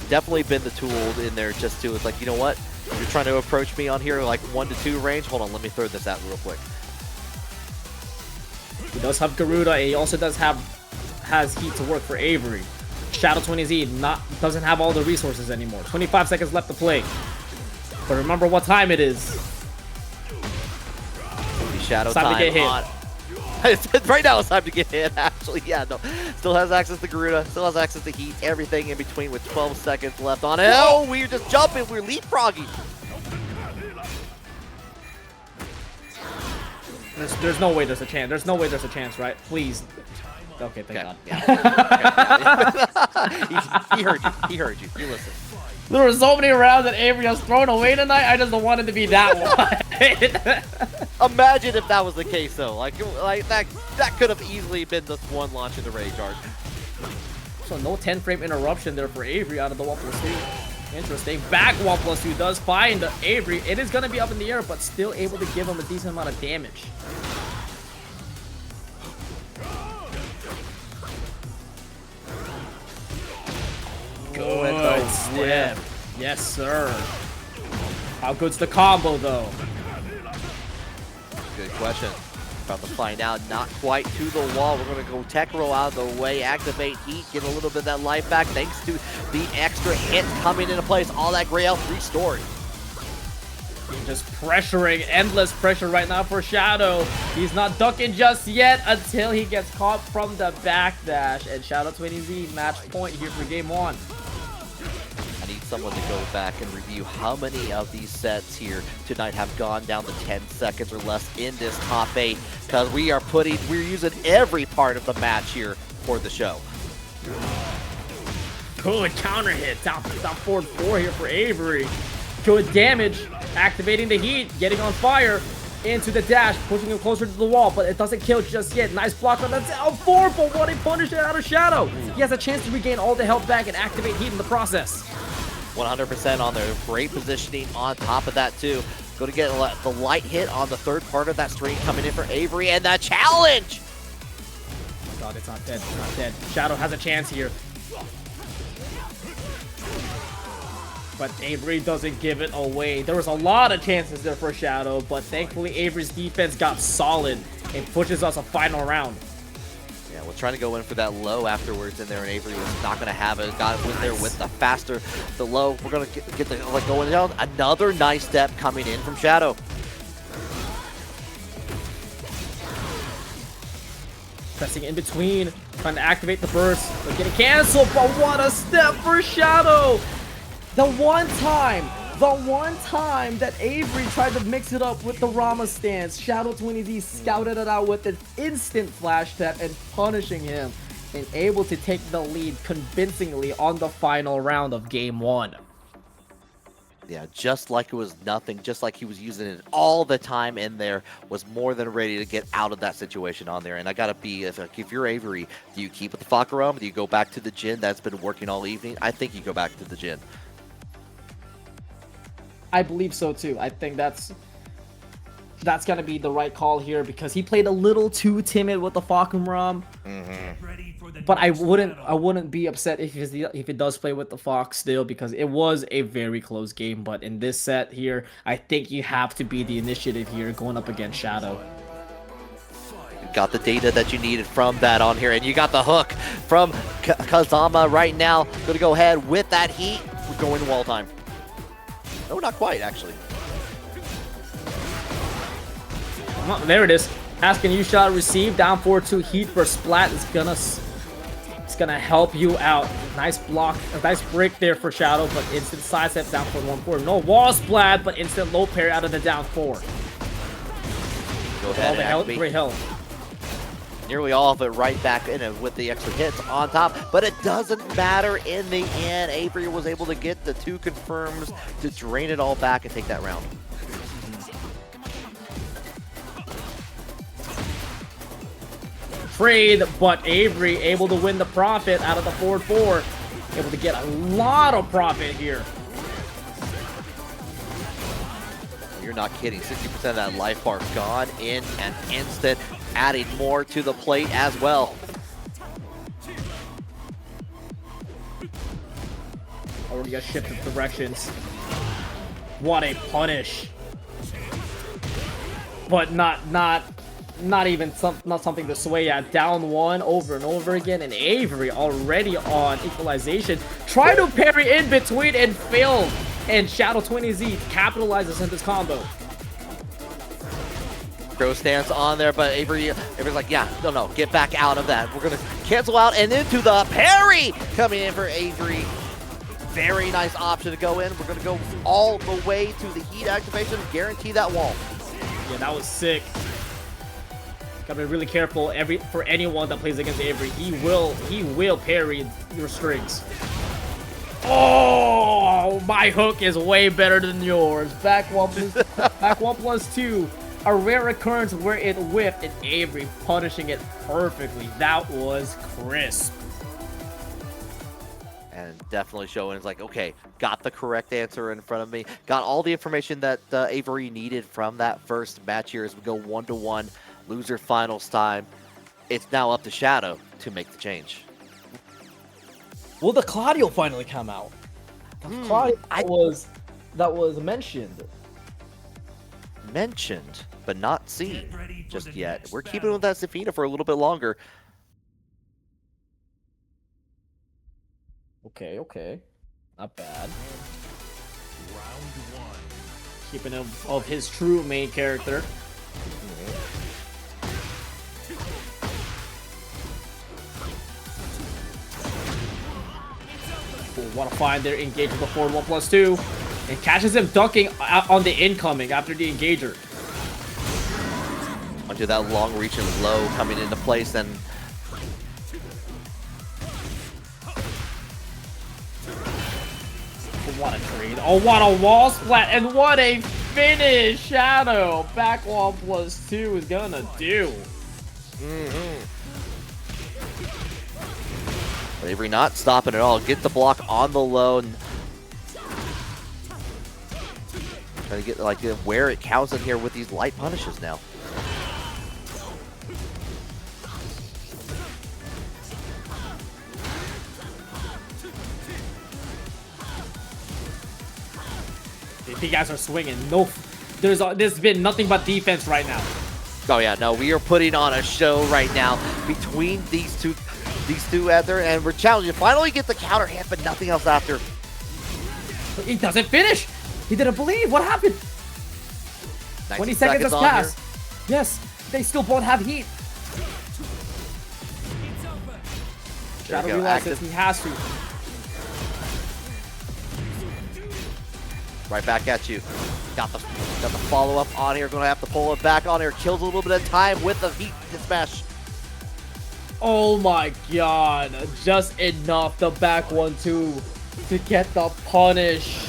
definitely been the tool in there just to, it's like, you know what? You're trying to approach me on here like 1 to 2 range. Hold on, let me throw this out real quick. He does have Garuda, and he also has heat to work for Avery. Shadow 20Z doesn't have all the resources anymore. 25 seconds left to play. But remember what time it is. Shadow time to get hit. On. Right now it's time to get hit, actually. Yeah, no. Still has access to Garuda, still has access to heat, everything in between with 12 seconds left on it. Oh, we're just jumping, we're leapfrogging. There's no way there's a chance. There's no way there's a chance, right? Please. Okay, thank God. Yeah. He heard you. He heard you. You listen. There were so many rounds that Avery has thrown away tonight. I just don't want it to be that one. Imagine if that was the case, though. Like that could have easily been the one launch in the REHOO. So no 10-frame interruption there for Avery out of the 1+2. Interesting. Back 1+2 does find Avery. It is going to be up in the air, but still able to give him a decent amount of damage. Good step. Yes, sir. How good's the combo, though? Good question. About to find out. Not quite to the wall. We're going to go tech roll out of the way. Activate heat. Get a little bit of that life back thanks to the extra hits coming into place. All that gray health restored. Just pressuring. Endless pressure right now for Shadow. He's not ducking just yet until he gets caught from the backdash. And Shadow 20Z match point here for game 1. I need someone to go back and review how many of these sets here tonight have gone down to 10 seconds or less in this top 8, because we're using every part of the match here for the show. Good counter hit. Down forward 4 here for Avery. Good damage. Activating the heat. Getting on fire. Into the dash. Pushing him closer to the wall, but it doesn't kill just yet. Nice block on the down 4, but what a punish out of Shadow. He has a chance to regain all the health back and activate heat in the process. 100% on there. Great positioning on top of that, too. Going to get the light hit on the third part of that string coming in for Avery, and the challenge! Oh my God, it's not dead. It's not dead. Shadow has a chance here. But Avery doesn't give it away. There was a lot of chances there for Shadow, but thankfully Avery's defense got solid and pushes us a final round. Yeah, we're trying to go in for that low afterwards in there, and Avery was not going to have it. Got it in there with the low. We're going to get the going down. Another nice step coming in from Shadow. Pressing in between, trying to activate the burst. They're getting canceled, but what a step for Shadow! The one time that Avery tried to mix it up with the Rama stance, Shadow 20Z scouted it out with an instant flash tap and punishing him, and able to take the lead convincingly on the final round of game 1. Yeah, just like it was nothing, just like he was using it all the time in there, was more than ready to get out of that situation on there. And I gotta be, if you're Avery, do you keep with the Hwoarang? Do you go back to the Jin that's been working all evening? I think you go back to the Jin. I believe so too. I think that's gonna be the right call here, because he played a little too timid with the Hwoarang. But I wouldn't be upset if he does play with the Fox still, because it was a very close game. But in this set here, I think you have to be the initiative here going up against Shadow. You got the data that you needed from that on here, and you got the hook from Kazama right now. Gonna go ahead with that heat. We're going to wall time. No, not quite, actually. Oh, there it is. Asking you shot received down 4-2 heat for splat is gonna help you out. Nice block, a nice break there for Shadow, but instant sidestep down for 1-4. No wall splat, but instant low parry out of the down 4. Go ahead and activate. Great health. Nearly all of it right back in it with the extra hits on top, but it doesn't matter in the end. Avery was able to get the 2 confirms to drain it all back and take that round. Trade, but Avery able to win the profit out of the 4-4. Able to get a lot of profit here. You're not kidding. 60% of that life bar gone in an instant, adding more to the plate as well. Already got shifted directions. What a punish. But not something to sway at. Down 1 over and over again, and Avery already on equalization. Try to parry in between and failed. And Shadow 20Z capitalizes on this combo. Crow stance on there, but Avery's like, yeah, no, get back out of that. We're gonna cancel out and into the parry coming in for Avery. Very nice option to go in. We're gonna go all the way to the heat activation, guarantee that wall. Yeah, that was sick. Gotta be really careful for anyone that plays against Avery. He will parry your strings. Oh, my hook is way better than yours. Back 1+2. A rare occurrence where it whipped and Avery punishing it perfectly. That was crisp. And definitely showing it's like, okay, got the correct answer in front of me. Got all the information that Avery needed from that first match here as we go 1-1. Loser finals time. It's now up to Shadow to make the change. Will the Claudio finally come out? Claudio that was mentioned. Mentioned, but not seen just yet. We're keeping with that Zafina for a little bit longer. Okay. Not bad. Round 1. Keeping him of his true main character. Want to find their engagement before 1+2 and catches him dunking on the incoming after the engager. Onto that long reach and low coming into place, and what a trade. Oh, what a wall splat, and what a finish Shadow back 1+2 is gonna do. But Avery not stopping at all. Get the block on the low. Trying to get like where it counts in here with these light punishes now. You guys are swinging. No, there's been nothing but defense right now. Oh yeah, no, we are putting on a show right now between these two out there, and we're challenging. Finally get the counter hit, but nothing else after. He doesn't finish. He didn't believe. What happened? 20 seconds has passed. Yes, they still both have heat. Shadow realizes he has to. Right back at you. Got the follow-up on here. Gonna have to pull it back on here. Kills a little bit of time with the heat smash. Oh my god. Just enough. The back 1-2 to get the punish.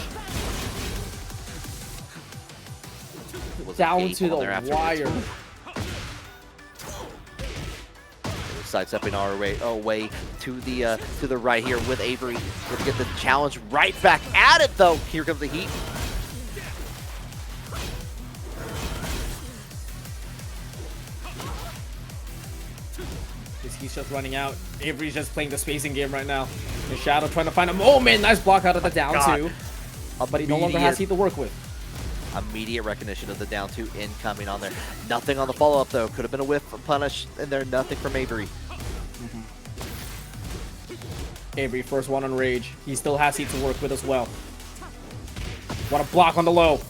Down to the wire. Sidestepping our way to the right here with Avery. We're gonna get the challenge right back at it though. Here comes the heat. He's just running out. Avery's just playing the spacing game right now. And Shadow trying to find a moment. Nice block out of the down 2. But he no longer has heat to work with. Immediate recognition of the down 2 incoming on there. Nothing on the follow-up though. Could have been a whiff punish in there. Nothing from Avery. Avery first one on Rage. He still has heat to work with as well. What a block on the low.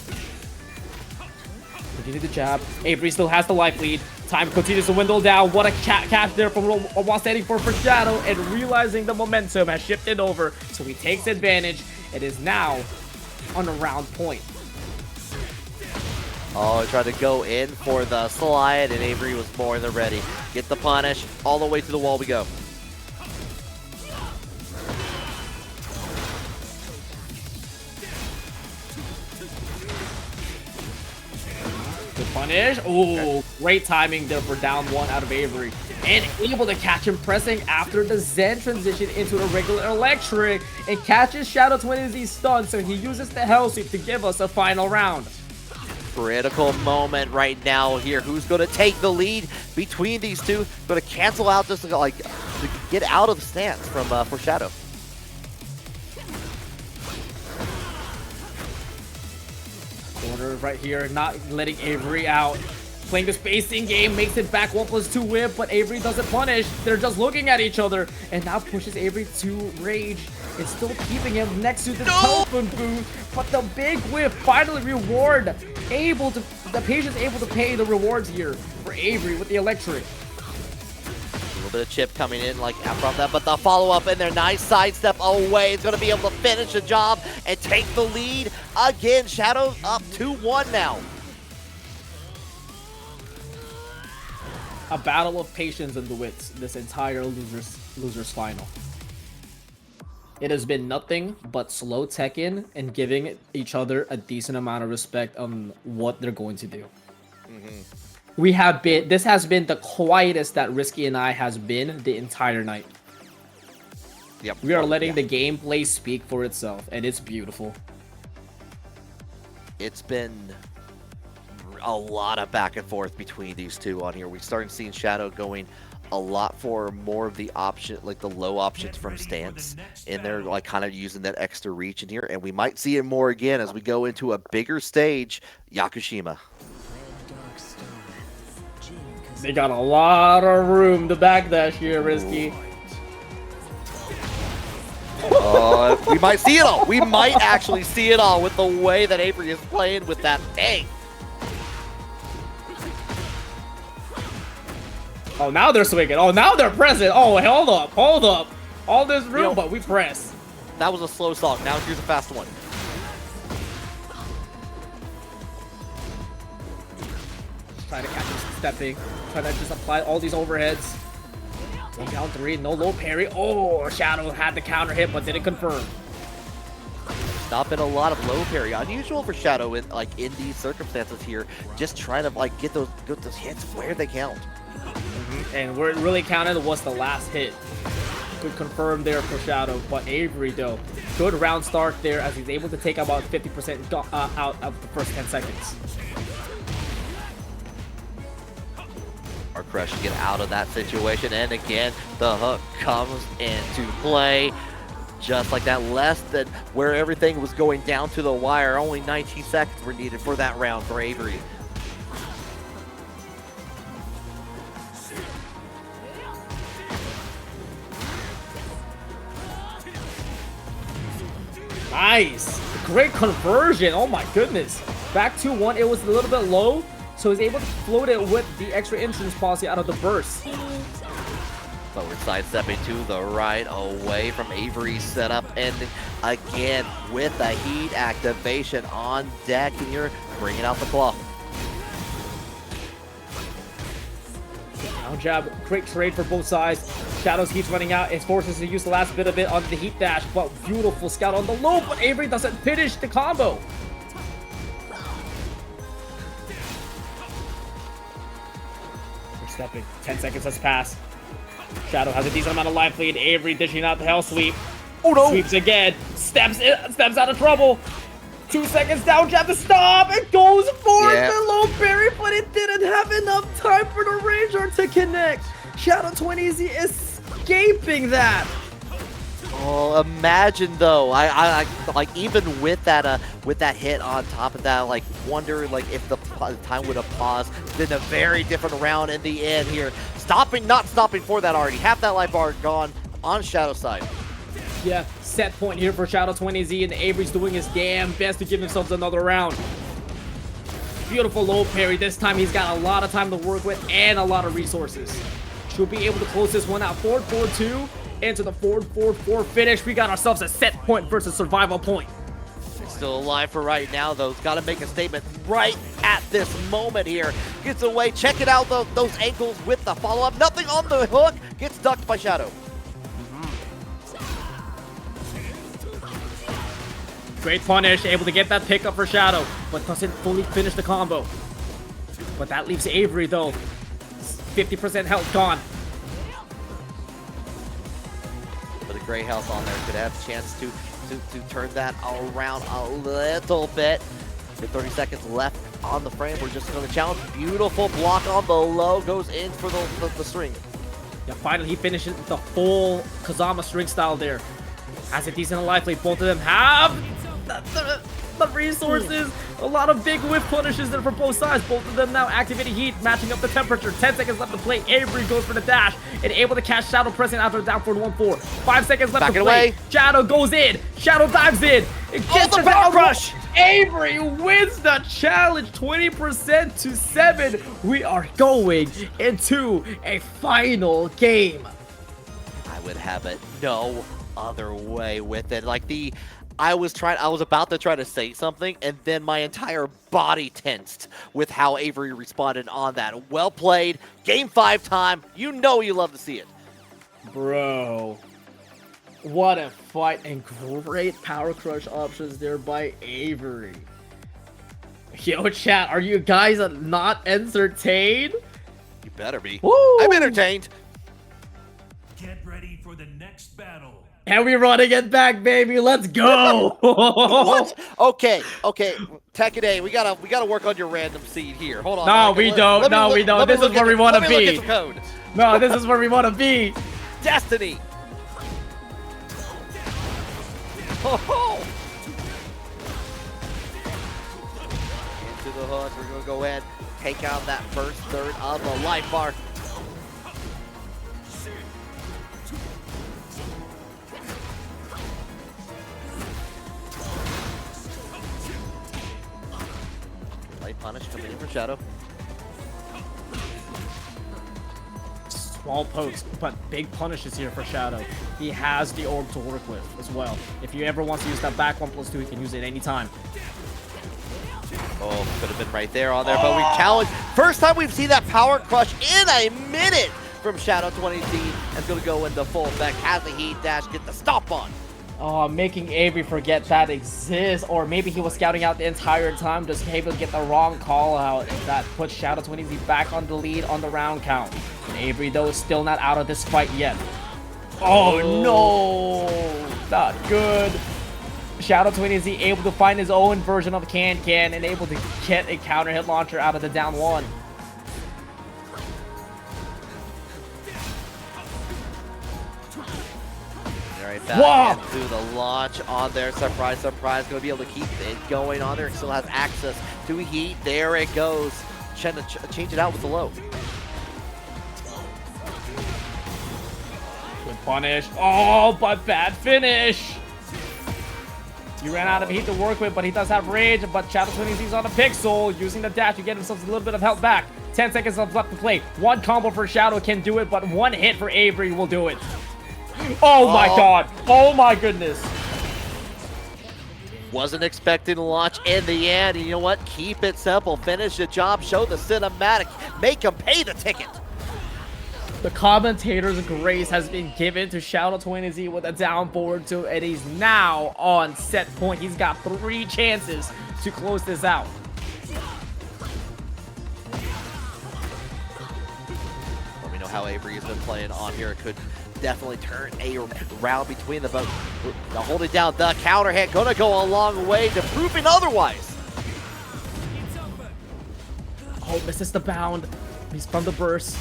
Continue the jab. Avery still has the life lead. Time continues to dwindle down. What a catch there from while standing for Shadow, and realizing the momentum has shifted over, so he takes advantage. It is now on a round point. Oh, he tried to go in for the slide, and Avery was more than ready. Get the punish. All the way to the wall we go. Good punish. Oh, great timing there for down one out of Avery. And able to catch him pressing after the Zen transition into a regular electric, and catches Shadow Twin as he's stunned, so he uses the Hell Sweep to give us a final round. Critical moment right now here. Who's going to take the lead between these two? Going to cancel out just to, like, to get out of the stance from for Shadow. Corner right here, not letting Avery out. Playing the spacing game, makes it back 1+2 whip, but Avery doesn't punish. They're just looking at each other, and now pushes Avery to rage. It's still keeping him next to the telephone booth, but the big whip finally reward. The patient's able to pay the rewards here for Avery with the electric. A little bit of chip coming in like from that, but the follow-up in there, nice sidestep away. It's going to be able to finish the job and take the lead again. Shadow's up 2-1 now. A battle of patience and the wits, this entire losers final. It has been nothing but slow Tekken and giving each other a decent amount of respect on what they're going to do. This has been the quietest that Risky and I has been the entire night. Yep. We are letting the gameplay speak for itself, and it's beautiful. It's been a lot of back and forth between these two on here. We started seeing Shadow going a lot for more of the option, like the low options from stance in there, like kind of using that extra reach in here, and we might see it more again as we go into a bigger stage. Yakushima. They got a lot of room to backdash here, Risky. We might see it all. We might actually see it all with the way that Avery is playing with that thing. Oh, now they're swinging. Oh, now they're pressing. Oh, hold up, hold up. All this room, but we press. That was a slow song. Now here's a fast one. Trying to catch him stepping. Trying to just apply all these overheads. 1 down 3, no low parry. Oh, Shadow had the counter hit, but didn't confirm. Not been a lot of low parry. Unusual for Shadow in these circumstances here. Just trying to get those hits where they count. And where it really counted was the last hit. Good confirm there for Shadow, but Avery though, good round start there as he's able to take about 50% out of the first 10 seconds. Our Crush to get out of that situation, and again the hook comes into play. Just like that, less than where everything was going down to the wire. Only 19 seconds were needed for that round for Avery. Nice! Great conversion! Oh my goodness! Back 2-1, it was a little bit low, so he's able to float it with the extra entrance policy out of the burst. Forward sidestepping to the right, away from Avery's setup, and again with the heat activation on deck, and you're bringing out the claw. Down jab, great trade for both sides. Shadow's keeps running out. It forces to use the last bit of it on the heat dash, but beautiful scout on the low, but Avery doesn't finish the combo. We're stepping. 10 seconds has passed. Shadow has a decent amount of life lead. Avery dishing out the hell sweep. Oh no! Sweeps again. Steps out of trouble. 2 seconds down jab to stop. It goes for the low parry, but it didn't have enough time for the ReHOO to connect. Shadow 20 is escaping that. Oh, imagine though. I even with that hit on top of that, wonder if the time would have paused. Then a very different round in the end here. Not stopping for that already. Half that life bar gone on Shadow's side. Yeah, set point here for Shadow 20Z, and Avery's doing his damn best to give himself another round. Beautiful low parry. This time he's got a lot of time to work with and a lot of resources. Should be able to close this one out. 4-4-2 into the 4-4-4 finish. We got ourselves a set point versus survival point. Still alive for right now, though. He's got to make a statement right at this moment here. Gets away. Check it out, though. Those ankles with the follow-up. Nothing on the hook. Gets ducked by Shadow. Great punish. Able to get that pickup for Shadow, but doesn't fully finish the combo. But that leaves Avery, though. 50% health gone. But a gray health on there could have a chance to turn that around a little bit. With 30 seconds left on the frame, we're just going to challenge. Beautiful block on the low, goes in for the string. Yeah, finally he finishes the full Kazama string style there. Has a decent life lead. Both of them have the resources. A lot of big whiff punishes there for both sides. Both of them now activating heat, matching up the temperature. 10 seconds left to play. Avery goes for the dash and able to catch Shadow pressing after down for 1-4. 5 seconds left to play. Shadow goes in. Shadow dives in. It gets the power crush. Avery wins the challenge, 20% to 7. We are going into a final game. I would have it no other way with it. Like I was about to try to say something, and then my entire body tensed with how Avery responded on that. Well played. Game 5 time. You know you love to see it. Bro. What a fight, and great power crush options there by Avery. Yo, chat, are you guys not entertained? You better be. Woo! I'm entertained. Get ready for the next battle. And we're running it back, baby. Let's go. What? Okay. Tech A, we gotta work on your random seed here. Hold on. No, we don't. No, we don't. This is where we want to be. No, this is where we want to be. Destiny. Oh. Into the hook. We're gonna go in, take out that first third of the life bar. Light punish coming in for Shadow. Small pokes, but big punishes here for Shadow. He has the orb to work with as well. If he ever wants to use that back 1+2, he can use it anytime. Oh, could have been right there on there, but we challenged. First time we've seen that power crush in a minute from Shadow 20Z. And it's going to go into full effect. Has the heat dash, get the stop on. Oh, making Avery forget that exists, or maybe he was scouting out the entire time, just able to get the wrong call out, and that puts Shadow 20Z back on the lead on the round count. And Avery, though, is still not out of this fight yet. Oh no, not good. Shadow 20Z able to find his own version of Can and able to get a counter hit launcher out of the down one. Back into the launch on there. Surprise, surprise. Going to be able to keep it going on there. Still has access to heat. There it goes. Trying to change it out with the low. Good punish. Oh, but bad finish. He ran out of heat to work with, but he does have rage. But Shadow 20Z's on a pixel. Using the dash to get himself a little bit of health back. 10 seconds left to play. One combo for Shadow can do it, but one hit for Avery will do it. Oh my god. Oh my goodness. Wasn't expecting to launch in the end. You know what? Keep it simple. Finish the job. Show the cinematic. Make him pay the ticket. The commentator's grace has been given to Shadow 20Z with a down forward 2, and he's now on set point. He's got 3 chances to close this out. Let me know how Avery has been playing on here. It could definitely turn a round between the both. Now hold it down. The counter hit gonna go a long way to proving otherwise. Oh, misses the bound. He's from the burst,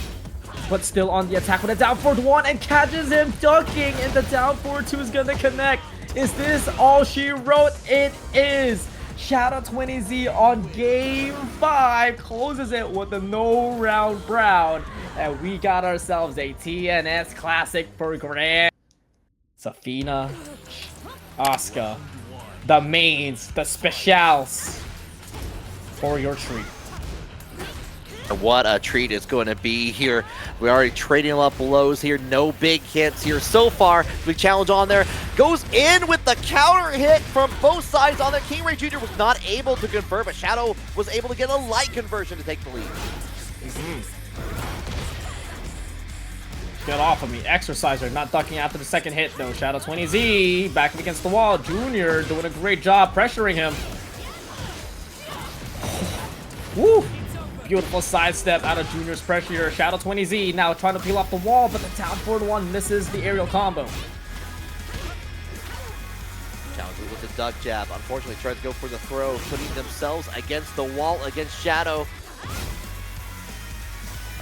but still on the attack with a down forward 1 and catches him ducking, and the down forward 2 is gonna connect. Is this all she wrote? It is. Shadow 20Z on game 5 closes it with a no round brown, and we got ourselves a TNS classic for Grand. Safina, Asuka, the mains, the specials for your treat. What a treat it's going to be here. We're already trading up blows here. No big hits here so far. Big challenge on there. Goes in with the counter hit from both sides on there. KingReyJr was not able to convert, but Shadow was able to get a light conversion to take the lead. Get off of me. Exerciser not ducking after the second hit though. Shadow 20Z back against the wall. Junior doing a great job pressuring him. Woo! Beautiful sidestep out of Junior's pressure here. Shadow 20Z now trying to peel off the wall, but the down forward one misses the aerial combo. Challenges with the duck jab. Unfortunately, tries to go for the throw, putting themselves against the wall against Shadow.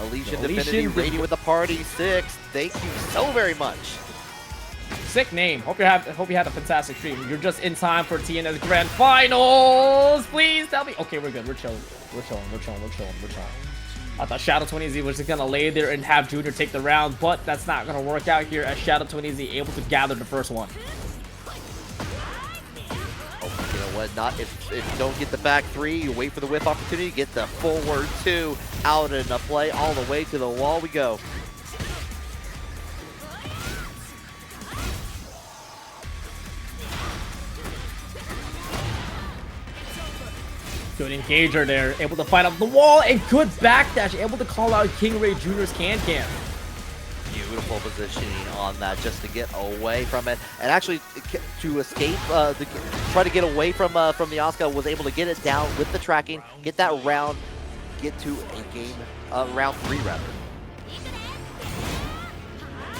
Elysian Divinity rating with the party 6. Thank you so very much. Sick name. Hope you had a fantastic stream. You're just in time for TNS Grand Finals. Please tell me. Okay, we're good. We're chilling. We're chilling. I thought Shadow 20Z was just gonna lay there and have Junior take the round, but that's not gonna work out here as Shadow 20Z able to gather the first one. Oh, you know what? Not if you don't get the back 3, you wait for the whip opportunity, get the forward 2 out in a play all the way to the wall we go. Good engager there, able to fight up the wall, and good backdash, able to call out KingReyJr's can-can. Beautiful positioning on that just to get away from it, and actually to escape, try to get away from the Asuka, was able to get it down with the tracking, get that round, get to a game, round 3 rather.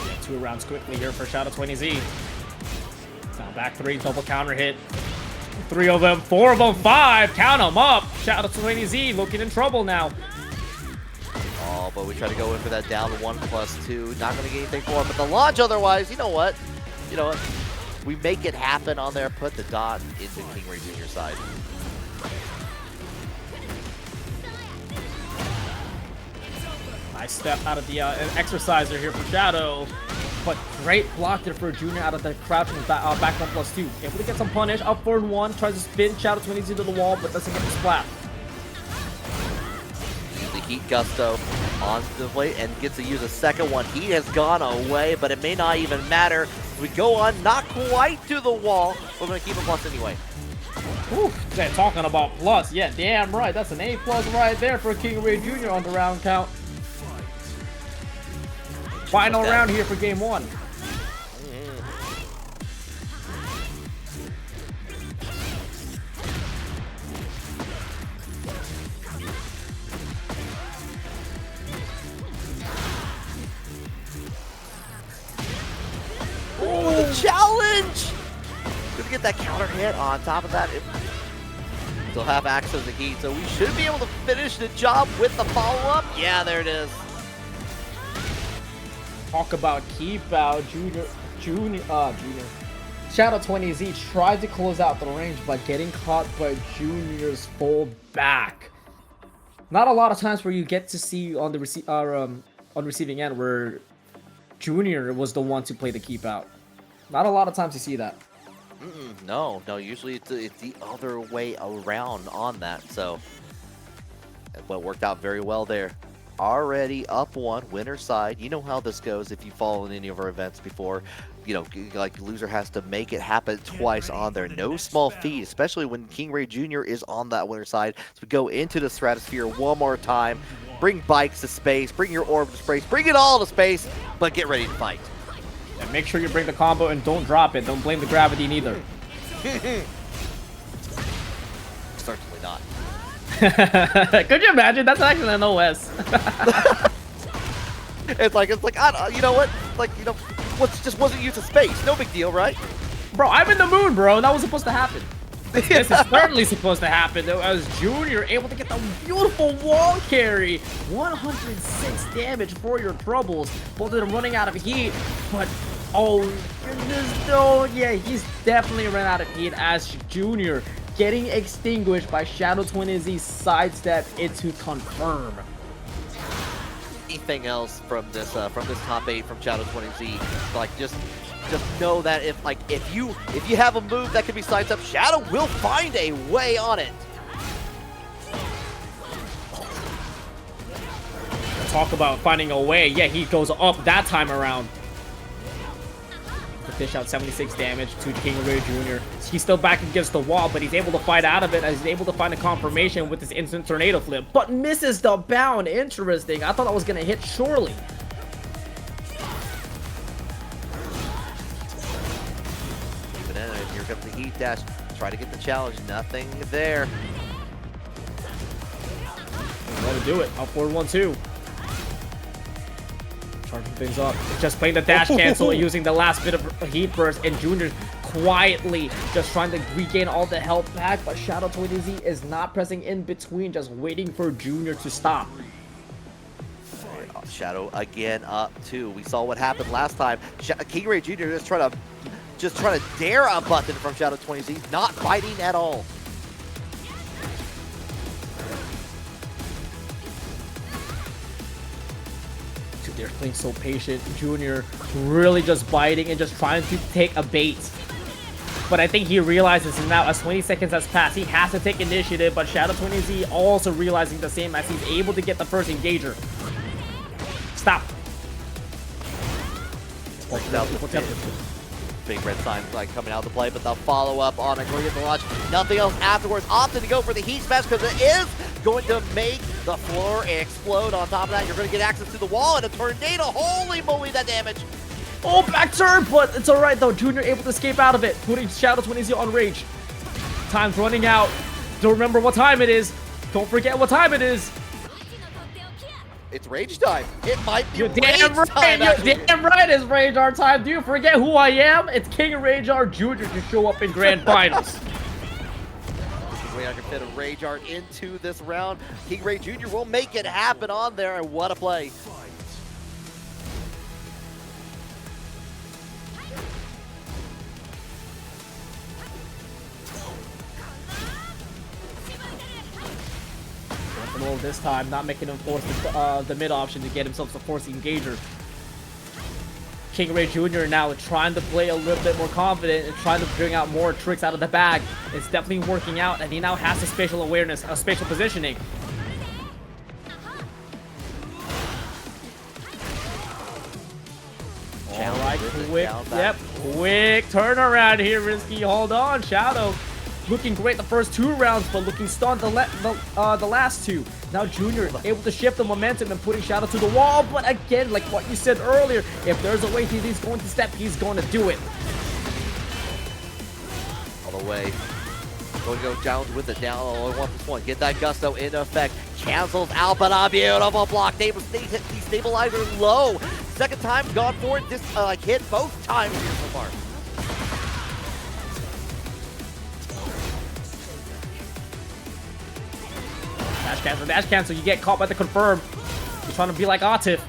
Yeah, 2 rounds quickly here for Shadow 20Z. Now back 3, double counter hit. 3 of them, 4 of them, 5. Count them up. Shadow 20Z looking in trouble now. Oh, but we try to go in for that down 1+2. Not going to get anything for it, but the launch otherwise, you know what? We make it happen on there. Put the dot into KingReyJr's side. Nice step out of the exerciser here for Shadow. But great block there for Junior out of the crouching back 1+2. Able to get some punish. Up 4-1. Tries to spin Shadow 20Z to the wall, but doesn't get the splat. The heat gusto on the plate and gets to use a second one. Heat has gone away, but it may not even matter. We go on, not quite to the wall. We're going to keep a plus anyway. Whew, they're talking about plus. Yeah, damn right. That's an A+ right there for KingReyJr on the round count. Final round here for game 1. Oh, the challenge! Gonna get that counter hit on top of that. Still have access to heat, so we should be able to finish the job with the follow-up. Yeah, there it is. Talk about keep out. Junior. Shadow 20Z tried to close out the range by getting caught by Junior's full back. Not a lot of times where you get to see on the receiving end where Junior was the one to play the keep out. Not a lot of times you see that. No, usually it's the other way around on that, so what worked out very well there. Already up 1, winner side. You know how this goes if you follow any of our events before. Like loser has to make it happen twice on there. No small feat, especially when KingReyJr is on that winner side. So we go into the stratosphere one more time. Bring bikes to space, bring your orb to space, bring it all to space, but get ready to fight. And make sure you bring the combo and don't drop it. Don't blame the gravity neither. Certainly not. Could you imagine? That's actually an OS. It's like, you know what? Just wasn't used to space. No big deal, right? Bro, I'm in the moon, bro. That was supposed to happen. This is certainly supposed to happen. As Junior able to get the beautiful wall carry. 106 damage for your troubles. Both of them running out of heat. But, oh, goodness, no. Yeah, he's definitely run out of heat as Junior getting extinguished by Shadow 20Z's sidestep into confirm. Anything else from this top 8 from Shadow 20Z? Like just know that if you have a move that can be sidestepped, Shadow will find a way on it. talk about finding a way. Yeah, he goes up that time around. To dish out 76 damage to KingReyJr. He's still back against the wall, but he's able to fight out of it. He's able to find a confirmation with this instant tornado flip, but misses the bound. Interesting. I thought I was gonna hit surely. Even in, and here comes the heat dash. Try to get the challenge. Nothing there. Let him do it. Up forward 1-2. Charging things up. Just playing the dash cancel using the last bit of heat burst, and Junior quietly just trying to regain all the health back, but Shadow20Z is not pressing in between, just waiting for Junior to stop. Shadow again up too. We saw what happened last time. KingReyJr just trying to dare a button from Shadow20Z, not biting at all. Dude, they're playing so patient. Junior really just biting and just trying to take a bait. But I think he realizes now as 20 seconds has passed, he has to take initiative, but Shadow20Z also realizing the same as he's able to get the first engager. Stop. Big red sign like coming out of the play, but the follow-up on it, going to get the launch. Nothing else afterwards. Opted to go for the heat smash because it is going to make the floor explode. On top of that, you're going to get access to the wall and a tornado. Holy moly, that damage. Oh, back turn, but it's alright though. Junior able to escape out of it, putting Shadow20Z on rage. Time's running out. Don't remember what time it is. Don't forget what time it is. It's rage time. It might be You're rage damn right. time. You're damn right. It's rage our time. Do you forget who I am? It's KingReyJr Jr. to show up in grand finals. Way I can fit a rage art into this round. KingReyJr will make it happen on there, and what a play. This time, not making him force the mid option to get himself the force engager. KingReyJr now trying to play a little bit more confident and trying to bring out more tricks out of the bag. It's definitely working out, and he now has a spatial awareness, a spatial positioning. Alright, quick, yep, quick turnaround here, Risky. Hold on, Shadow. Looking great the first 2 rounds, but looking stunned the last 2. Now Junior able to shift the momentum and putting Shadow to the wall, but again, like what you said earlier, if there's a way he's going to step, he's going to do it. All the way. Going to go down with the down. Only want this one. Get that gusto in effect. Cancels out, but a beautiful block. Destabilizer low. Second time gone for it. This hit both times here so far. Dash cancel, you get caught by the confirm. He's trying to be like Atif.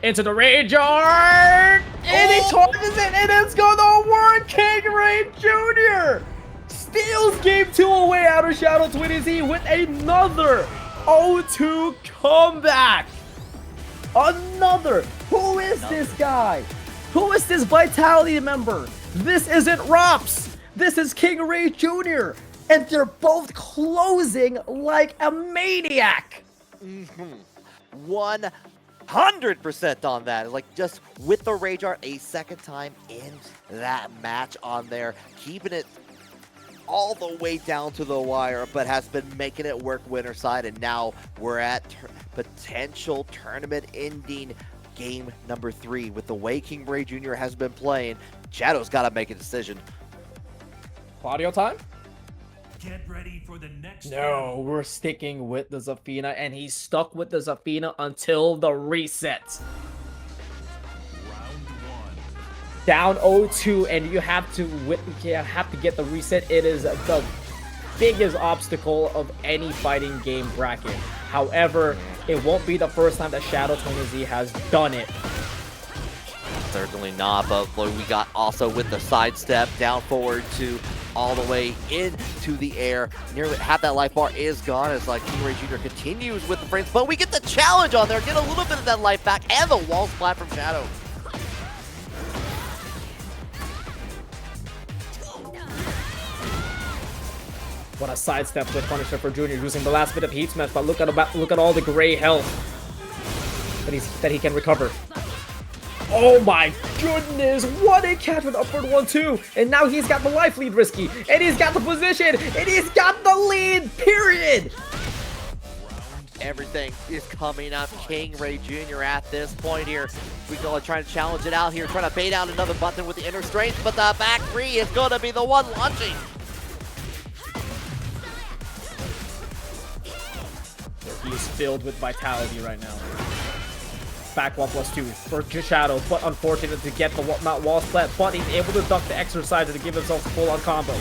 Into the rage art! And he charges it, and it's gonna work! KingReyJr steals game 2 away out of Shadow20Z with another 0-2 comeback! Another! Who is this guy? Who is this Vitality member? This isn't Rops! This is KingReyJr! And they're both closing like a maniac. 100% on that. It's like just with the rage art a second time in that match on there, keeping it all the way down to the wire, but has been making it work winner side. And now we're at potential tournament ending game number 3. With the way KingReyJr has been playing, Shadow's got to make a decision. Audio time? Get ready for the next No, we're sticking with the Zafina, and he's stuck with the Zafina until the reset. round 1. Down 0-2, and you have to get the reset. It is the biggest obstacle of any fighting game bracket. However, it won't be the first time that Shadow20Z has done it. Certainly not, but we got also with the sidestep down forward to all the way into the air. Nearly half that life bar is gone as like KingReyJr continues with the frames, but we get the challenge on there, get a little bit of that life back, and the wall splat from Shadow. What a sidestep with Punisher for Junior using the last bit of heat smash, but look at all the gray health. that he can recover. Oh my goodness, what a catch with upward 1-2. And now he's got the life lead, Risky. And he's got the position. And he's got the lead, period. Everything is coming up KingReyJr at this point here. We go trying to challenge it out here, trying to bait out another button with the inner strength, but the back three is going to be the one launching. He is filled with vitality right now. Back wall +2 for Shadow, but unfortunate to get the not wall splat, but he's able to duck the exerciser to give himself a full-on combo.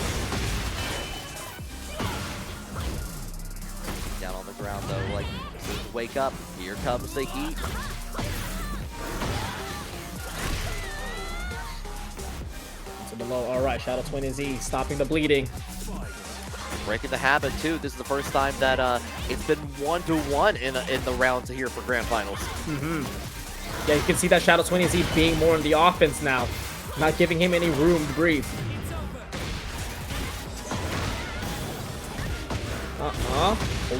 Down on the ground though, like, wake up, here comes the heat. To below, alright, Shadow Twin is stopping the bleeding. Breaking the habit too. This is the first time that it's been 1-1 in the rounds here for Grand Finals. Yeah, you can see that Shadow Twin is being more in the offense now, not giving him any room to breathe.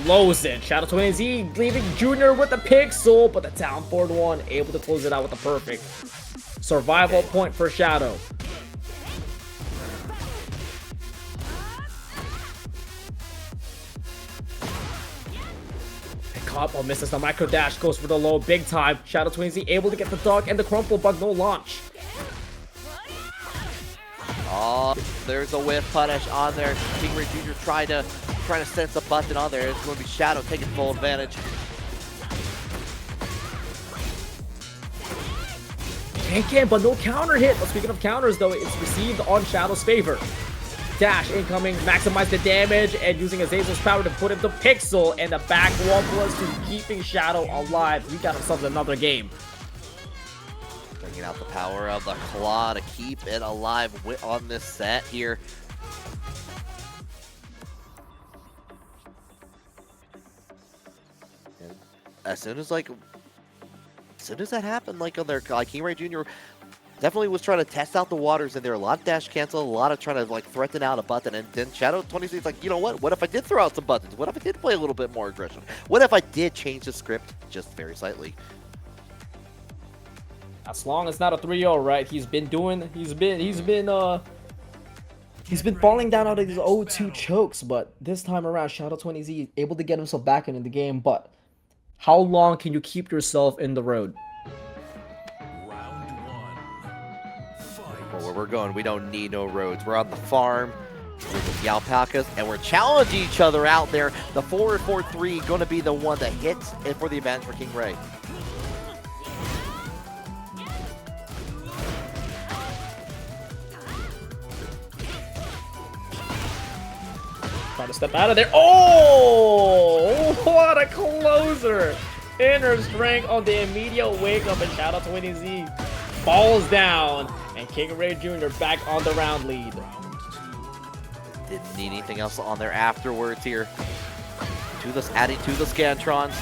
Blows in. Shadow Twin is leaving Junior with the pixel, but the down forward one able to close it out with the perfect survival point for Shadow. Oh, misses the micro dash, goes for the low big time. Shadow Twinsy able to get the dog and the crumple, but no launch. Oh, there's a whiff punish on there. KingReyJr trying to sense a button on there. It's going to be Shadow taking full advantage. Can, but no counter hit. But speaking of counters, though, it's received on Shadow's favor. Dash incoming, maximize the damage, and using Azazel's power to put him to pixel, and the back wall +2 keeping Shadow alive. We got ourselves another game. Bringing out the power of the claw to keep it alive on this set here. And as soon as that happened, like on their KingReyJr definitely was trying to test out the waters in there. A lot of dash cancel, a lot of trying to like threaten out a button, and then Shadow 26 is like, you know what if I did throw out some buttons? What if I did play a little bit more aggression? What if I did change the script just very slightly? As long as not a 3-0, right? He's been falling down out of these 0-2 chokes, but this time around Shadow 20Z able to get himself back into the game. But how long can you keep yourself in the road? Where we're going, we don't need no roads. We're on the farm with the alpacas, and we're challenging each other out there. The 4-4-3 going to be the one that hits and for the advantage for KingRey. Trying to step out of there. Oh, what a closer! Inner strength on the immediate wake up, and Shadow 20Z falls down, and KingReyJr back on the round lead. Didn't need anything else on there afterwards here. Adding to the Scantrons.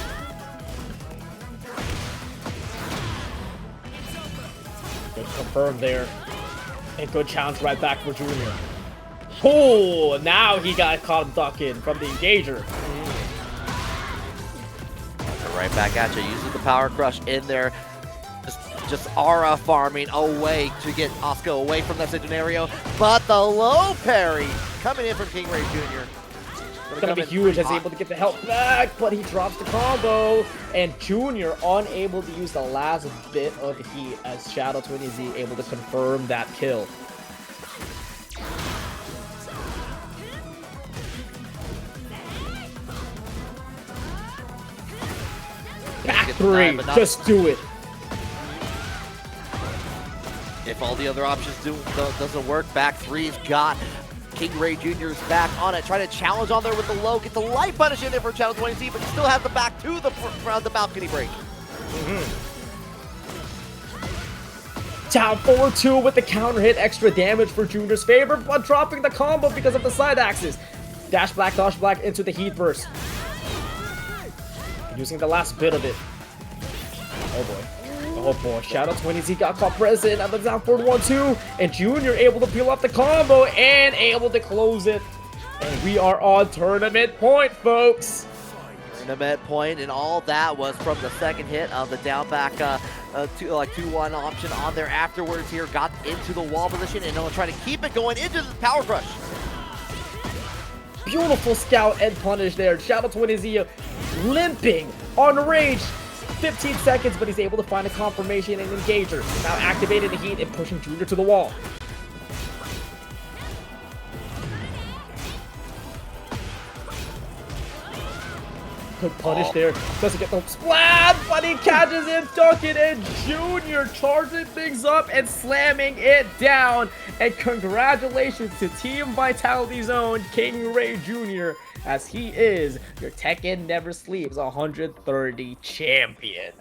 Good confirm there. And good challenge right back for Junior. Oh, now he got caught ducking from the engager. Right back at you, using the power crush in there. Just aura farming away to get Asuka away from that scenario. But the low parry coming in from KingReyJr. It's gonna be huge as he's able to get the help back, but he drops the combo. And Junior unable to use the last bit of heat as Shadow 20Z able to confirm that kill. Back three, just do it. If all the other options doesn't work, back three's got KingReyJr's back on it. Trying to challenge on there with the low, get the light punish in there for Shadow 20Z, but he still has the back to the balcony break. Down 4-2 with the counter hit, extra damage for Junior's favor, but dropping the combo because of the side axis. Dash black, dodge black into the heat burst. Using the last bit of it. Oh boy. Oh boy, Shadow 20Z got caught present at the down forward 1-2, and Junior able to peel off the combo and able to close it. And we are on tournament point, folks. tournament point, and all that was from the second hit of the down back 2-1 option on there afterwards here. Got into the wall position, and Noah trying to keep it going into the power crush. Beautiful scout and punish there. Shout out to Winizia limping on rage. 15 seconds, but he's able to find a confirmation and engager. Now activating the heat and pushing Junior to the wall. Good punish there. Doesn't get the splat, but he catches it, dunking, and Junior charging things up and slamming it down. And congratulations to Team Vitality's own KingReyJr, as he is your Tekken Never Sleeps 130 champion.